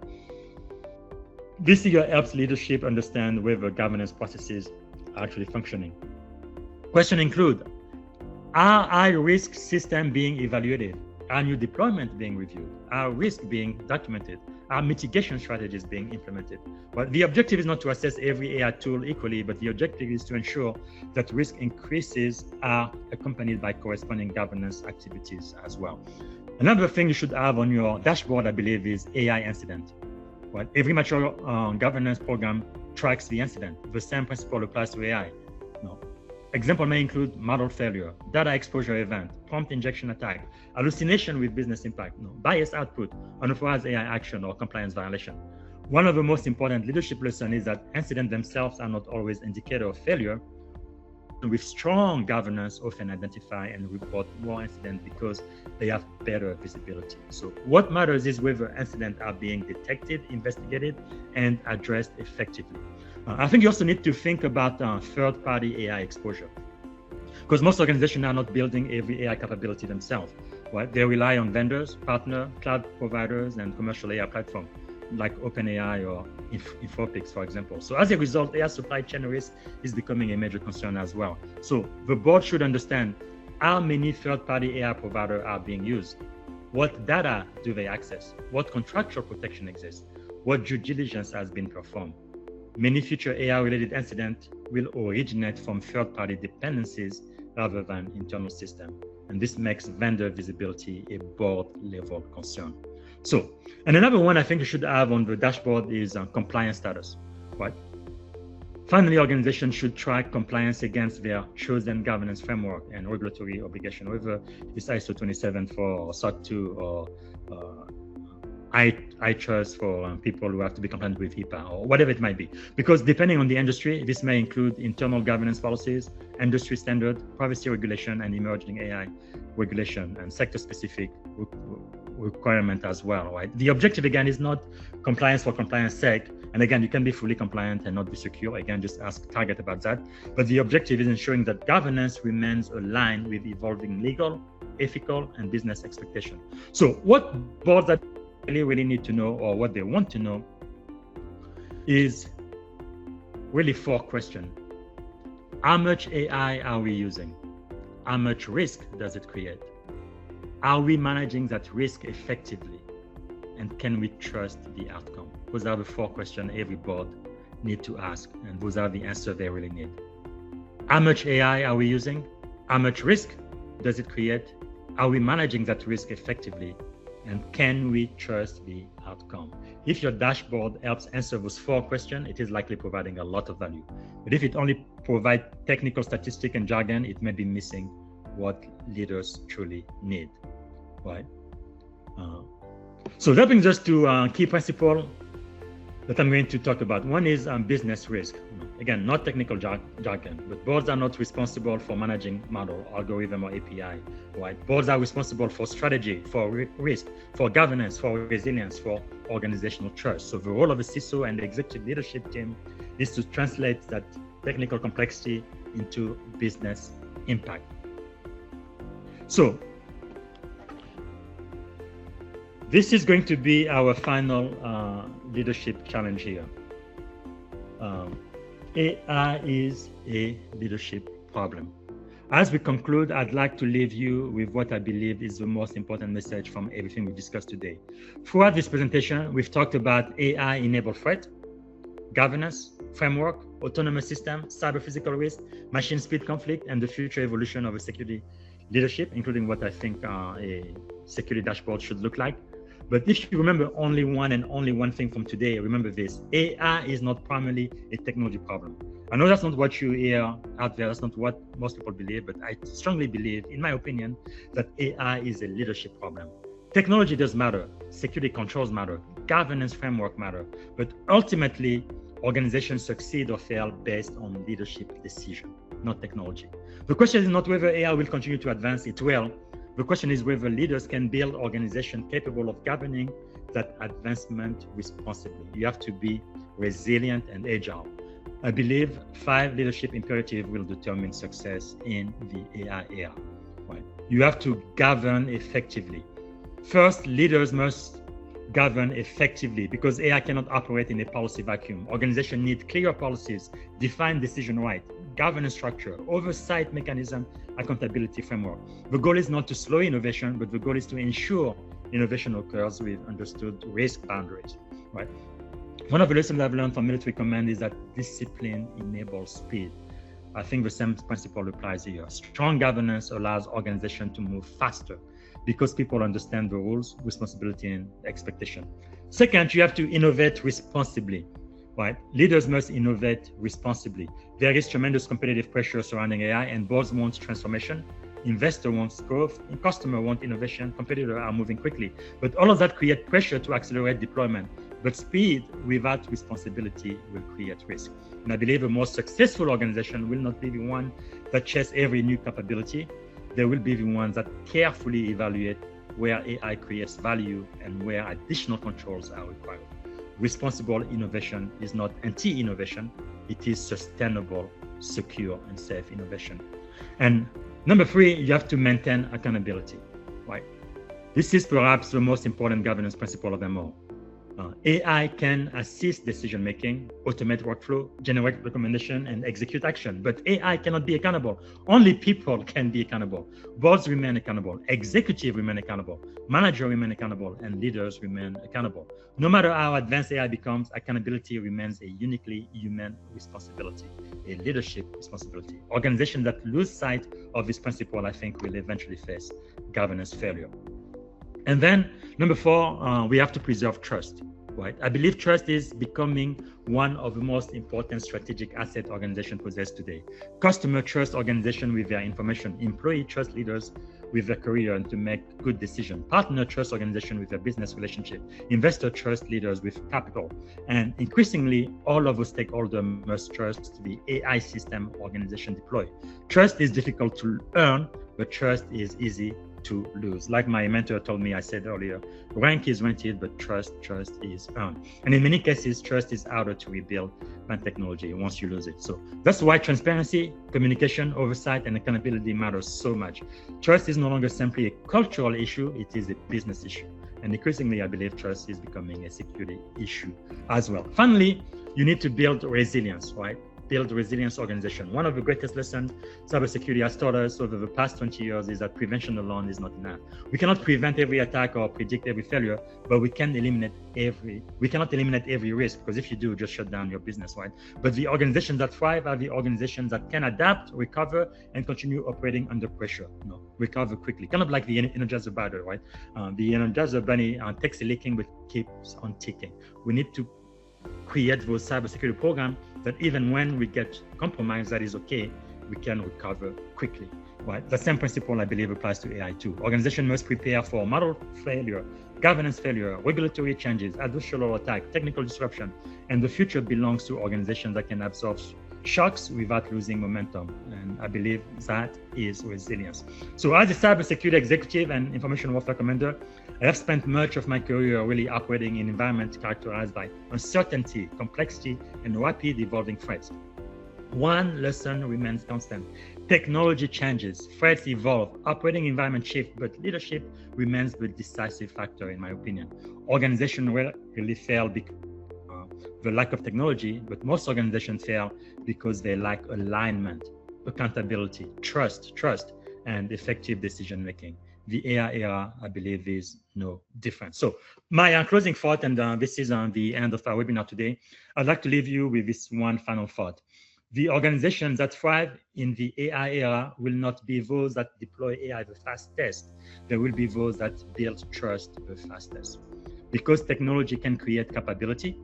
This figure helps leadership understand whether governance processes are actually functioning. Questions include, are high-risk systems being evaluated? Are new deployment being reviewed? Are risks being documented? Are mitigation strategies being implemented? Well, the objective is not to assess every AI tool equally, but the objective is to ensure that risk increases are accompanied by corresponding governance activities as well. Another thing you should have on your dashboard, I believe, is AI incident. Well, every mature governance program tracks the incident. The same principle applies to AI. No. Example may include model failure, data exposure event, prompt injection attack, hallucination with business impact, bias output, unauthorized AI action, or compliance violation. One of the most important leadership lessons is that incidents themselves are not always indicator of failure. With strong governance, often identify and report more incidents because they have better visibility. So what matters is whether incidents are being detected, investigated, and addressed effectively. I think you also need to think about third-party AI exposure, because most organizations are not building every AI capability themselves, right? They rely on vendors, partner, cloud providers, and commercial AI platforms like OpenAI or Anthropic, for example. So as a result, AI supply chain risk is becoming a major concern as well. So the board should understand how many third-party AI providers are being used, what data do they access, what contractual protection exists, what due diligence has been performed. Many future AI-related incidents will originate from third-party dependencies rather than internal systems. And this makes vendor visibility a board-level concern. So, and another one I think you should have on the dashboard is compliance status, right? Finally, organizations should track compliance against their chosen governance framework and regulatory obligation, whether it's ISO 274 or SOC 2 or I trust for people who have to be compliant with HIPAA or whatever it might be. Because depending on the industry, this may include internal governance policies, industry standard, privacy regulation, and emerging AI regulation, and sector-specific requirement as well, right? The objective, again, is not compliance for compliance sake. And again, you can be fully compliant and not be secure. Again, just ask Target about that. But the objective is ensuring that governance remains aligned with evolving legal, ethical, and business expectations. So what boards that really need to know, or what they want to know, is really 4 questions. How much AI are we using? How much risk does it create? Are we managing that risk effectively? And can we trust the outcome? Those are the 4 questions every board needs to ask, and those are the answers they really need. How much AI are we using? How much risk does it create? Are we managing that risk effectively? And can we trust the outcome? If your dashboard helps answer those 4 questions, it is likely providing a lot of value. But if it only provides technical statistics and jargon, it may be missing what leaders truly need, right? So that brings us to key principle that I'm going to talk about. One is business risk. Again, not technical jargon, but boards are not responsible for managing model, algorithm, or API, right? Boards are responsible for strategy, for risk, for governance, for resilience, for organizational trust. So the role of the CISO and the executive leadership team is to translate that technical complexity into business impact. So this is going to be our final leadership challenge here. AI is a leadership problem. As we conclude, I'd like to leave you with what I believe is the most important message from everything we've discussed today. Throughout this presentation, we've talked about AI-enabled threat, governance, framework, autonomous system, cyber-physical risk, machine speed conflict, and the future evolution of a security leadership, including what I think a security dashboard should look like. But if you remember only one thing from today, remember this: AI is not primarily a technology problem. I know that's not what you hear out there, that's not what most people believe, but I strongly believe, in my opinion, that AI is a leadership problem. Technology does matter, security controls matter, governance framework matter, but ultimately, organizations succeed or fail based on leadership decision, not technology. The question is not whether AI will continue to advance, it will. The question is whether leaders can build organizations capable of governing that advancement responsibly. You have to be resilient and agile. I believe 5 leadership imperatives will determine success in the AI era. Right? You have to govern effectively. First, leaders must govern effectively because AI cannot operate in a policy vacuum. Organizations need clear policies, defined decision rights, governance structure, oversight mechanism, accountability framework. The goal is not to slow innovation, but the goal is to ensure innovation occurs with understood risk boundaries, right? One of the lessons I've learned from military command is that discipline enables speed. I think the same principle applies here. Strong governance allows organizations to move faster because people understand the rules, responsibility, and expectation. Second, you have to innovate responsibly. right? Leaders must innovate responsibly. There is tremendous competitive pressure surrounding AI, and boards want transformation. Investor wants growth, and customer want innovation. Competitors are moving quickly, but all of that creates pressure to accelerate deployment. But speed without responsibility will create risk. And I believe a more successful organization will not be the one that chase every new capability. They will be the ones that carefully evaluate where AI creates value and where additional controls are required. Responsible innovation is not anti-innovation, it is sustainable, secure, and safe innovation. And number 3, you have to maintain accountability, right? This is perhaps the most important governance principle of them all. AI can assist decision-making, automate workflow, generate recommendation, and execute action, but AI cannot be accountable. Only people can be accountable. Boards remain accountable, executives remain accountable, managers remain accountable, and leaders remain accountable. No matter how advanced AI becomes, accountability remains a uniquely human responsibility, a leadership responsibility. Organizations that lose sight of this principle, I think, will eventually face governance failure. And then number 4, we have to preserve trust, right? I believe trust is becoming one of the most important strategic asset organizations possess today. Customer trust organization with their information, employee trust leaders with their career and to make good decisions, partner trust organization with their business relationship, investor trust leaders with capital, and increasingly all of the stakeholders must trust the AI system organization deploy. Trust is difficult to earn, but trust is easy to lose. Like my mentor told me, I said earlier, rank is rented, but trust is earned. And in many cases, trust is harder to rebuild than technology once you lose it. So that's why transparency, communication, oversight, and accountability matters so much. Trust is no longer simply a cultural issue, it is a business issue. And increasingly, I believe trust is becoming a security issue as well. Finally, you need to build resilience, right? Build resilience organization. One of the greatest lessons cybersecurity has taught us over the past 20 years is that prevention alone is not enough. We cannot prevent every attack or predict every failure, but we cannot eliminate every risk, because if you do, just shut down your business, right? But the organizations that thrive are the organizations that can adapt, recover, and continue operating under pressure. Recover quickly, kind of like the Energizer Bunny, right? The Energizer Bunny takes a licking but keeps on ticking. We need to create those cybersecurity programs that even when we get compromised, that is okay, we can recover quickly, right? The same principle, I believe, applies to AI too. Organizations must prepare for model failure, governance failure, regulatory changes, adversarial attack, technical disruption, and the future belongs to organizations that can absorb shocks without losing momentum. And I believe that is resilience. So as a cybersecurity executive and information warfare commander, I have spent much of my career really operating in environments characterized by uncertainty, complexity, and rapid evolving threats. One lesson remains constant. Technology changes, threats evolve, operating environment shift, but leadership remains the decisive factor, in my opinion. Organizations really fail because the lack of technology, but most organizations fail because they lack alignment, accountability, trust, and effective decision-making. The AI era, I believe, is no different. So my closing thought, and this is the end of our webinar today, I'd like to leave you with this one final thought. The organizations that thrive in the AI era will not be those that deploy AI the fastest. They will be those that build trust the fastest. Because technology can create capability,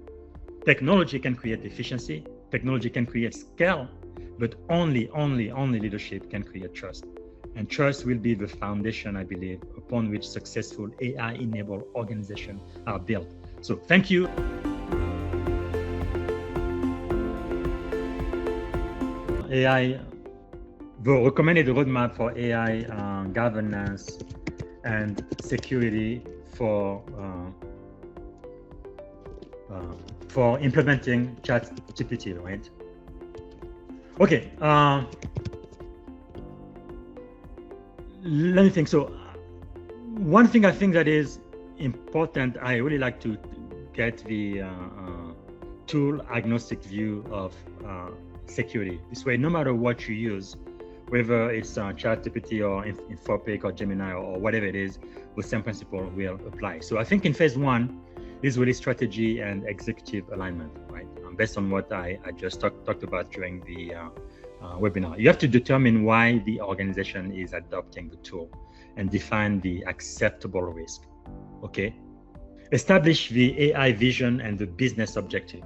technology can create efficiency, technology can create scale, but only leadership can create trust. And trust will be the foundation, I believe, upon which successful AI-enabled organizations are built. So thank you. AI, the recommended roadmap for AI governance and security for implementing ChatGPT, right? Okay. Let me think. So one thing I think that is important, I really like to get the tool agnostic view of security. This way, no matter what you use, whether it's ChatGPT or Anthropic or Gemini or whatever it is, the same principle will apply. So I think in phase 1 is really strategy and executive alignment, right? Based on what I just talked about during the webinar. You have to determine why the organization is adopting the tool and define the acceptable risk, okay? Establish the AI vision and the business objective.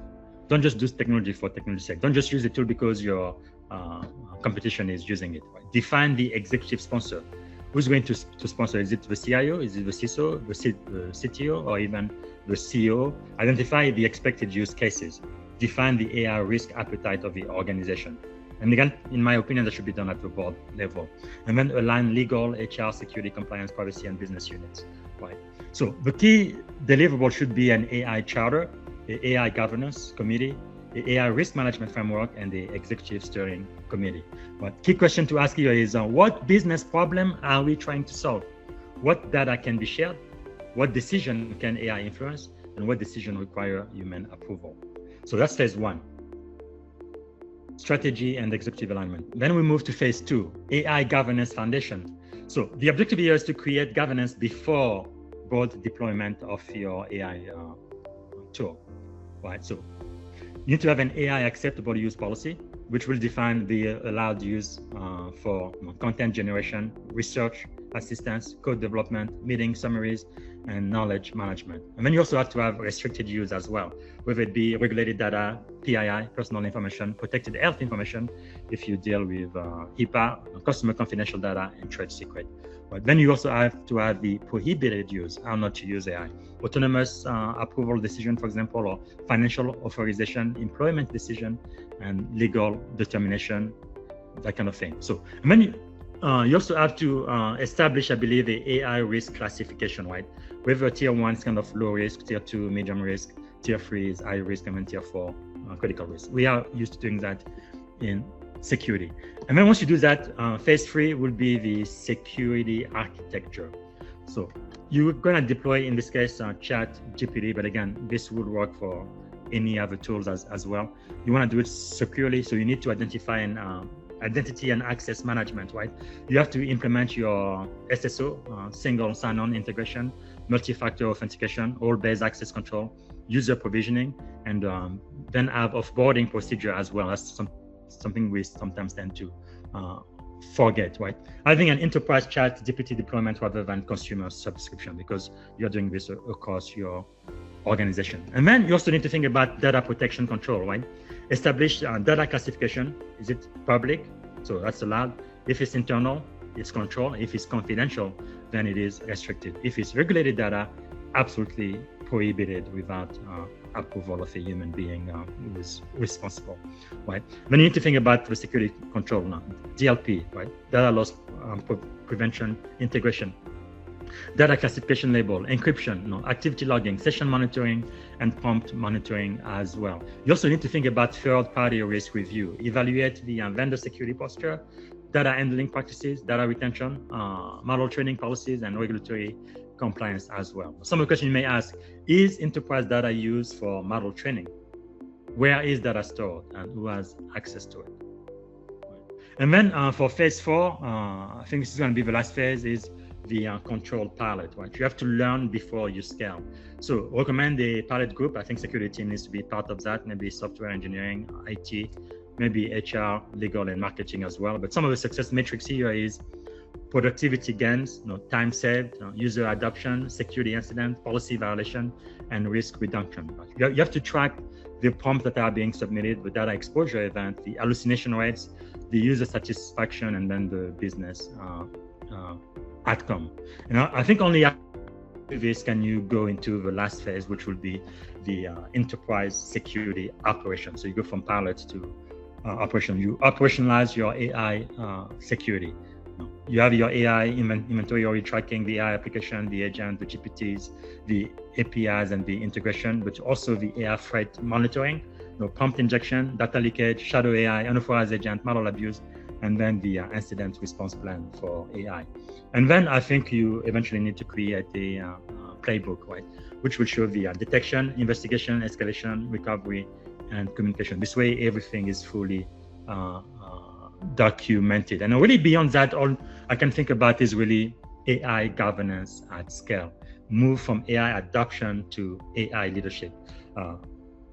Don't just do technology for technology's sake. Don't just use the tool because your competition is using it. Right? Define the executive sponsor. Who's going to sponsor? Is it the CIO? Is it the CISO, the CTO, or even the CEO? Identify the expected use cases. Define the AI risk appetite of the organization. And again, in my opinion, that should be done at the board level. And then align legal, HR, security, compliance, privacy, and business units. Right. So the key deliverable should be an AI charter, the AI governance committee, the AI risk management framework, and the executive steering committee. But key question to ask you is, what business problem are we trying to solve? What data can be shared? What decision can AI influence? And what decision require human approval? So that's phase one. Strategy and executive alignment. Then we move to phase two, AI governance foundation. So the objective here is to create governance before board deployment of your AI tool, right? So you need to have an AI acceptable use policy, which will define the allowed use for content generation, research assistance, code development, meeting summaries, and knowledge management. And then you also have to have restricted use as well, whether it be regulated data, PII, personal information, protected health information, if you deal with HIPAA, customer confidential data, and trade secret. But then you also have to have the prohibited use, how not to use AI. Autonomous approval decision, for example, or financial authorization, employment decision, and legal determination, that kind of thing. So, and then you also have to establish, I believe, the AI risk classification, right? Whether tier 1 is kind of low risk, tier 2 medium risk, tier 3 is high risk, and then tier 4 critical risk. We are used to doing that in security. And then once you do that, phase 3 will be the security architecture. So you're going to deploy, in this case, ChatGPT, but again, this would work for any other tools as well. You want to do it securely, so you need to identify an identity and access management, right? You have to implement your SSO, single sign-on integration, multi-factor authentication, role-based access control, user provisioning, and then have offboarding procedure as well. That's something we sometimes tend to forget, right? Having an enterprise ChatGPT deployment rather than consumer subscription, because you're doing this across your organization. And then you also need to think about data protection control, right? Establish data classification. Is it public? So that's allowed. If it's internal, it's controlled. If it's confidential, then it is restricted. If it's regulated data, absolutely prohibited without approval of a human being who is responsible, right? Then you need to think about the security control now, DLP, right? Data loss prevention, integration, data classification label, encryption, activity logging, session monitoring, and prompt monitoring as well. You also need to think about third-party risk review, evaluate the vendor security posture, data handling practices, data retention, model training policies, and regulatory compliance as well. Some of the questions you may ask, is enterprise data used for model training? Where is data stored and who has access to it? And then for phase 4, I think this is going to be the last phase, is the controlled pilot, right? You have to learn before you scale. So recommend a pilot group. I think security team needs to be part of that, maybe software engineering, IT, maybe HR, legal, and marketing as well. But some of the success metrics here is productivity gains, time saved, user adoption, security incident, policy violation, and risk reduction. You have to track the prompts that are being submitted, the data exposure event, the hallucination rates, the user satisfaction, and then the business outcome. And I think only after this can you go into the last phase, which will be the enterprise security operation. So you go from pilot to operation. You operationalize your AI security. You have your AI inventory already tracking the AI application, the agent, the GPTs, the APIs, and the integration, but also the AI threat monitoring, prompt injection, data leakage, shadow AI, unauthorized agent, model abuse, and then the incident response plan for AI. And then I think you eventually need to create a playbook, right, which will show the detection, investigation, escalation, recovery, and communication. This way, everything is fully documented. And really beyond that, all I can think about is really AI governance at scale. Move from AI adoption to AI leadership.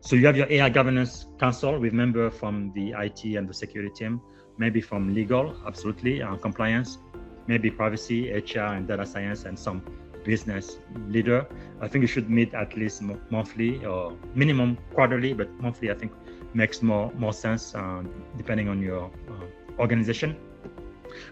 So you have your AI governance council with members from the IT and the security team, maybe from legal, absolutely, compliance, maybe privacy, HR, and data science, and some business leader. I think you should meet at least monthly or minimum quarterly, but monthly I think makes more sense depending on your organization.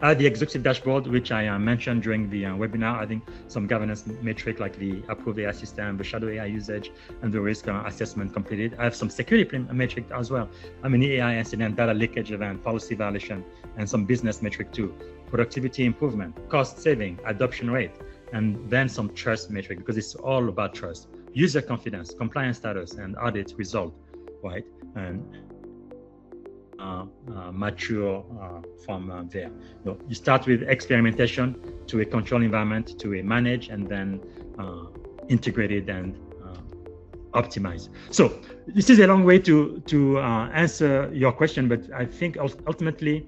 The executive dashboard, which I mentioned during the webinar, I think some governance metric like the approved AI system, the shadow AI usage, and the risk assessment completed. I have some security metric as well. I mean, AI incident, data leakage event, policy violation, and some business metric too. Productivity improvement, cost saving, adoption rate, and then some trust metric, because it's all about trust. User confidence, compliance status, and audit result, right? And mature from there. You start with experimentation to a control environment to a manage, and then integrated and optimize. So this is a long way to answer your question, but I think ultimately,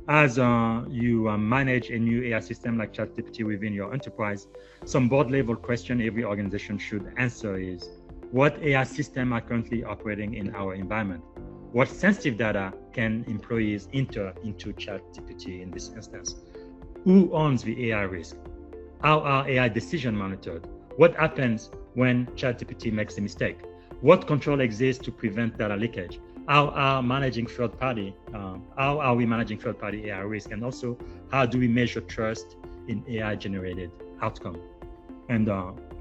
as you manage a new AI system like ChatGPT within your enterprise, some board level question every organization should answer is, what AI system are currently operating in our environment? What sensitive data can employees enter into ChatGPT in this instance? Who owns the AI risk? How are AI decisions monitored? What happens when ChatGPT makes a mistake? What control exists to prevent data leakage? How are we managing third-party AI risk? And also, how do we measure trust in AI-generated outcome? And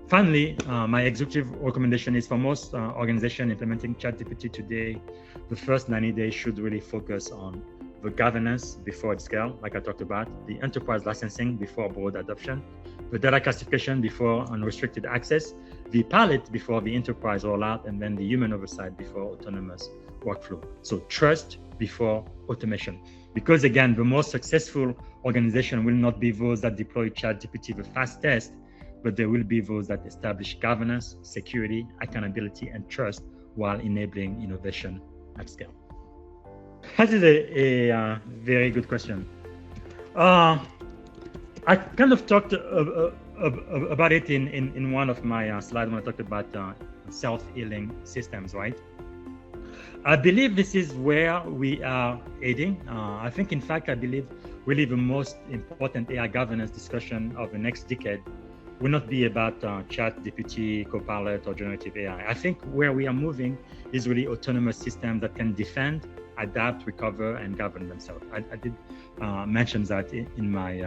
finally, my executive recommendation is for most organizations implementing ChatGPT today, the first 90 days should really focus on the governance before it scales, like I talked about, the enterprise licensing before broad adoption, the data classification before unrestricted access, the pilot before the enterprise rollout, and then the human oversight before autonomous workflow. So trust before automation. Because again, the most successful organization will not be those that deploy ChatGPT the fastest, but there will be those that establish governance, security, accountability, and trust while enabling innovation at scale. That is a very good question. I kind of talked about it in one of my slides when I talked about self-healing systems, right? I believe this is where we are heading. I think, in fact, I believe really the most important AI governance discussion of the next decade will not be about ChatGPT, Copilot, or generative AI. I think where we are moving is really autonomous systems that can defend, adapt, recover, and govern themselves. I did mention that in my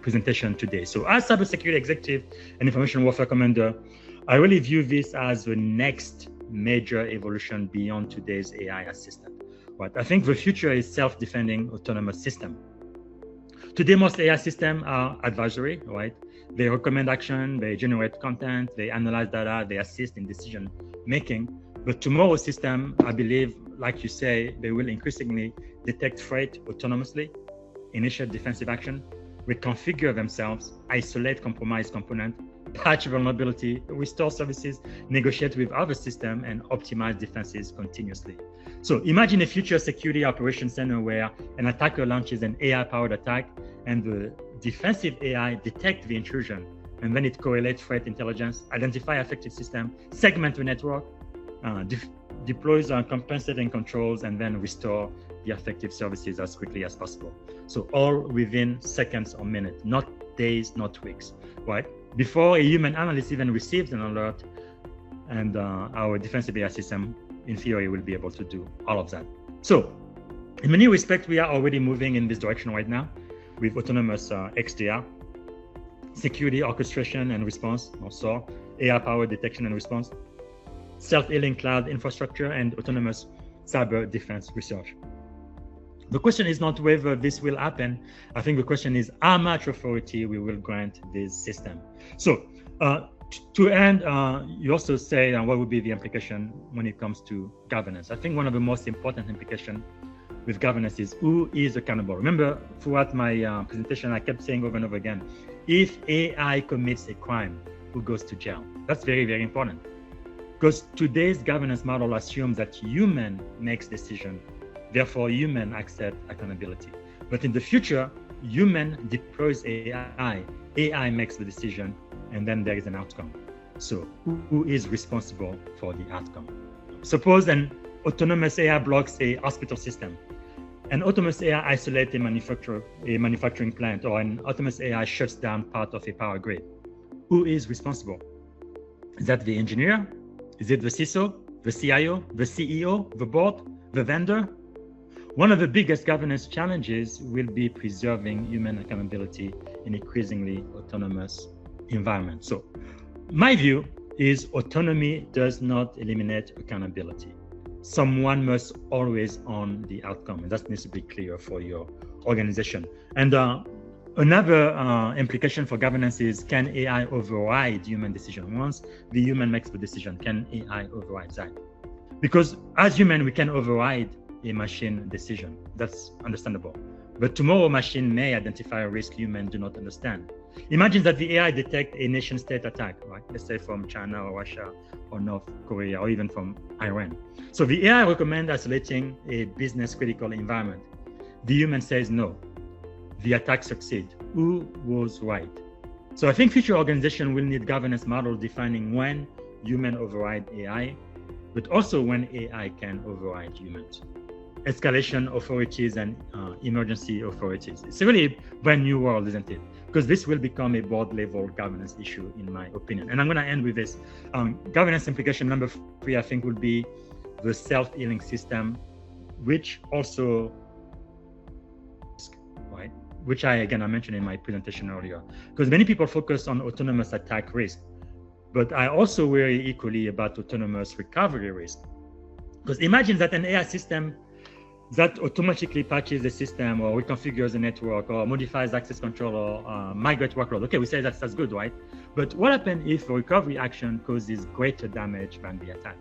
presentation today. So as cybersecurity executive and information warfare commander, I really view this as the next major evolution beyond today's AI assistant. But I think the future is self-defending autonomous system. Today, most AI systems are advisory, right? They recommend action, they generate content, they analyze data, they assist in decision making. But tomorrow's system, I believe, like you say, they will increasingly detect threat autonomously, initiate defensive action, reconfigure themselves, isolate compromised component, patch vulnerability, restore services, negotiate with other systems, and optimize defenses continuously. So imagine a future security operations center where an attacker launches an AI-powered attack and the defensive AI detects the intrusion, and then it correlates threat intelligence, identify affected system, segment the network, deploys compensating controls, and then restore the affected services as quickly as possible. So all within seconds or minutes, not days, not weeks, right? Before a human analyst even receives an alert, and our defensive AI system, in theory, will be able to do all of that. So in many respects, we are already moving in this direction right now with autonomous XDR, security orchestration and response, also AI-powered detection and response, self-healing cloud infrastructure, and autonomous cyber defense research. The question is not whether this will happen. I think the question is how much authority we will grant this system. So to end, you also say what would be the implication when it comes to governance. I think one of the most important implications with governance is who is accountable. Remember, throughout my presentation, I kept saying over and over again, if AI commits a crime, who goes to jail? That's very, very important. Because today's governance model assumes that human makes decision, therefore human accept accountability. But in the future, human deploys AI, AI makes the decision, and then there is an outcome. So who is responsible for the outcome? Suppose an autonomous AI blocks a hospital system. An autonomous AI isolates a manufacturing plant, or an autonomous AI shuts down part of a power grid. who is responsible? Is that the engineer? Is it the CISO, the CIO, the CEO, the board, the vendor? One of the biggest governance challenges will be preserving human accountability in increasingly autonomous environments. So my view is autonomy does not eliminate accountability. Someone must always own the outcome, and that needs to be clear for your organization. And another implication for governance is, can AI override human decision? Once the human makes the decision, can AI override that? Because as human, we can override a machine decision. That's understandable. But tomorrow, machine may identify a risk humans do not understand. Imagine that the AI detect a nation-state attack, right? Let's say from China or Russia or North Korea or even from Iran. So the AI recommends isolating a business-critical environment. The human says no. The attack succeeds. Who was right? So I think future organizations will need governance models defining when human override AI, but also when AI can override humans. Escalation authorities and emergency authorities. It's a really brand new world, isn't it? Because this will become a board level governance issue, in my opinion. And I'm going to end with this. Governance implication number 3, I think, will be the self-healing system, which also, right? Which I mentioned in my presentation earlier. Because many people focus on autonomous attack risk, but I also worry equally about autonomous recovery risk. Because imagine that an AI system that automatically patches the system or reconfigures the network or modifies access control or migrate workload. Okay, we say that's good, right? But what happens if a recovery action causes greater damage than the attack?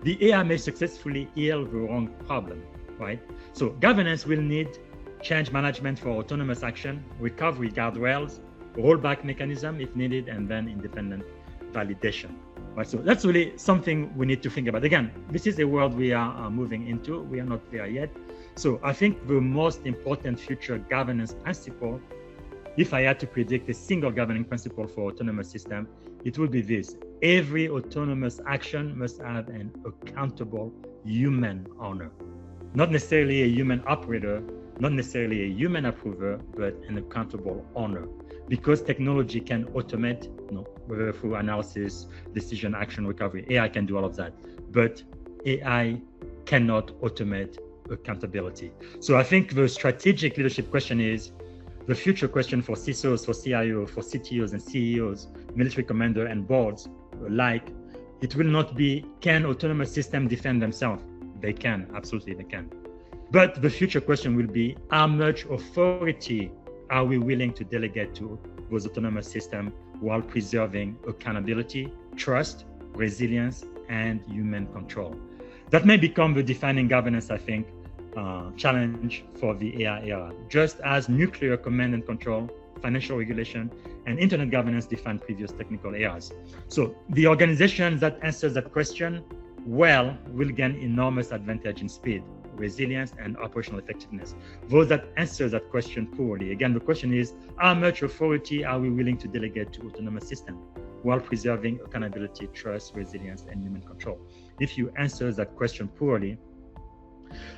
The AI may successfully heal the wrong problem, right? So governance will need change management for autonomous action, recovery guardrails, rollback mechanism if needed, and then independent validation. Right, so that's really something we need to think about. Again, this is a world we are moving into. We are not there yet. So I think the most important future governance principle, if I had to predict a single governing principle for autonomous system, it would be this: every autonomous action must have an accountable human owner. Not necessarily a human operator, not necessarily a human approver, but an accountable owner. Because technology can automate, whether through analysis, decision, action, recovery, AI can do all of that. But AI cannot automate accountability. So I think the strategic leadership question is the future question for CISOs, for CIOs, for CTOs and CEOs, military commander and boards alike. It will not be, can autonomous systems defend themselves? They can, absolutely they can. But the future question will be, how much authority are we willing to delegate to those autonomous systems while preserving accountability, trust, resilience, and human control? That may become the defining governance, I think, challenge for the AI era. Just as nuclear command and control, financial regulation, and internet governance define previous technical eras. So the organizations that answer that question well will gain enormous advantage in speed, resilience, and operational effectiveness. Those that answer that question poorly, again, the question is, how much authority are we willing to delegate to autonomous systems while preserving accountability, trust, resilience, and human control? If you answer that question poorly,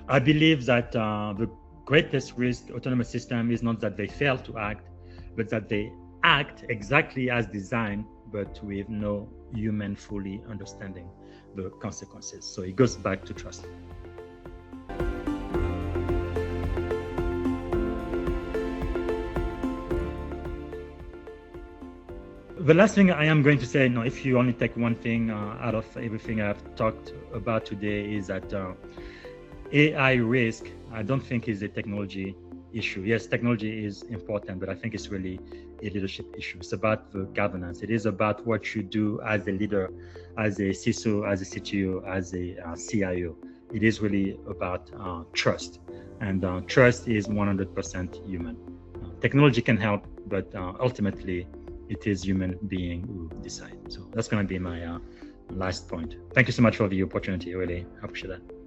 I believe that the greatest risk autonomous system is not that they fail to act, but that they act exactly as designed, but with no human fully understanding the consequences. So it goes back to trust. The last thing I am going to say, if you only take one thing out of everything I've talked about today, is that AI risk, I don't think is a technology issue. Yes, technology is important, but I think it's really a leadership issue. It's about the governance. It is about what you do as a leader, as a CISO, as a CTO, as a CIO. It is really about trust, and trust is 100% human. Technology can help, but ultimately, it is human being who decide. So that's going to be my last point. Thank you so much for the opportunity. I really appreciate that.